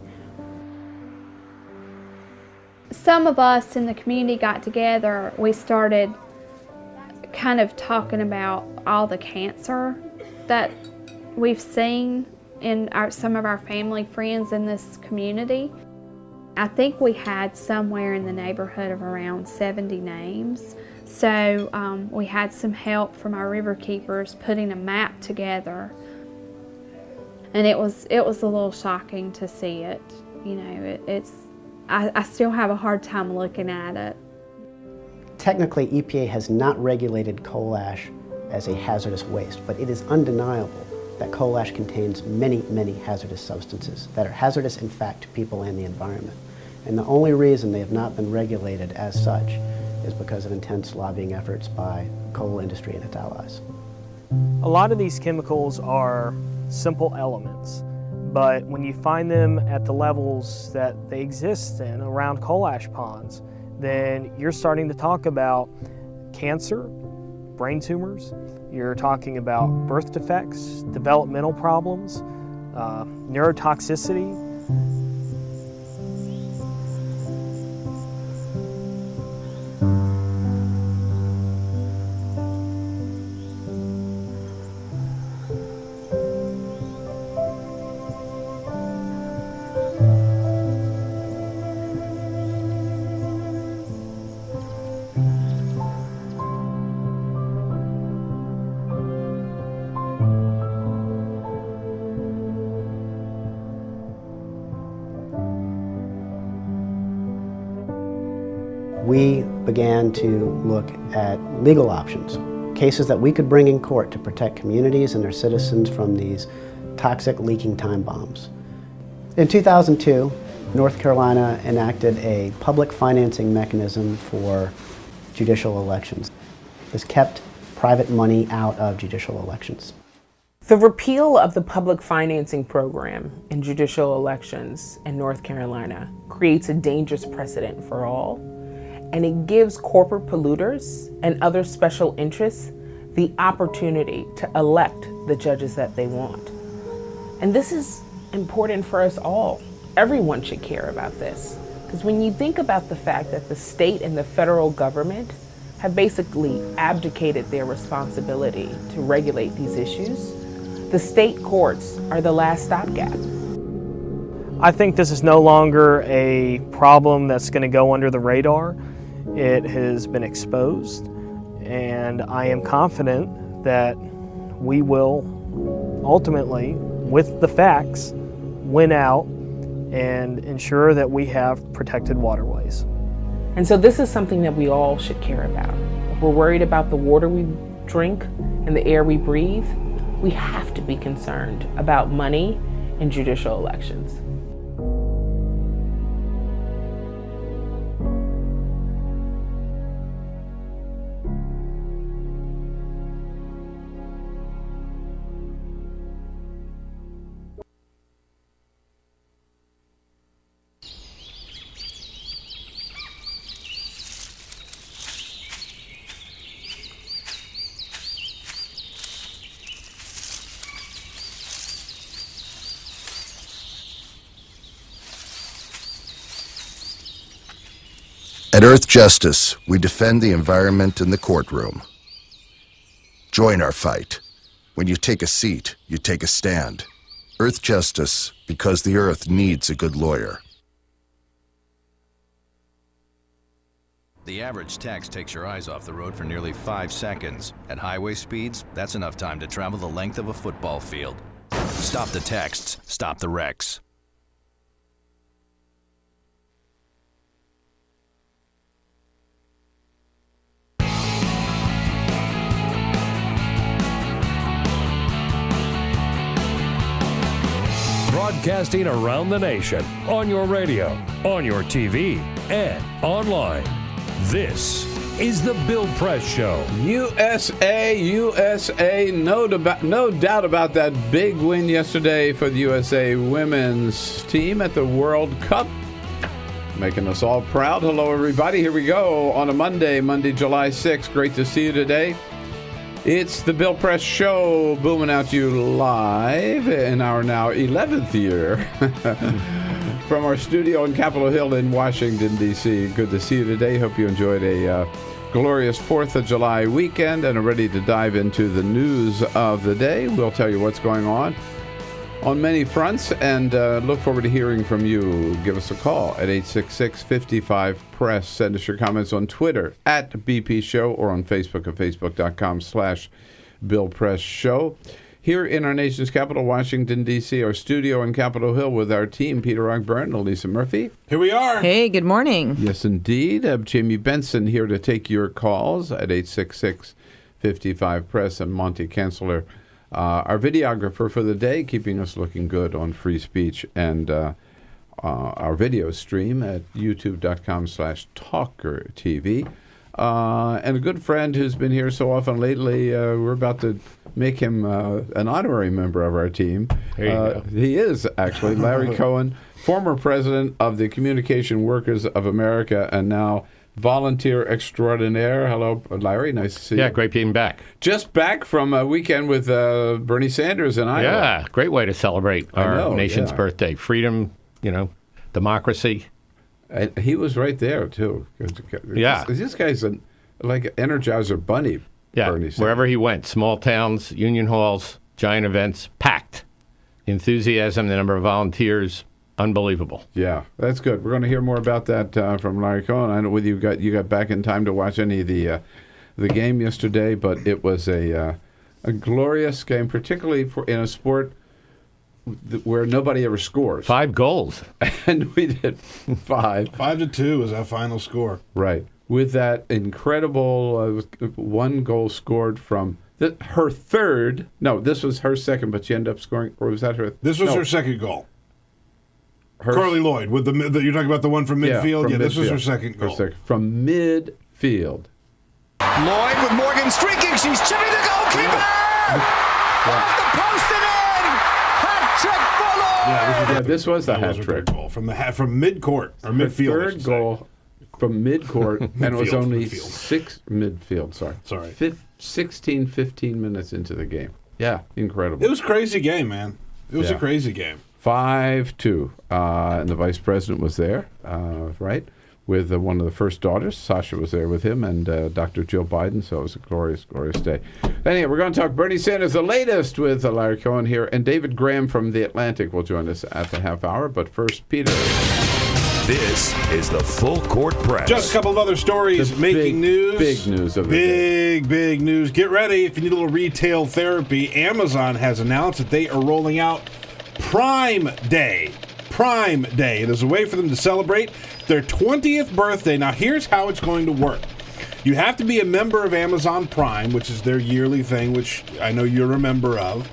Some of us in the community got together. We started kind of talking about all the cancer that we've seen in some of our family friends in this community. I think we had somewhere in the neighborhood of around 70 names. So we had some help from our river keepers putting a map together, and it was a little shocking to see it. You know, I still have a hard time looking at it. Technically, EPA has not regulated coal ash as a hazardous waste, but it is undeniable that coal ash contains many, many hazardous substances that are hazardous, in fact, to people and the environment. And the only reason they have not been regulated as such is because of intense lobbying efforts by the coal industry and its allies. A lot of these chemicals are simple elements, but when you find them at the levels that they exist in around coal ash ponds, then you're starting to talk about cancer, brain tumors, you're talking about birth defects, developmental problems, neurotoxicity. We began to look at legal options, cases that we could bring in court to protect communities and their citizens from these toxic leaking time bombs. In 2002, North Carolina enacted a public financing mechanism for judicial elections. has kept private money out of judicial elections. The repeal of the public financing program in judicial elections in North Carolina creates a dangerous precedent for all, and it gives corporate polluters and other special interests the opportunity to elect the judges that they want. And this is important for us all. Everyone should care about this. Because when you think about the fact that the state and the federal government have basically abdicated their responsibility to regulate these issues, the state courts are the last stopgap. I think this is no longer a problem that's going to go under the radar. It has been exposed, and I am confident that we will ultimately, with the facts, win out and ensure that we have protected waterways. And so this is something that we all should care about. If we're worried about the water we drink and the air we breathe, we have to be concerned about money in judicial elections. At Earth Justice, we defend the environment in the courtroom. Join our fight. When you take a seat, you take a stand. Earth Justice, because the Earth needs a good lawyer. The average text takes your eyes off the road for nearly 5 seconds. At highway speeds, that's enough time to travel the length of a football field. Stop the texts, stop the wrecks. Broadcasting around the nation, on your radio, on your TV, and online. This is the Bill Press Show. USA, no doubt about that big win yesterday for the USA women's team at the World Cup. Making us all proud. Hello, everybody. Here we go on a Monday, July 6th. Great to see you today. It's the Bill Press Show, booming out to you live in our now 11th year from our studio on Capitol Hill in Washington, D.C. Good to see you today. Hope you enjoyed a glorious 4th of July weekend and are ready to dive into the news of the day. We'll tell you what's going on many fronts and look forward to hearing from you. Give us a call at 866-55-PRESS. Send us your comments on Twitter at BP Show or on Facebook at facebook.com/Bill Press Show. Here in our nation's capital, Washington, D.C., our studio on Capitol Hill with our team, Peter Ogburn and Elisa Murphy. Here we are. Hey, good morning. Yes, indeed. Jamie Benson here to take your calls at 866-55-PRESS and Monty Chancellor, our videographer for the day, keeping us looking good on free speech, and our video stream at youtube.com/TalkerTV. And a good friend who's been here so often lately, we're about to make him an honorary member of our team. There you go. He is, actually, Larry Cohen, former president of the Communication Workers of America, and now volunteer extraordinaire. Hello, Larry. Nice to see you. Yeah, great being back. Just back from a weekend with Bernie Sanders in Iowa. Yeah, great way to celebrate our nation's birthday. Freedom, democracy. And he was right there, too. Yeah. This guy's like an Energizer bunny, yeah, Bernie Sanders. Wherever he went, small towns, union halls, giant events, packed. The enthusiasm, the number of volunteers, unbelievable. Yeah, that's good. We're going to hear more about that from Larry Cohen. I don't know whether you got back in time to watch any of the game yesterday, but it was a glorious game, particularly in a sport where nobody ever scores. 5 goals. And we did 5. 5-2 was our final score. Right. With that incredible 1 goal scored from her third. No, this was her second, but she ended up scoring. Or was that her? This was her second goal. Carly Lloyd, with you're talking about the one from midfield? From this was midfield. her second goal. From midfield. Lloyd with Morgan streaking. She's chipping the goalkeeper. Off the post and in. Hat trick for Lloyd. Yeah, this was the hat trick goal from mid-court or midfield. Third goal from mid-court, and it was only midfield. Sorry. 15 minutes into the game. Yeah, incredible. It was a crazy game, man. It was a crazy game. 5-2. And the vice president was there, right, with one of the first daughters. Sasha was there with him and Dr. Jill Biden, so it was a glorious, glorious day. Anyway, we're going to talk Bernie Sanders, the latest, with Larry Cohen here, and David Graham from The Atlantic will join us at the half hour. But first, Peter. This is the Full Court Press. Just a couple of other stories making news. Big news of the day. Big news. Get ready if you need a little retail therapy. Amazon has announced that they are rolling out Prime Day. Prime Day. It is a way for them to celebrate their 20th birthday. Now, here's how it's going to work. You have to be a member of Amazon Prime, which is their yearly thing, which I know you're a member of.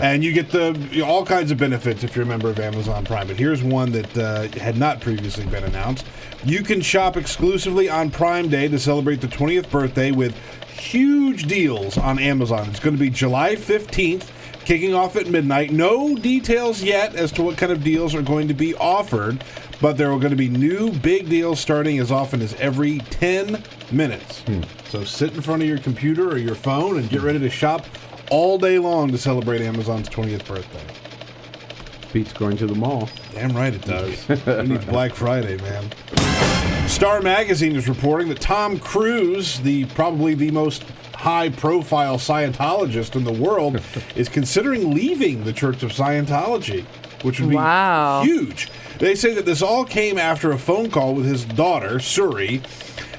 And you get all kinds of benefits if you're a member of Amazon Prime. But here's one that had not previously been announced. You can shop exclusively on Prime Day to celebrate the 20th birthday with huge deals on Amazon. It's going to be July 15th, kicking off at midnight. No details yet as to what kind of deals are going to be offered, but there are going to be new big deals starting as often as every 10 minutes. So sit in front of your computer or your phone and get ready to shop all day long to celebrate Amazon's 20th birthday. Beats going to the mall. Damn right it does. Who needs Black Friday, man? Star Magazine is reporting that Tom Cruise, probably the most high-profile Scientologist in the world, is considering leaving the Church of Scientology, which would be huge. They say that this all came after a phone call with his daughter, Suri,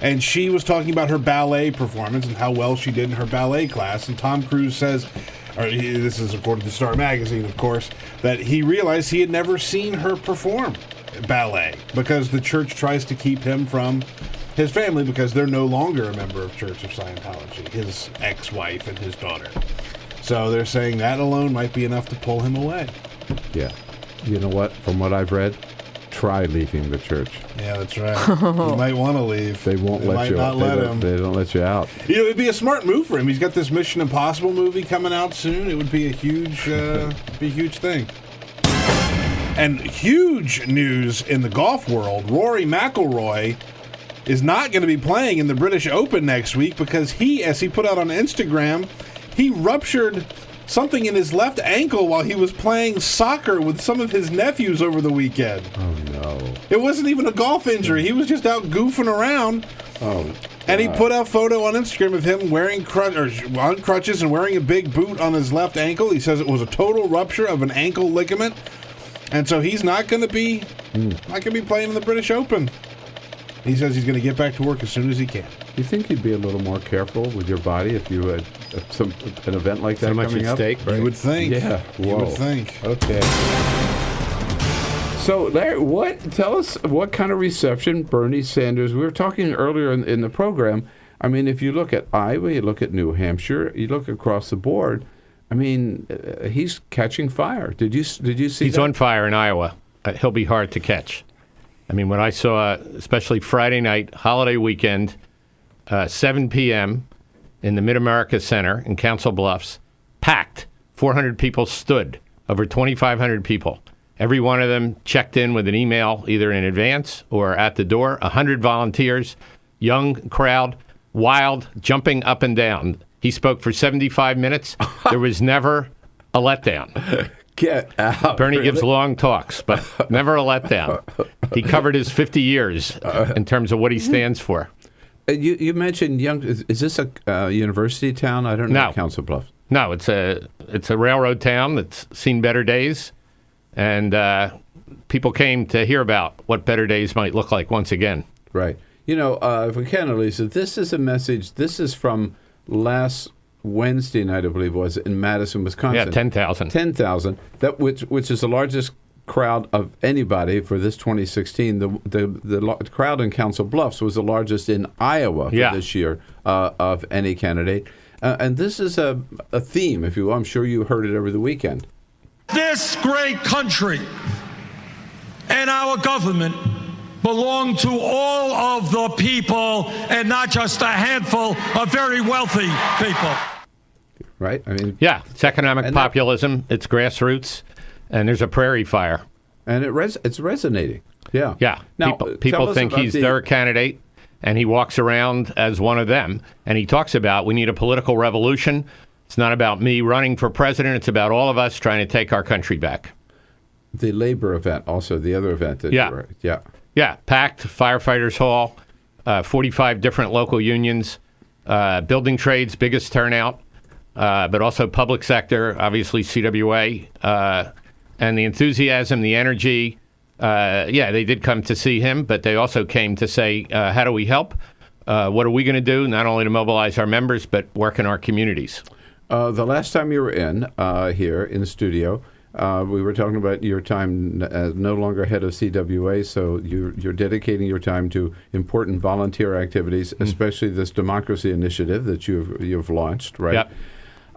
and she was talking about her ballet performance and how well she did in her ballet class. And Tom Cruise says, this is according to Star Magazine, of course, that he realized he had never seen her perform ballet because the church tries to keep him from his family because they're no longer a member of Church of Scientology, his ex-wife and his daughter. So they're saying that alone might be enough to pull him away. Yeah. You know what? From what I've read, try leaving the church. Yeah, that's right. You might want to leave. They won't let you out. They don't let you out. You know, it'd be a smart move for him. He's got this Mission Impossible movie coming out soon. It would be a huge thing. And huge news in the golf world. Rory McIlroy is not going to be playing in the British Open next week because he, as he put out on Instagram, he ruptured something in his left ankle while he was playing soccer with some of his nephews over the weekend. Oh, no. It wasn't even a golf injury. He was just out goofing around. Oh, God. And he put a photo on Instagram of him wearing on crutches and wearing a big boot on his left ankle. He says it was a total rupture of an ankle ligament. And so he's not going to be playing in the British Open. He says he's going to get back to work as soon as he can. You think you'd be a little more careful with your body if you had an event like that so much coming at up? stake, right? You would think. Yeah. You would think. Okay. So, Larry, tell us what kind of reception Bernie Sanders, we were talking earlier in the program, I mean, if you look at Iowa, you look at New Hampshire, you look across the board, I mean, he's catching fire. Did you see He's that? on fire in Iowa. He'll be hard to catch. I mean, when I saw, especially Friday night, holiday weekend, 7 p.m. in the Mid-America Center in Council Bluffs, packed. 400 people stood, over 2,500 people. Every one of them checked in with an email, either in advance or at the door. 100 volunteers, young crowd, wild, jumping up and down. He spoke for 75 minutes. There was never a letdown. Get out. Bernie really? gives long talks, but never a letdown. He covered his 50 years in terms of what he stands for. You mentioned young. Is this a university town? I don't know. No. Council Bluffs. No, it's a railroad town that's seen better days, and people came to hear about what better days might look like once again. Right. You know, if we can, Elisa, this is a message. This is from last Wednesday night, I believe it was, in Madison, Wisconsin. Yeah, 10,000. 10,000. That which is the largest crowd of anybody for this 2016. The crowd in Council Bluffs was the largest in Iowa for this year of any candidate. And this is a theme, if you will. I'm sure you heard it over the weekend. This great country and our government belong to all of the people and not just a handful of very wealthy people. Right? I mean, yeah, it's economic populism, it's grassroots, and there's a prairie fire. And it's resonating. Yeah. Yeah. Now, people think he's their candidate, and he walks around as one of them. And he talks about we need a political revolution. It's not about me running for president. It's about all of us trying to take our country back. The labor event, also the other event. That you were, Yeah, packed Firefighters Hall, 45 different local unions, building trades, biggest turnout, but also public sector, obviously CWA, and the enthusiasm, the energy. They did come to see him, but they also came to say, how do we help? What are we going to do, not only to mobilize our members, but work in our communities? The last time you were in here in the studio, we were talking about your time as no longer head of CWA, so you're dedicating your time to important volunteer activities, especially this democracy initiative that you've launched, right? Yep.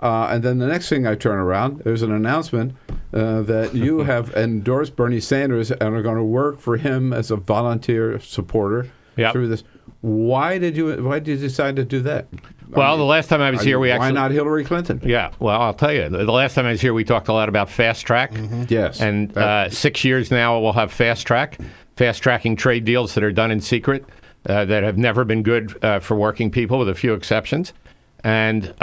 And then the next thing I turn around, there's an announcement that you have endorsed Bernie Sanders and are going to work for him as a volunteer supporter through this. Why did you decide to do that? Well, the last time I was here, why not Hillary Clinton? Yeah, well, I'll tell you. The last time I was here, we talked a lot about fast track. Yes. And 6 years now, we'll have fast track, fast tracking trade deals that are done in secret that have never been good for working people, with a few exceptions. And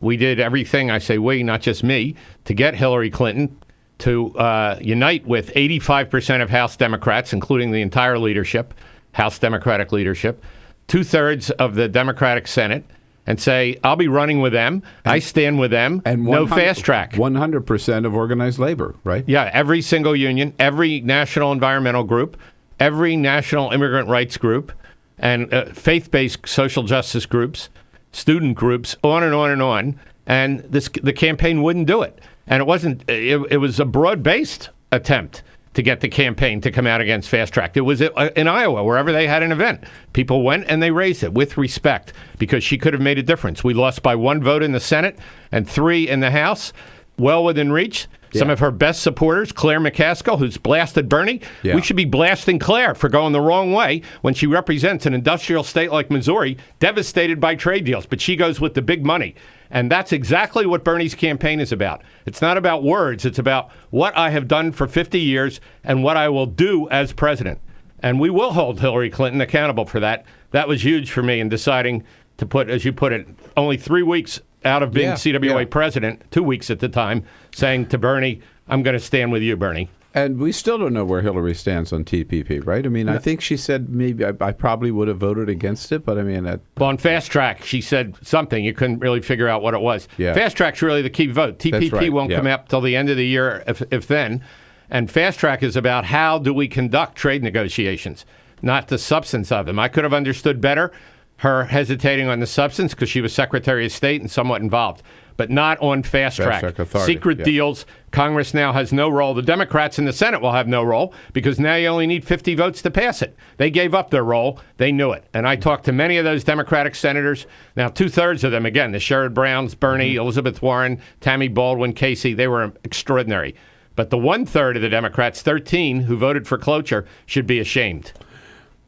we did everything, I say we, not just me, to get Hillary Clinton to unite with 85% of House Democrats, including the entire leadership, House Democratic leadership, 2/3 of the Democratic Senate, and say, I'll be running with them, I stand with them, and no fast track. 100% of organized labor, right? Yeah, every single union, every national environmental group, every national immigrant rights group, and faith-based social justice groups, student groups, on and on and on. And the campaign wouldn't do it. And it wasn't, it was a broad-based attempt to get the campaign to come out against fast track. It was in Iowa, wherever they had an event. People went and they raised it with respect because she could have made a difference. We lost by 1 vote in the Senate and 3 in the House, well within reach. Yeah. Some of her best supporters, Claire McCaskill, who's blasted Bernie. Yeah. We should be blasting Claire for going the wrong way when she represents an industrial state like Missouri, devastated by trade deals. But she goes with the big money. And that's exactly what Bernie's campaign is about. It's not about words. It's about what I have done for 50 years and what I will do as president. And we will hold Hillary Clinton accountable for that. That was huge for me in deciding to put, as you put it, only 3 weeks out of being CWA president, 2 weeks at the time, saying to Bernie, I'm going to stand with you, Bernie. And we still don't know where Hillary stands on TPP, right? I mean, I think she said maybe I probably would have voted against it, but I mean... Well, on fast track, she said something. You couldn't really figure out what it was. Yeah. Fast track's really the key vote. TPP won't come up till the end of the year, if then. And fast track is about how do we conduct trade negotiations, not the substance of them. I could have understood better her hesitating on the substance because she was Secretary of State and somewhat involved, but not on fast track. Secret deals, Congress now has no role. The Democrats in the Senate will have no role because now you only need 50 votes to pass it. They gave up their role. They knew it. And I talked to many of those Democratic senators. Now, 2/3 of them, again, the Sherrod Browns, Bernie, Elizabeth Warren, Tammy Baldwin, Casey, they were extraordinary. But the 1/3 of the Democrats, 13, who voted for cloture, should be ashamed.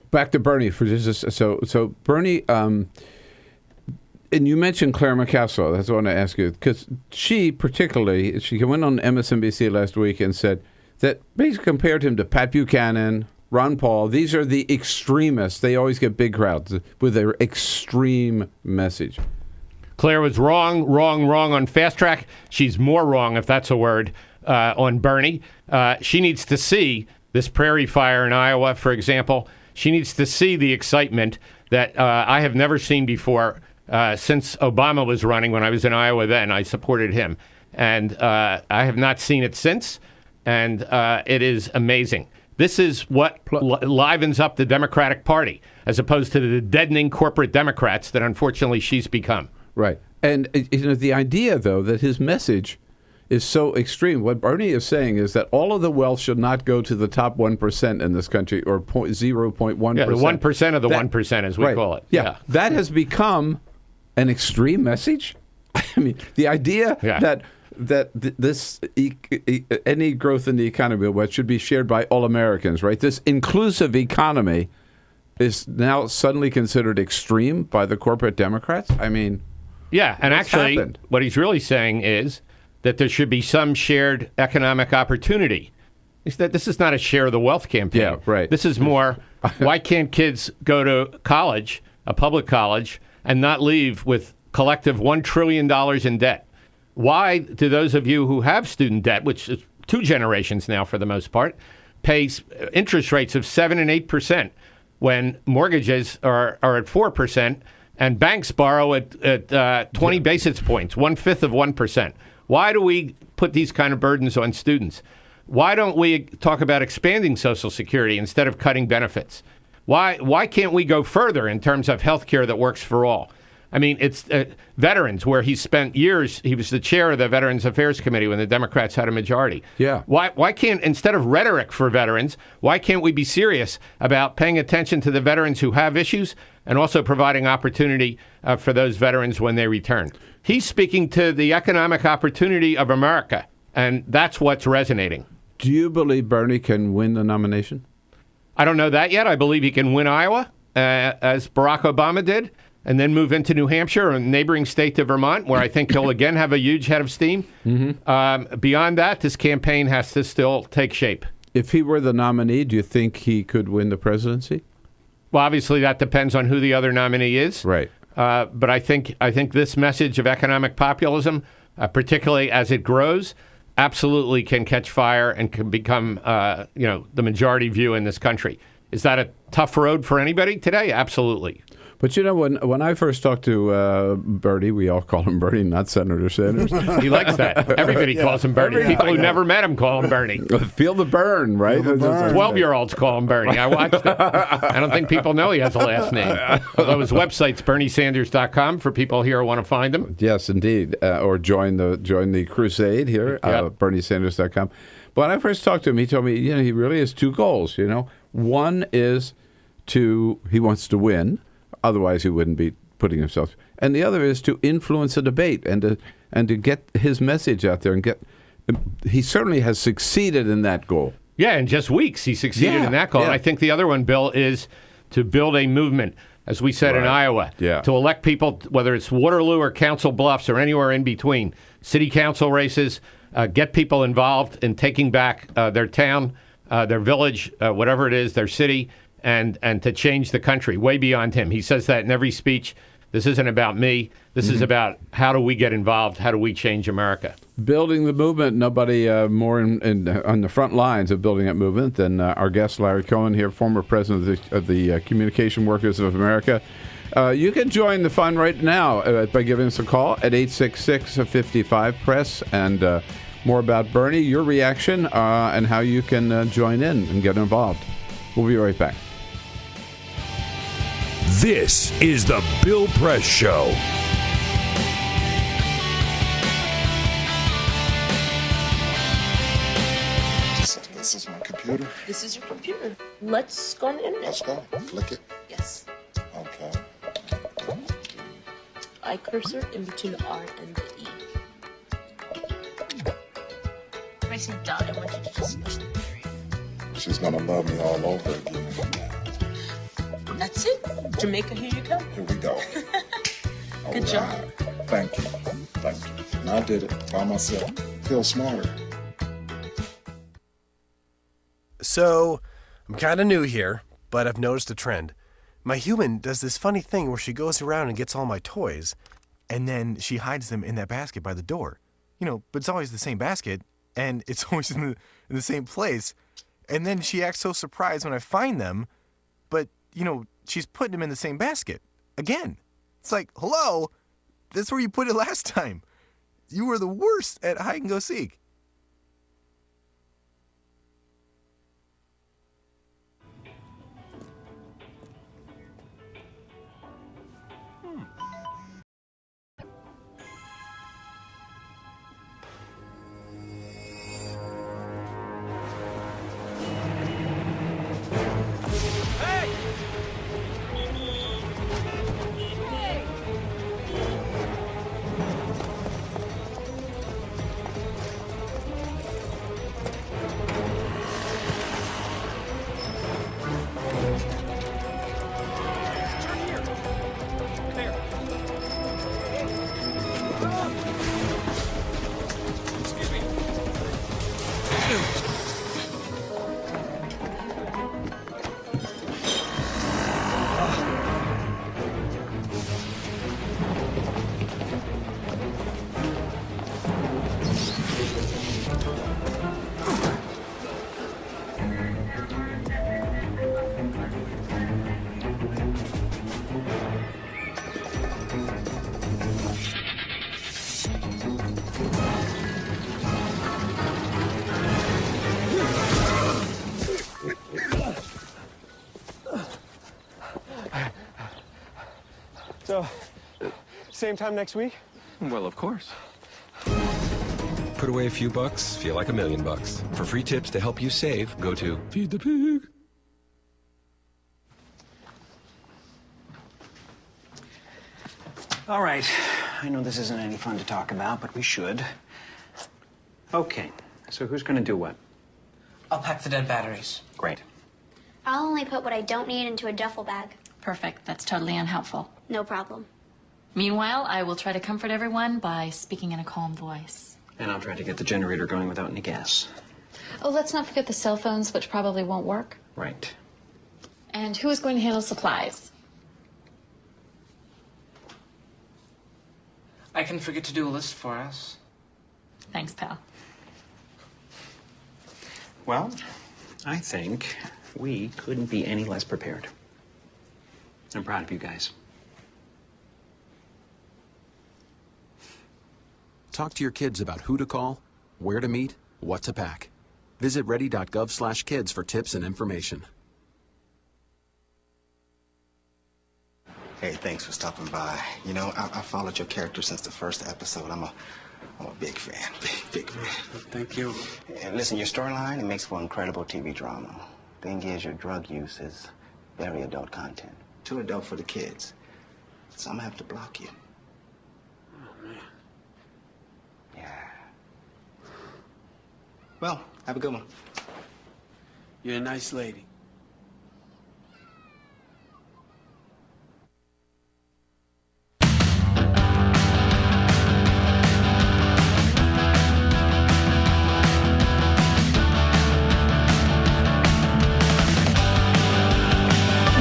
Back to Bernie for just so Bernie, and you mentioned Claire McCaskill. That's what I want to ask you because she went on MSNBC last week and said that basically compared him to Pat Buchanan, Ron Paul. These are the extremists. They always get big crowds with their extreme message. Claire was wrong on fast track. She's more wrong, if that's a word, on Bernie. She needs to see this prairie fire in Iowa, for example. She needs to see the excitement that I have never seen before since Obama was running. When I was in Iowa then, I supported him. And I have not seen it since, and it is amazing. This is what livens up the Democratic Party, as opposed to the deadening corporate Democrats that unfortunately she's become. Right. And the idea, though, that his message is so extreme. What Bernie is saying is that all of the wealth should not go to the top 1% in this country, or 0.1%. Yeah, the 1% of the 1%, as we call it. Yeah. That has become an extreme message. I mean, the idea that that any growth in the economy, what should be shared by all Americans, right? This inclusive economy is now suddenly considered extreme by the corporate Democrats? I mean, yeah, and actually, happened? what he's really saying is that there should be some shared economic opportunity. That this is not a share of the wealth campaign. Yeah, right. This is more, why can't kids go to college, a public college, and not leave with collective $1 trillion in debt? Why do those of you who have student debt, which is 2 generations now for the most part, pay interest rates of 7 and 8% when mortgages are at 4% and banks borrow at 20 basis points, 1/5 of 1%? Why do we put these kind of burdens on students? Why don't we talk about expanding Social Security instead of cutting benefits? Why can't we go further in terms of health care that works for all? I mean, it's veterans, where he spent years. He was the chair of the Veterans Affairs Committee when the Democrats had a majority. Yeah. Why can't, instead of rhetoric for veterans, why can't we be serious about paying attention to the veterans who have issues and also providing opportunity for those veterans when they return? He's speaking to the economic opportunity of America, and that's what's resonating. Do you believe Bernie can win the nomination? I don't know that yet. I believe he can win Iowa, as Barack Obama did, and then move into New Hampshire, a neighboring state to Vermont, where I think he'll again have a huge head of steam. Beyond that, this campaign has to still take shape. If he were the nominee, do you think he could win the presidency? Well, obviously, that depends on who the other nominee is. Right. But I think this message of economic populism, particularly as it grows, absolutely can catch fire and can become the majority view in this country. Is that a tough road for anybody today? Absolutely. But you know, when I first talked to Bernie, we all call him Bernie, not Senator Sanders. He likes that. Everybody calls him Bernie. People who never met him call him Bernie. Feel the burn, right? 12-year-olds call him Bernie. I watched it. I don't think people know he has a last name. Although his website's BernieSanders.com for people here who want to find him. Yes, indeed. Or join the crusade here, BernieSanders.com. But when I first talked to him, he told me, he really has 2 goals. One is he wants to win. Otherwise, he wouldn't be putting himself. And the other is to influence a debate and to get his message out there and get. He certainly has succeeded in that goal. Yeah, in just weeks he succeeded in that goal. Yeah. And I think the other one, Bill, is to build a movement, as we said in Iowa, to elect people, whether it's Waterloo or Council Bluffs or anywhere in between, city council races, get people involved in taking back their town, their village, whatever it is, their city. And to change the country way beyond him. He says that in every speech. This isn't about me. This is about how do we get involved? How do we change America? Building the movement. Nobody more on the front lines of building that movement than our guest, Larry Cohen, here, former president of the Communication Workers of America. You can join the fun right now by giving us a call at 866-55-PRESS and more about Bernie, your reaction, and how you can join in and get involved. We'll be right back. This is the Bill Press Show. This is my computer. This is your computer. Let's go on the internet. Let's go. Click it. Yes. Okay. I cursor in between the R and the E. When I say dot, I want you to just push the period. She's gonna love me all over again. That's it. Jamaica, here you come. Here we go. Good job. Thank you. Thank you. And I did it by myself. Feel smarter. So, I'm kind of new here, but I've noticed a trend. My human does this funny thing where she goes around and gets all my toys, and then she hides them in that basket by the door. But it's always the same basket, and it's always in the same place. And then she acts so surprised when I find them, but, she's putting them in the same basket. Again. It's like, hello, that's where you put it last time. You were the worst at hide and go seek. Same time next week? Well, of course. Put away a few bucks, feel like $1 million. For free tips to help you save, go to Feed the Pig. All right. I know this isn't any fun to talk about, but we should. Okay, so who's going to do what? I'll pack the dead batteries. Great. I'll only put what I don't need into a duffel bag. Perfect. That's totally unhelpful. No problem. Meanwhile, I will try to comfort everyone by speaking in a calm voice. And I'll try to get the generator going without any gas. Oh, let's not forget the cell phones, which probably won't work. Right. And who is going to handle supplies? I can forget to do a list for us. Thanks, pal. Well, I think we couldn't be any less prepared. I'm proud of you guys. Talk to your kids about who to call, where to meet, what to pack. Visit ready.gov/kids for tips and information. Hey, thanks for stopping by. You know, I followed your character since the first episode. I'm a big fan. Big fan. Thank you. And listen, your storyline, it makes for incredible TV drama. Thing is, your drug use is very adult content. Too adult for the kids. So I'm gonna have to block you. Oh, man. Yeah. Well, have a good one. You're a nice lady.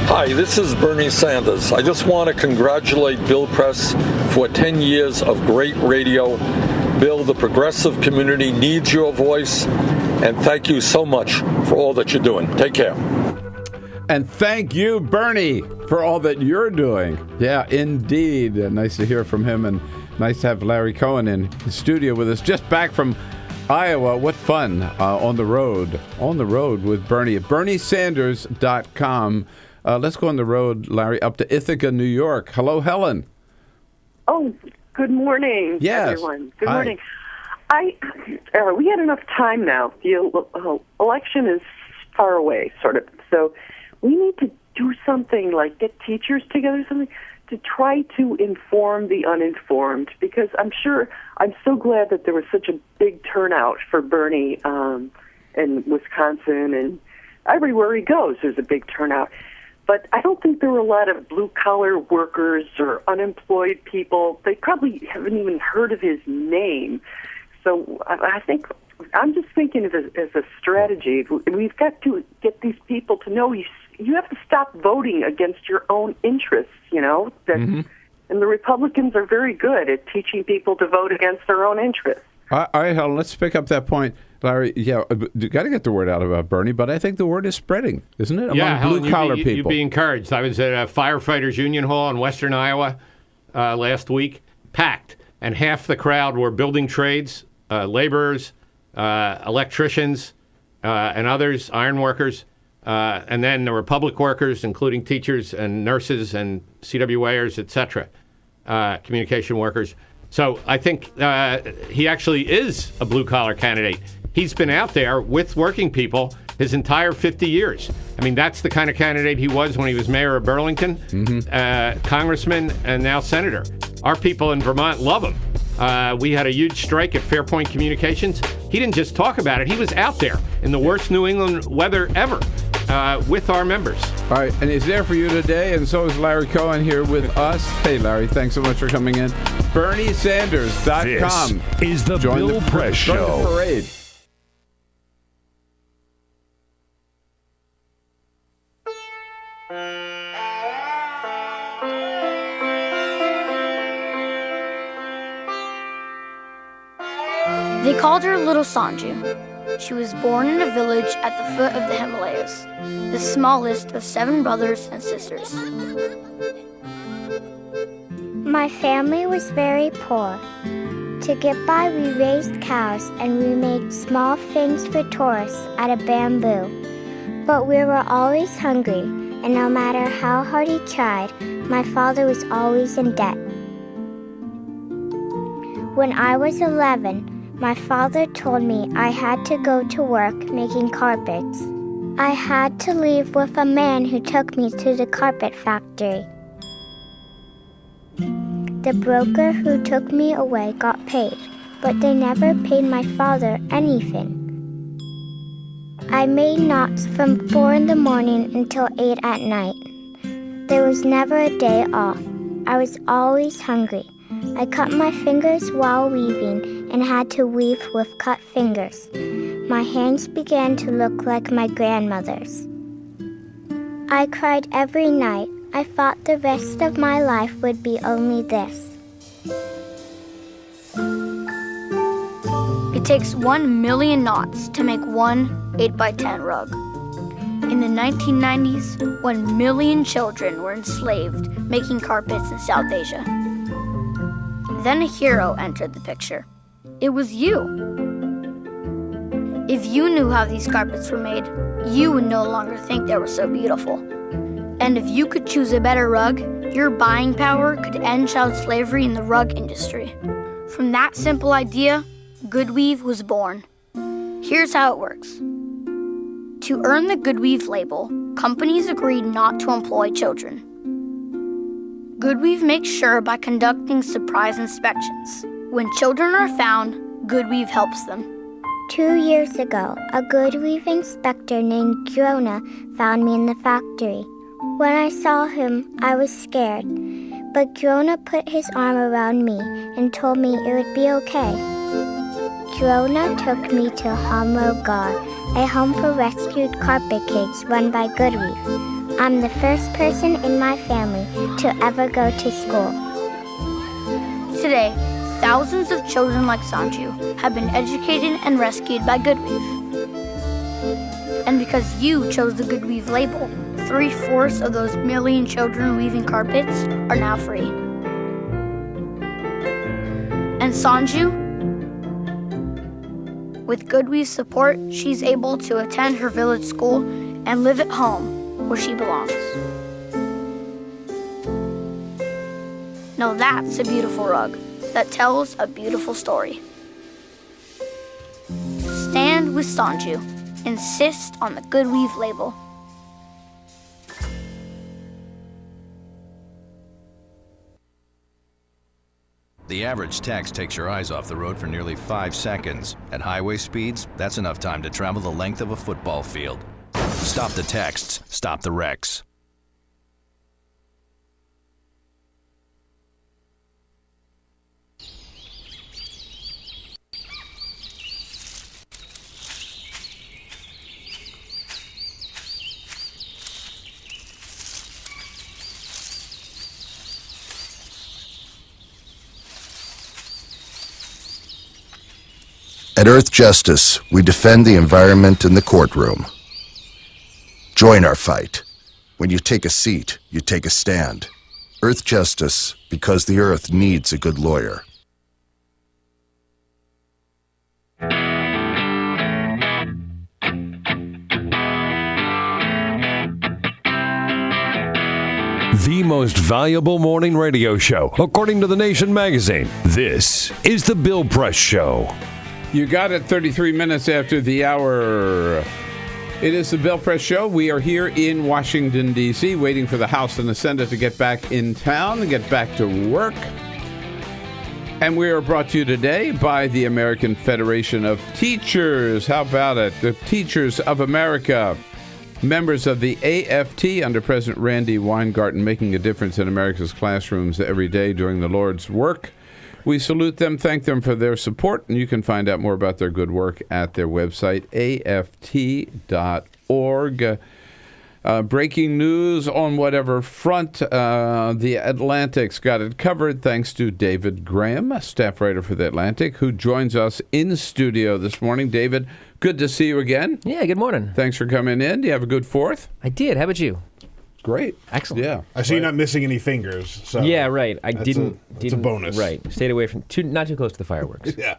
Hi, this is Bernie Sanders. I just want to congratulate Bill Press for 10 years of great radio. Bill, the progressive community needs your voice, and thank you so much for all that you're doing. Take care. And thank you, Bernie, for all that you're doing. Yeah, indeed. Nice to hear from him, and nice to have Larry Cohen in the studio with us, just back from Iowa. What fun on the road with Bernie at BernieSanders.com. Let's go on the road, Larry, up to Ithaca, New York. Hello, Helen. Oh, good morning, yes. everyone. Good Hi. morning. We had enough time now. The election is far away, sort of. So we need to do something like get teachers together, something to try to inform the uninformed, because I'm so glad that there was such a big turnout for Bernie in Wisconsin, and everywhere he goes, there's a big turnout. But I don't think there were a lot of blue-collar workers or unemployed people. They probably haven't even heard of his name. So I think I'm just thinking as a strategy, we've got to get these people to know you have to stop voting against your own interests, you know. And the Republicans are very good at teaching people to vote against their own interests. All right, Helen, let's pick up that point. Larry, yeah, you got to get the word out about Bernie, but I think the word is spreading, isn't it? Among blue-collar people. You'd be encouraged. I was at a firefighters union hall in western Iowa last week, packed, and half the crowd were building trades, laborers, electricians, and others, iron workers, and then there were public workers, including teachers and nurses and CWAers, etc., communication workers. So I think he actually is a blue-collar candidate. He's been out there with working people his entire 50 years. I mean, that's the kind of candidate he was when he was mayor of Burlington, congressman, and now senator. Our people in Vermont love him. We had a huge strike at Fairpoint Communications. He didn't just talk about it. He was out there in the worst New England weather ever with our members. All right, and he's there for you today, and so is Larry Cohen here with us. Hey, Larry, thanks so much for coming in. BernieSanders.com. This is the Bill Press Show. Join the parade. They called her Little Sanju. She was born in a village at the foot of the Himalayas, the smallest of 7 brothers and sisters. My family was very poor. To get by, we raised cows and we made small things for tourists out of bamboo. But we were always hungry, and no matter how hard he tried, my father was always in debt. When I was 11, my father told me I had to go to work making carpets. I had to leave with a man who took me to the carpet factory. The broker who took me away got paid, but they never paid my father anything. I made knots from 4 in the morning until 8 at night. There was never a day off. I was always hungry. I cut my fingers while weaving and had to weave with cut fingers. My hands began to look like my grandmother's. I cried every night. I thought the rest of my life would be only this. It takes 1 million knots to make one 8x10 rug. In the 1990s, 1 million children were enslaved making carpets in South Asia. Then a hero entered the picture. It was you. If you knew how these carpets were made, you would no longer think they were so beautiful. And if you could choose a better rug, your buying power could end child slavery in the rug industry. From that simple idea, Goodweave was born. Here's how it works. To earn the Goodweave label, companies agreed not to employ children. Goodweave makes sure by conducting surprise inspections. When children are found, Goodweave helps them. 2 years ago, a Goodweave inspector named Jonah found me in the factory. When I saw him, I was scared, but Jonah put his arm around me and told me it would be okay. Jonah took me to Hamrogar, a home for rescued carpet kids run by Goodweave. I'm the first person in my family to ever go to school. Today, thousands of children like Sanju have been educated and rescued by Goodweave. And because you chose the Goodweave label, 3/4 of those million children weaving carpets are now free. And Sanju, with Goodweave's support, she's able to attend her village school and live at home where she belongs. Now that's a beautiful rug that tells a beautiful story. Stand with Sanju. Insist on the Goodweave label. The average text takes your eyes off the road for nearly 5 seconds. At highway speeds, that's enough time to travel the length of a football field. Stop the texts, stop the wrecks. At Earth Justice, we defend the environment in the courtroom. Join our fight. When you take a seat, you take a stand. Earth Justice, because the Earth needs a good lawyer. The most valuable morning radio show, according to The Nation magazine. This is The Bill Press Show. You got it, 33 minutes after the hour. It is the Bill Press Show. We are here in Washington, D.C., waiting for the House and the Senate to get back in town and get back to work. And we are brought to you today by the American Federation of Teachers. How about it? The Teachers of America. Members of the AFT under President Randy Weingarten, making a difference in America's classrooms every day doing the Lord's work. We salute them, thank them for their support, and you can find out more about their good work at their website, aft.org. Breaking news on whatever front, the Atlantic's got it covered, thanks to David Graham, a staff writer for the Atlantic, who joins us in studio this morning. David, good to see you again. Yeah, good morning. Thanks for coming in. Do you have a good 4th? I did. How about you? Great. Excellent. Yeah. I see you're not missing any fingers. So yeah, right. I that's didn't. It's a bonus. Right. Stayed away from not too close to the fireworks. Yeah.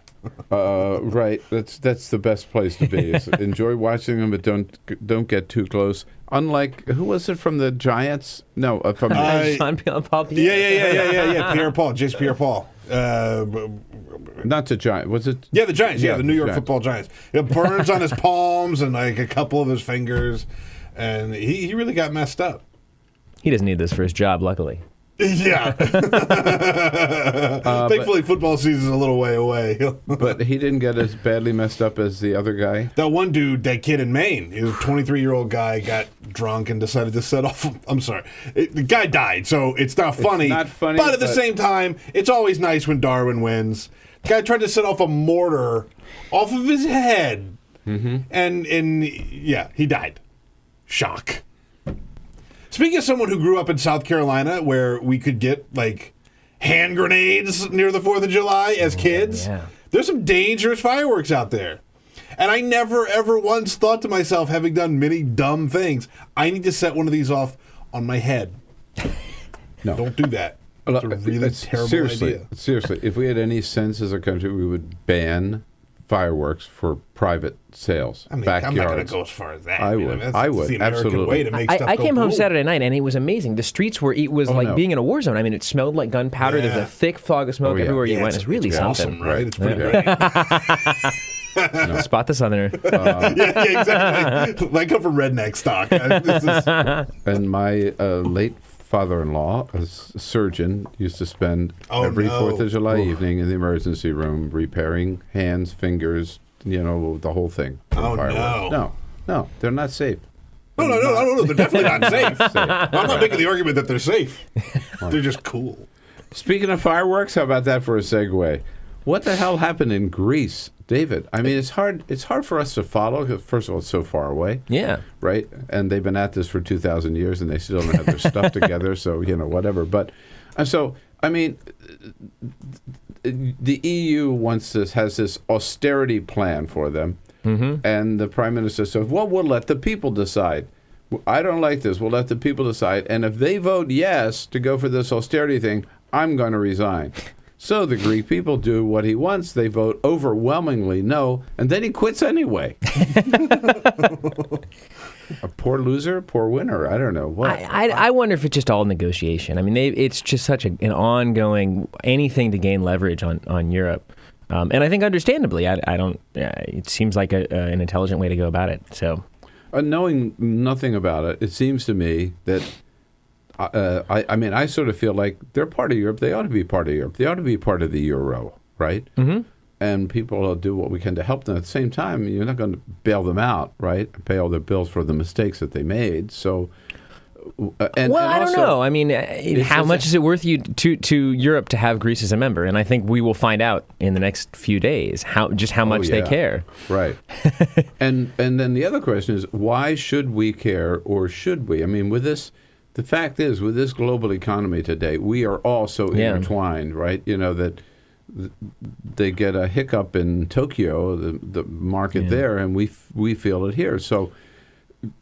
Right. That's the best place to be. Is enjoy watching them, but don't get too close. Unlike, who was it from the Giants? No, from Jean Paul. Yeah. Pierre Paul, Jace Pierre Paul. Not the Giants. Was it? Yeah, the Giants. Yeah, the New York Giants. Football Giants. It burns on his palms and like a couple of his fingers, and he really got messed up. He doesn't need this for his job, luckily. Yeah. Thankfully, football season's a little way away. But he didn't get as badly messed up as the other guy? That one dude, that kid in Maine, he was a 23-year-old guy, got drunk and decided to set off. I'm sorry. The guy died, so it's not funny. It's not funny, but at the same time, it's always nice when Darwin wins. The guy tried to set off a mortar off of his head, and yeah, he died. Shock. Speaking of someone who grew up in South Carolina where we could get, like, hand grenades near the 4th of July as kids, there's some dangerous fireworks out there. And I never, ever once thought to myself, having done many dumb things, I need to set one of these off on my head. No. Don't do that. It's a really terrible idea. Seriously, if we had any sense as a country, we would ban fireworks for private sales. I mean, backyards. I'm not going to go as far as that. I would. I would. The American Absolutely. way to make stuff I go came home boom. Saturday night, and it was amazing. The streets were like being in a war zone. I mean, it smelled like gunpowder. There's a thick fog of smoke everywhere you went. It's really something. Awesome, right? It's pretty great. Spot the Southerner. Yeah, exactly. I come from redneck stock. And my late father-in-law, a surgeon, used to spend every 4th of July evening in the emergency room repairing hands, fingers, the whole thing. Oh, no. No, they're not safe. No, they're definitely not safe. I'm not making the argument that they're safe. They're just cool. Speaking of fireworks, how about that for a segue? What the hell happened in Greece, David? I mean, it's hard for us to follow. 'Cause first of all, it's so far away. Yeah. Right? And they've been at this for 2,000 years, and they still don't have their stuff together, so, whatever. But, so, I mean, the EU has this austerity plan for them, and the Prime Minister says, well, we'll let the people decide. I don't like this. We'll let the people decide. And if they vote yes to go for this austerity thing, I'm going to resign. So the Greek people do what he wants. They vote overwhelmingly no, and then he quits anyway. A poor loser, poor winner. I don't know what. I wonder if it's just all negotiation. I mean, it's just such an ongoing anything to gain leverage on Europe, and I think understandably, I don't. It seems like an intelligent way to go about it. So, knowing nothing about it, it seems to me that. I mean, I sort of feel like they're part of Europe. They ought to be part of Europe. They ought to be part of the euro, right? Mm-hmm. And people will do what we can to help them. At the same time, you're not going to bail them out, right? And pay all their bills for the mistakes that they made. So, I don't know. I mean, how much is it worth to Europe to have Greece as a member? And I think we will find out in the next few days how much they care. Right. and then the other question is, why should we care, or should we? I mean, with this. The fact is, with this global economy today, we are all so intertwined, right? That they get a hiccup in Tokyo, the market there, and we feel it here. So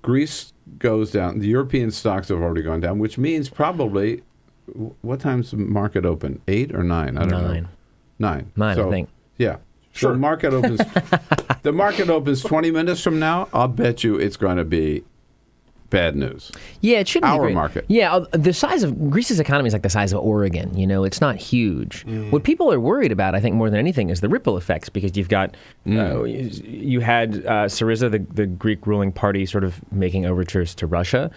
Greece goes down. The European stocks have already gone down, which means probably, what time's the market open? 8 or 9? I don't know. 9. 9, so, I think. Yeah. Sure. So the market opens 20 minutes from now. I'll bet you it's going to be bad news. Yeah, it shouldn't be our great. market. Yeah, the size of Greece's economy is like the size of Oregon. It's not huge. What people are worried about, I think, more than anything, is the ripple effects, because you've got you had Syriza, the Greek ruling party, sort of making overtures to Russia.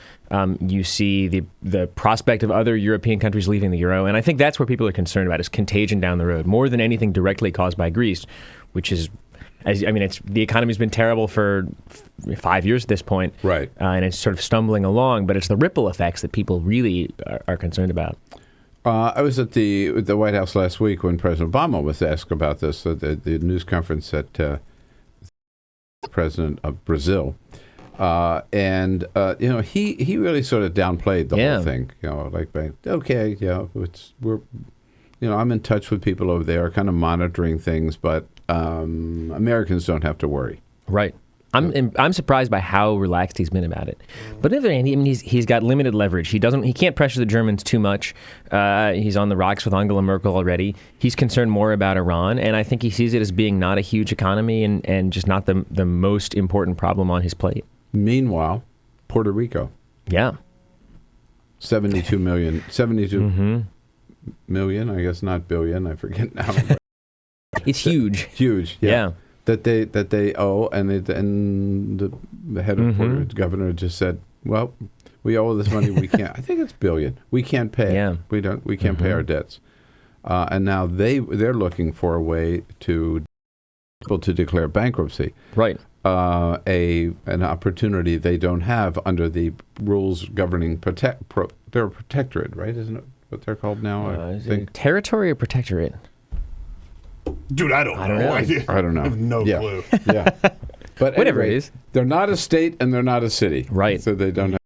You see the prospect of other European countries leaving the euro, and I think that's where people are concerned about, is contagion down the road, more than anything directly caused by Greece, which is. The economy's been terrible for 5 years at this point, right? And it's sort of stumbling along. But it's the ripple effects that people really are concerned about. I was at the White House last week when President Obama was asked about this at the news conference at the president of Brazil, and he really sort of downplayed the whole thing. I'm in touch with people over there, kind of monitoring things, but. Americans don't have to worry. Right. I'm surprised by how relaxed he's been about it. But on the other hand, he's got limited leverage. He can't pressure the Germans too much. He's on the rocks with Angela Merkel already. He's concerned more about Iran, and I think he sees it as being not a huge economy and just not the most important problem on his plate. Meanwhile, Puerto Rico. Yeah. 72 million, I guess not billion, I forget now. It's huge. Huge, yeah. That they owe, and the head of the governor just said, well, we owe this money, we can't. I think it's billion. We can't pay. Yeah. We can't pay our debts. And now they're looking for a way to declare bankruptcy. Right. An opportunity they don't have under the rules governing they're a protectorate, right? Isn't it what they're called now? Is it territory or protectorate? Dude, I don't know. I don't know. I have no clue. Yeah. But whatever anyway, it is. They're not a state and they're not a city. Right. So they don't have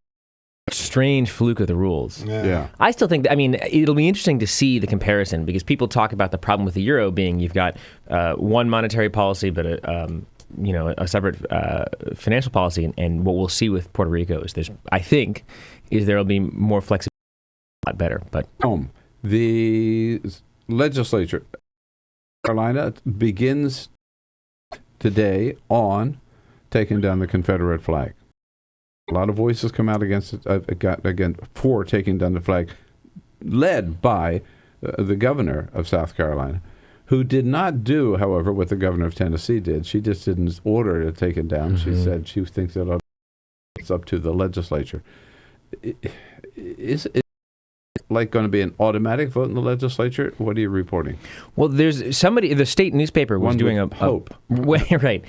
strange fluke of the rules. Yeah. I still think, it'll be interesting to see the comparison because people talk about the problem with the euro being you've got one monetary policy, but a separate financial policy. And what we'll see with Puerto Rico is there'll be more flexibility, a lot better. But the legislature, Carolina, begins today on taking down the Confederate flag. A lot of voices come out against it, for taking down the flag, led by the governor of South Carolina, who did not do, however, what the governor of Tennessee did. She just didn't order it to take it down. She said she thinks that it's up to the legislature. Is it like going to be an automatic vote in the legislature? What are you reporting? Well, there's somebody, the state newspaper was doing a hope. Right.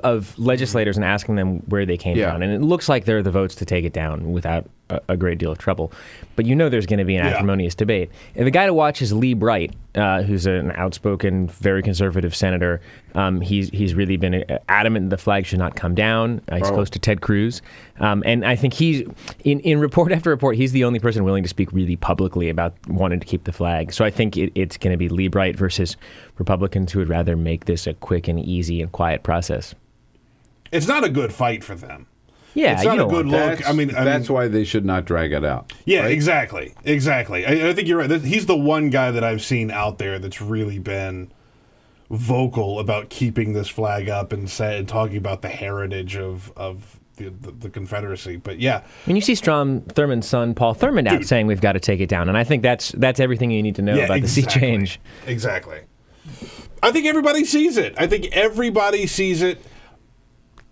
Of legislators and asking them where they came down. And it looks like they're the votes to take it down without a great deal of trouble. But there's going to be an acrimonious debate. And the guy to watch is Lee Bright, who's an outspoken, very conservative senator. He's really been adamant the flag should not come down. He's close to Ted Cruz. And I think he's, in report after report, he's the only person willing to speak really publicly about wanting to keep the flag. So I think it's going to be Lee Bright versus Republicans who would rather make this a quick and easy and quiet process. It's not a good fight for them. Yeah, it's not a good look. That's why they should not drag it out. Yeah, right? Exactly. I think you're right. He's the one guy that I've seen out there that's really been vocal about keeping this flag up and talking about the heritage of the Confederacy. But yeah, you see Strom Thurmond's son Paul Thurmond out saying we've got to take it down, and I think that's everything you need to know about the sea change. Exactly. I think everybody sees it.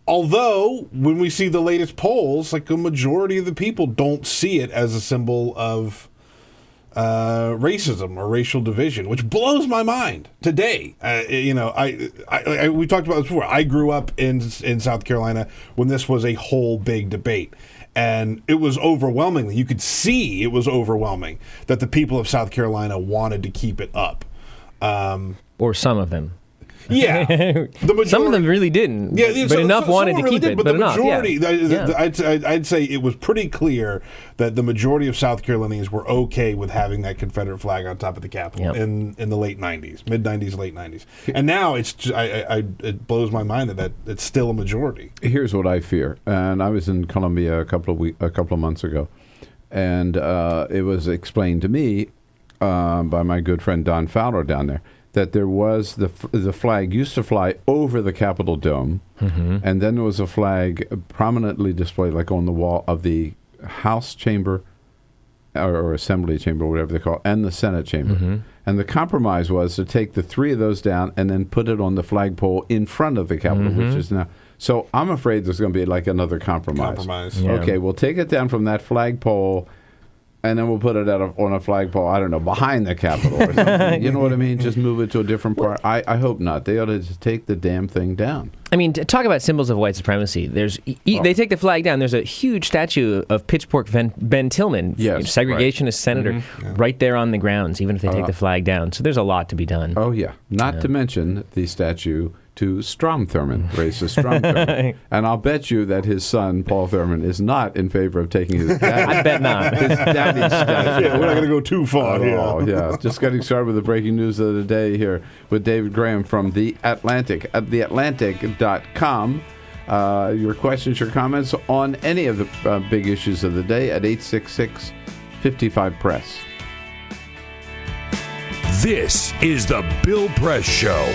Although, when we see the latest polls, like a majority of the people don't see it as a symbol of racism or racial division, which blows my mind today. We talked about this before. I grew up in South Carolina when this was a whole big debate. And it was overwhelmingly, you could see it was overwhelming that the people of South Carolina wanted to keep it up. Or some of them. Yeah, some of them really didn't. Yeah, but enough wanted to keep it. But the enough, majority, I'd say it was pretty clear that the majority of South Carolinians were okay with having that Confederate flag on top of the Capitol in the late '90s, mid '90s, late '90s, and now it blows my mind that it's still a majority. Here's what I fear, and I was in Columbia a couple of months ago, and it was explained to me by my good friend Don Fowler down there, that there was the flag used to fly over the Capitol Dome, and then there was a flag prominently displayed, like on the wall of the House chamber or Assembly chamber, whatever they call it, and the Senate chamber. And the compromise was to take the three of those down and then put it on the flagpole in front of the Capitol, which is now. So I'm afraid there's going to be like another compromise. Yeah. Okay, we'll take it down from that flagpole, and then we'll put it on a flagpole, I don't know, behind the Capitol or something. You know what I mean? Just move it to a different part. I hope not. They ought to just take the damn thing down. I mean, talk about symbols of white supremacy. They take the flag down. There's a huge statue of Pitchfork Ben Tillman, segregationist senator, right there on the grounds, even if they take the flag down. So there's a lot to be done. Oh, yeah. Not to mention the statue to Strom Thurmond, racist Strom Thurmond. And I'll bet you that his son, Paul Thurmond, is not in favor of taking his daddy. I bet not. His daddy's statue. Yeah, we're not going to go too far. Yeah. Just getting started with the breaking news of the day here with David Graham from The Atlantic at theatlantic.com. Your questions, your comments on any of the big issues of the day at 866-55-PRESS. This is the Bill Press Show.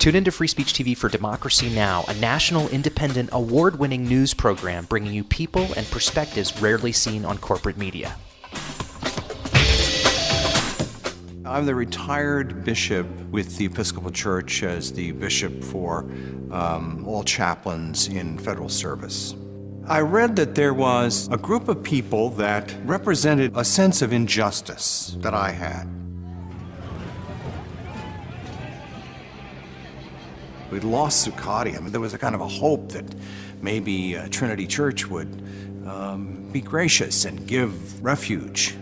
Tune into Free Speech TV for Democracy Now!, a national, independent, award-winning news program bringing you people and perspectives rarely seen on corporate media. I'm the retired bishop with the Episcopal Church as the bishop for all chaplains in federal service. I read that there was a group of people that represented a sense of injustice that I had. We'd lost Zuccotti. I mean, there was a kind of a hope that maybe Trinity Church would be gracious and give refuge.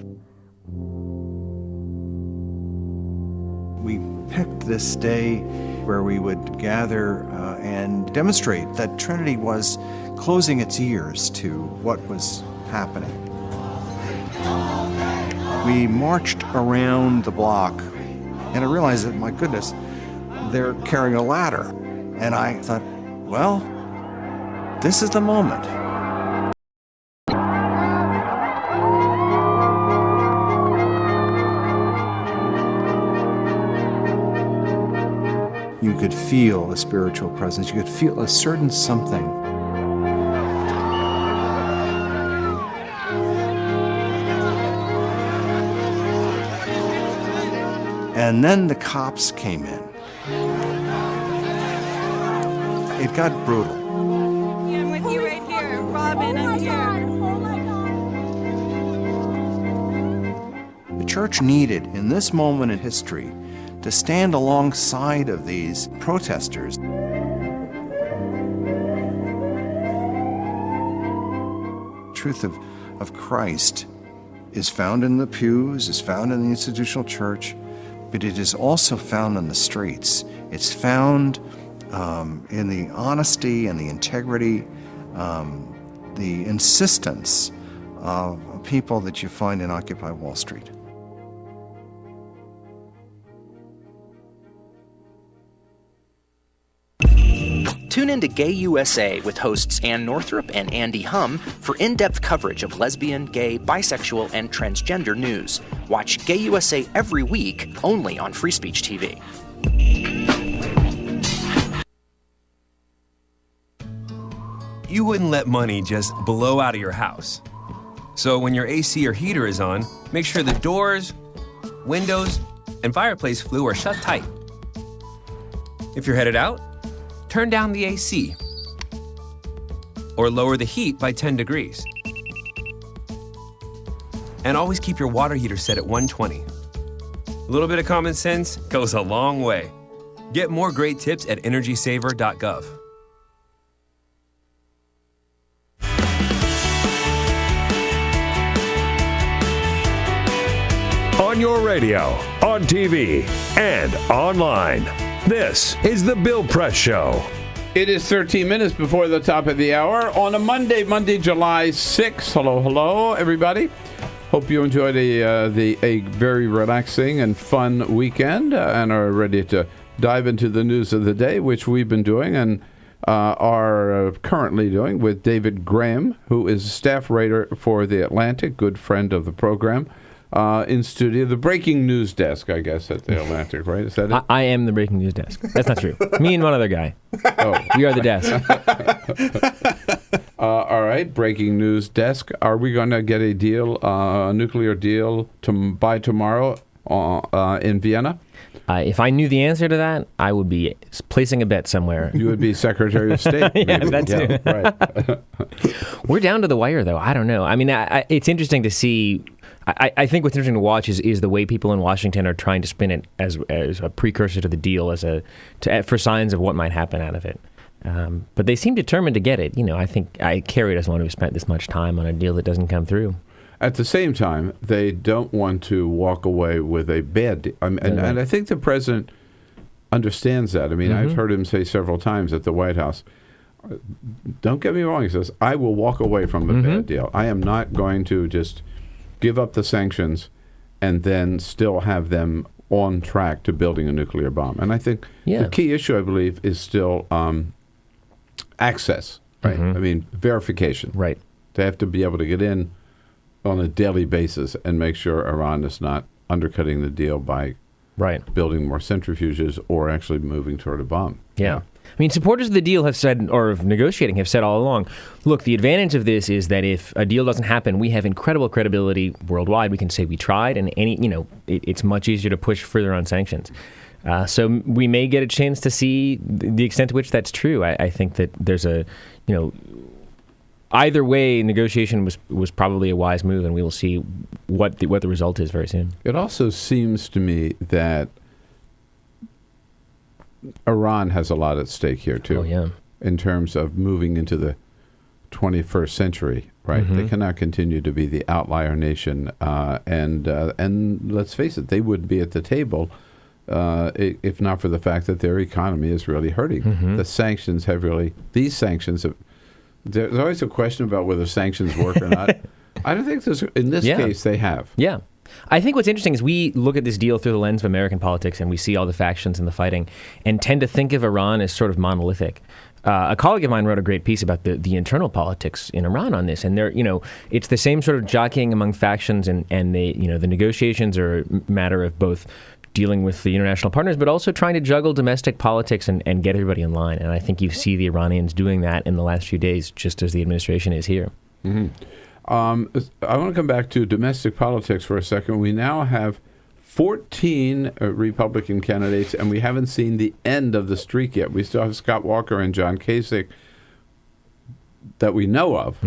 We picked this day where we would gather and demonstrate that Trinity was closing its ears to what was happening. We marched around the block, and I realized that, my goodness, they're carrying a ladder. And I thought, well, this is the moment. You could feel a spiritual presence. You could feel a certain something. And then the cops came in. It got brutal. Yeah, I'm with you right here. Robin, I'm here. The church needed, in this moment in history, to stand alongside of these protesters. The truth of Christ is found in the pews, is found in the institutional church, but it is also found in the streets. It's found in the honesty and the integrity, the insistence of people that you find in Occupy Wall Street. Tune in to Gay USA with hosts Ann Northrup and Andy Hum for in-depth coverage of lesbian, gay, bisexual, and transgender news. Watch Gay USA every week, only on Free Speech TV. You wouldn't let money just blow out of your house. So when your AC or heater is on, make sure the doors, windows, and fireplace flue are shut tight. If you're headed out, turn down the AC or lower the heat by 10 degrees. And always keep your water heater set at 120. A little bit of common sense goes a long way. Get more great tips at energysaver.gov. On your radio, on TV, and online. This is The Bill Press Show. It is 13 minutes before the top of the hour on a Monday, July 6th. Hello, everybody. Hope you enjoyed a very relaxing and fun weekend and are ready to dive into the news of the day, which we've been doing and are currently doing with David Graham, who is a staff writer for The Atlantic, good friend of the program. In studio, the breaking news desk, I guess, at the Atlantic, right? Is that it? I am the breaking news desk. That's not true. Me and one other guy. Oh, we are the desk. All right, breaking news desk. Are we going to get a deal, a nuclear deal, by tomorrow in Vienna? If I knew the answer to that, I would be placing a bet somewhere. You would be Secretary of State. Yeah, that's it. Right. We're down to the wire, though. I don't know. I mean, it's interesting to see. I think what's interesting to watch is the way people in Washington are trying to spin it as a precursor to the deal, for signs of what might happen out of it. But they seem determined to get it. You know, I think Kerry doesn't want to have spent this much time on a deal that doesn't come through. At the same time, they don't want to walk away with a bad deal. And I think the president understands that. I mean, I've heard him say several times at the White House, don't get me wrong, he says, I will walk away from a bad deal. I am not going to just give up the sanctions and then still have them on track to building a nuclear bomb. And I think the key issue, I believe, is still access, right? I mean, verification. Right. They have to be able to get in on a daily basis and make sure Iran is not undercutting the deal by building more centrifuges or actually moving toward a bomb. Yeah. I mean, supporters of the deal have said, or of negotiating have said all along, look, the advantage of this is that if a deal doesn't happen, we have incredible credibility worldwide. We can say we tried, and it's much easier to push further on sanctions. So we may get a chance to see the extent to which that's true. I think that there's either way, negotiation was probably a wise move, and we will see what the result is very soon. It also seems to me that Iran has a lot at stake here, too. Oh, yeah. In terms of moving into the 21st century, right? Mm-hmm. They cannot continue to be the outlier nation. And let's face it, they wouldn't be at the table if not for the fact that their economy is really hurting. Mm-hmm. The sanctions have these sanctions have, there's always a question about whether sanctions work or not. I don't think in this case they have. Yeah. I think what's interesting is we look at this deal through the lens of American politics, and we see all the factions and the fighting, and tend to think of Iran as sort of monolithic. A colleague of mine wrote a great piece about the internal politics in Iran on this, and it's the same sort of jockeying among factions, and the negotiations are a matter of both dealing with the international partners, but also trying to juggle domestic politics and get everybody in line. And I think you see the Iranians doing that in the last few days, just as the administration is here. Mm-hmm. I want to come back to domestic politics for a second. We now have 14 Republican candidates, and we haven't seen the end of the streak yet. We still have Scott Walker and John Kasich that we know of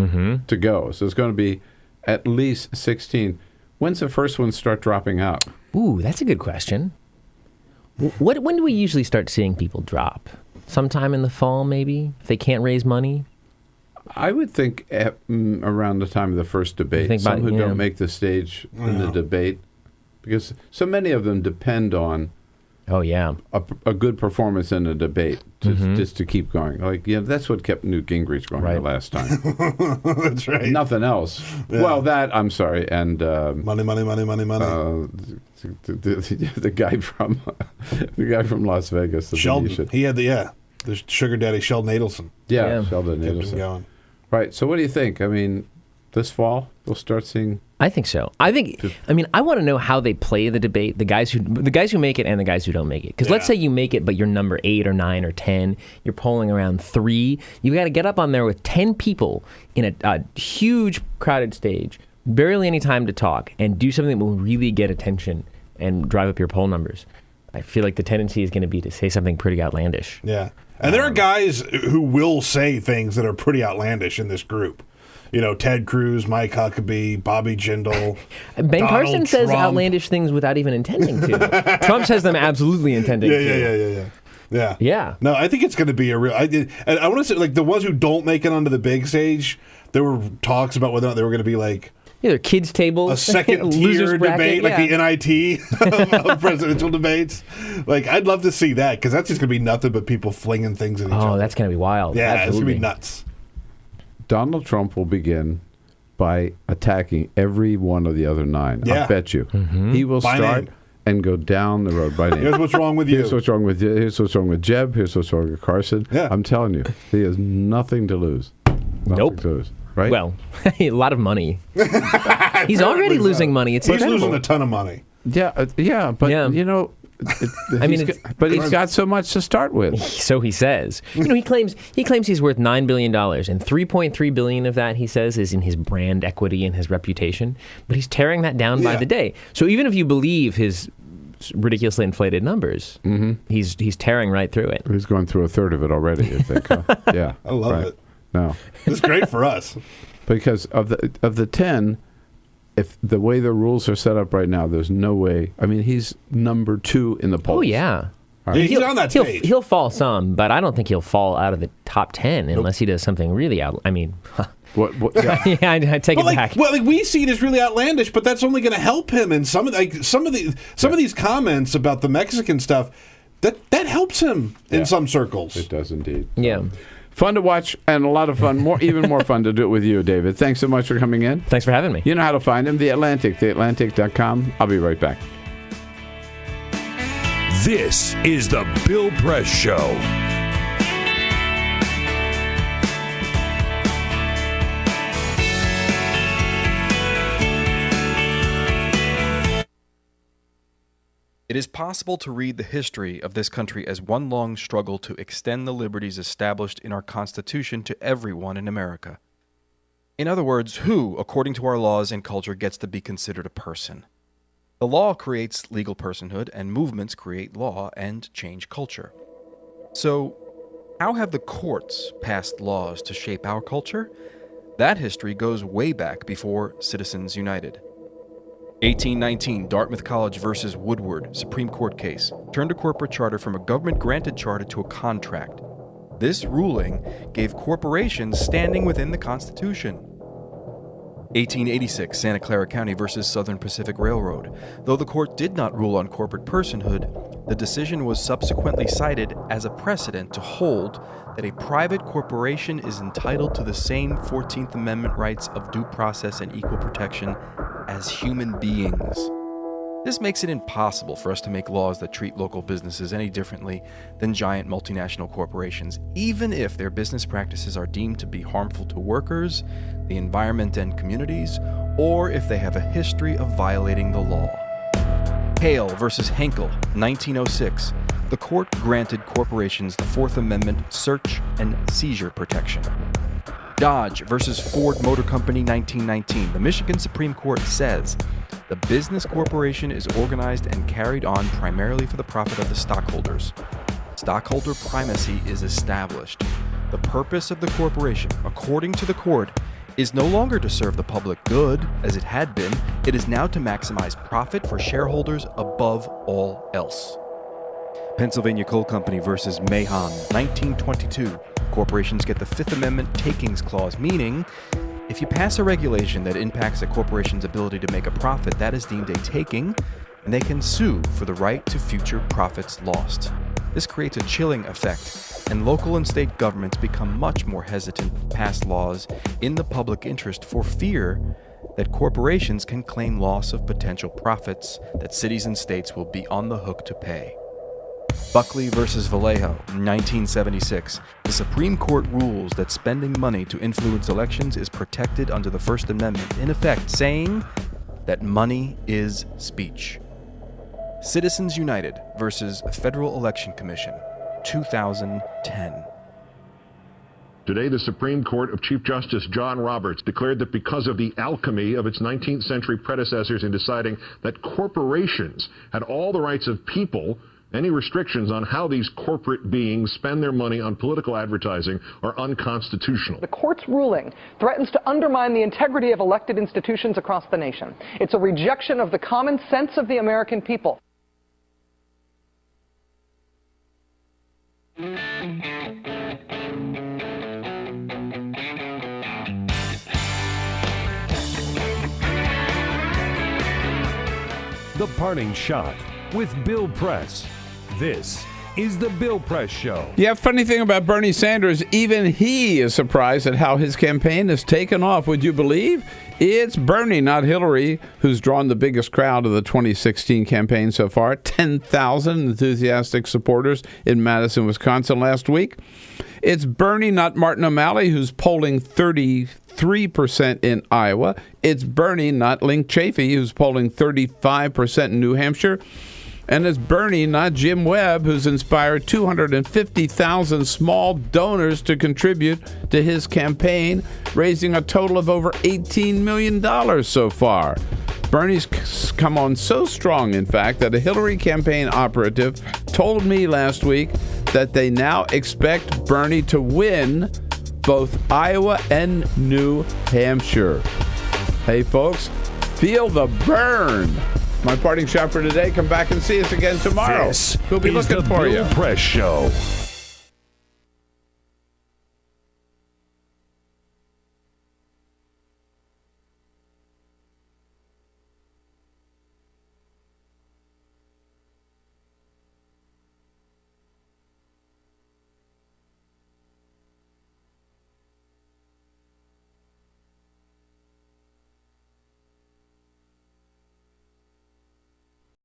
to go. So it's going to be at least 16. When's the first one start dropping out? Ooh, that's a good question. When do we usually start seeing people drop? Sometime in the fall, maybe, if they can't raise money? I would think around the time of the first debate. Some who don't make the stage in the debate, because so many of them depend on a good performance in a debate just to keep going. That's what kept Newt Gingrich going the last time. That's right. Nothing else. Yeah. Well, I'm sorry, and money. The guy from Las Vegas, Sheldon. He had the sugar daddy Sheldon Adelson. Yeah. Sheldon Adelson. Kept him going. Right. So what do you think? I mean, this fall we'll start seeing. I think so. I want to know how they play the debate. The guys who make it and the guys who don't make it. Because let's say you make it, but you're number 8 or 9 or 10. You're polling around 3. You got to get up on there with 10 people in a huge crowded stage, barely any time to talk, and do something that will really get attention and drive up your poll numbers. I feel like the tendency is going to be to say something pretty outlandish. Yeah. And there are guys who will say things that are pretty outlandish in this group. Ted Cruz, Mike Huckabee, Bobby Jindal. Ben Carson says outlandish things without even intending to. Trump says them absolutely intending to. Yeah. No, I think it's going to be a real. And I want to say, the ones who don't make it onto the big stage, there were talks about whether or not they were going to be their kids' table, a second-tier debate, the NIT of presidential debates. I'd love to see that, because that's just going to be nothing but people flinging things at each other. Oh, that's going to be wild. Yeah, absolutely. It's going to be nuts. Donald Trump will begin by attacking every one of the other 9. Yeah. I bet you. Mm-hmm. He will start and go down the road by name. Here's what's wrong with you. Here's what's wrong with you. Here's what's wrong with Jeb. Here's what's wrong with Carson. Yeah. I'm telling you, he has nothing to lose. Nothing to lose. Right? Well, a lot of money. He's already losing money. He's losing a ton of money. Yeah, but he's got so much to start with. So he says. He claims he's worth $9 billion, and $3.3 billion of that, he says, is in his brand equity and his reputation. But he's tearing that down by the day. So even if you believe his ridiculously inflated numbers, he's tearing right through it. He's going through a third of it already, I think. Yeah, I love it. No, it's great for us because of the 10. If the way the rules are set up right now, there's no way. I mean, he's number 2 in the polls. Oh yeah, right. He's on that stage. He'll fall some, but I don't think he'll fall out of the top 10 unless he does something really out. I mean, what? I take it back. Well, we see it as really outlandish, but that's only going to help him. And some of these comments about the Mexican stuff that helps him in some circles. It does indeed. Yeah. Fun to watch and a lot of fun, even more fun to do it with you, David. Thanks so much for coming in. Thanks for having me. You know how to find him, The Atlantic, theatlantic.com. I'll be right back. This is the Bill Press Show. It is possible to read the history of this country as one long struggle to extend the liberties established in our Constitution to everyone in America. In other words, who, according to our laws and culture, gets to be considered a person? The law creates legal personhood, and movements create law and change culture. So, how have the courts passed laws to shape our culture? That history goes way back before Citizens United. 1819, Dartmouth College versus Woodward, Supreme Court case, turned a corporate charter from a government-granted charter to a contract. This ruling gave corporations standing within the Constitution. 1886, Santa Clara County versus Southern Pacific Railroad. Though the court did not rule on corporate personhood, the decision was subsequently cited as a precedent to hold that a private corporation is entitled to the same 14th Amendment rights of due process and equal protection as human beings. This makes it impossible for us to make laws that treat local businesses any differently than giant multinational corporations, even if their business practices are deemed to be harmful to workers, the environment and communities, or if they have a history of violating the law. Hale versus Henkel, 1906. The court granted corporations the Fourth Amendment search and seizure protection. Dodge versus Ford Motor Company, 1919. The Michigan Supreme Court says the business corporation is organized and carried on primarily for the profit of the stockholders. Stockholder primacy is established. The purpose of the corporation, according to the court, is no longer to serve the public good, as it had been. It is now to maximize profit for shareholders above all else. Pennsylvania Coal Company versus Mahon, 1922. Corporations get the Fifth Amendment takings clause, meaning if you pass a regulation that impacts a corporation's ability to make a profit, that is deemed a taking, and they can sue for the right to future profits lost. This creates a chilling effect, and local and state governments become much more hesitant to pass laws in the public interest for fear that corporations can claim loss of potential profits that cities and states will be on the hook to pay. Buckley versus Vallejo, 1976. The Supreme Court rules that spending money to influence elections is protected under the First Amendment, in effect saying that money is speech. Citizens United versus Federal Election Commission, 2010. Today, the Supreme Court of Chief Justice John Roberts declared that because of the alchemy of its 19th century predecessors in deciding that corporations had all the rights of people, any restrictions on how these corporate beings spend their money on political advertising are unconstitutional. The court's ruling threatens to undermine the integrity of elected institutions across the nation. It's a rejection of the common sense of the American people. The Parting Shot with Bill Press. This is the Bill Press Show. Yeah, funny thing about Bernie Sanders, even he is surprised at how his campaign has taken off. Would you believe? It's Bernie, not Hillary, who's drawn the biggest crowd of the 2016 campaign so far. 10,000 enthusiastic supporters in Madison, Wisconsin last week. It's Bernie, not Martin O'Malley, who's polling 33% in Iowa. It's Bernie, not Link Chafee, who's polling 35% in New Hampshire. And it's Bernie, not Jim Webb, who's inspired 250,000 small donors to contribute to his campaign, raising a total of over $18 million so far. Bernie's come on so strong, in fact, that a Hillary campaign operative told me last week that they now expect Bernie to win both Iowa and New Hampshire. Hey, folks, feel the burn. My parting shot for today. Come back and see us again tomorrow. This we'll be is looking the for Bill you. Press Show.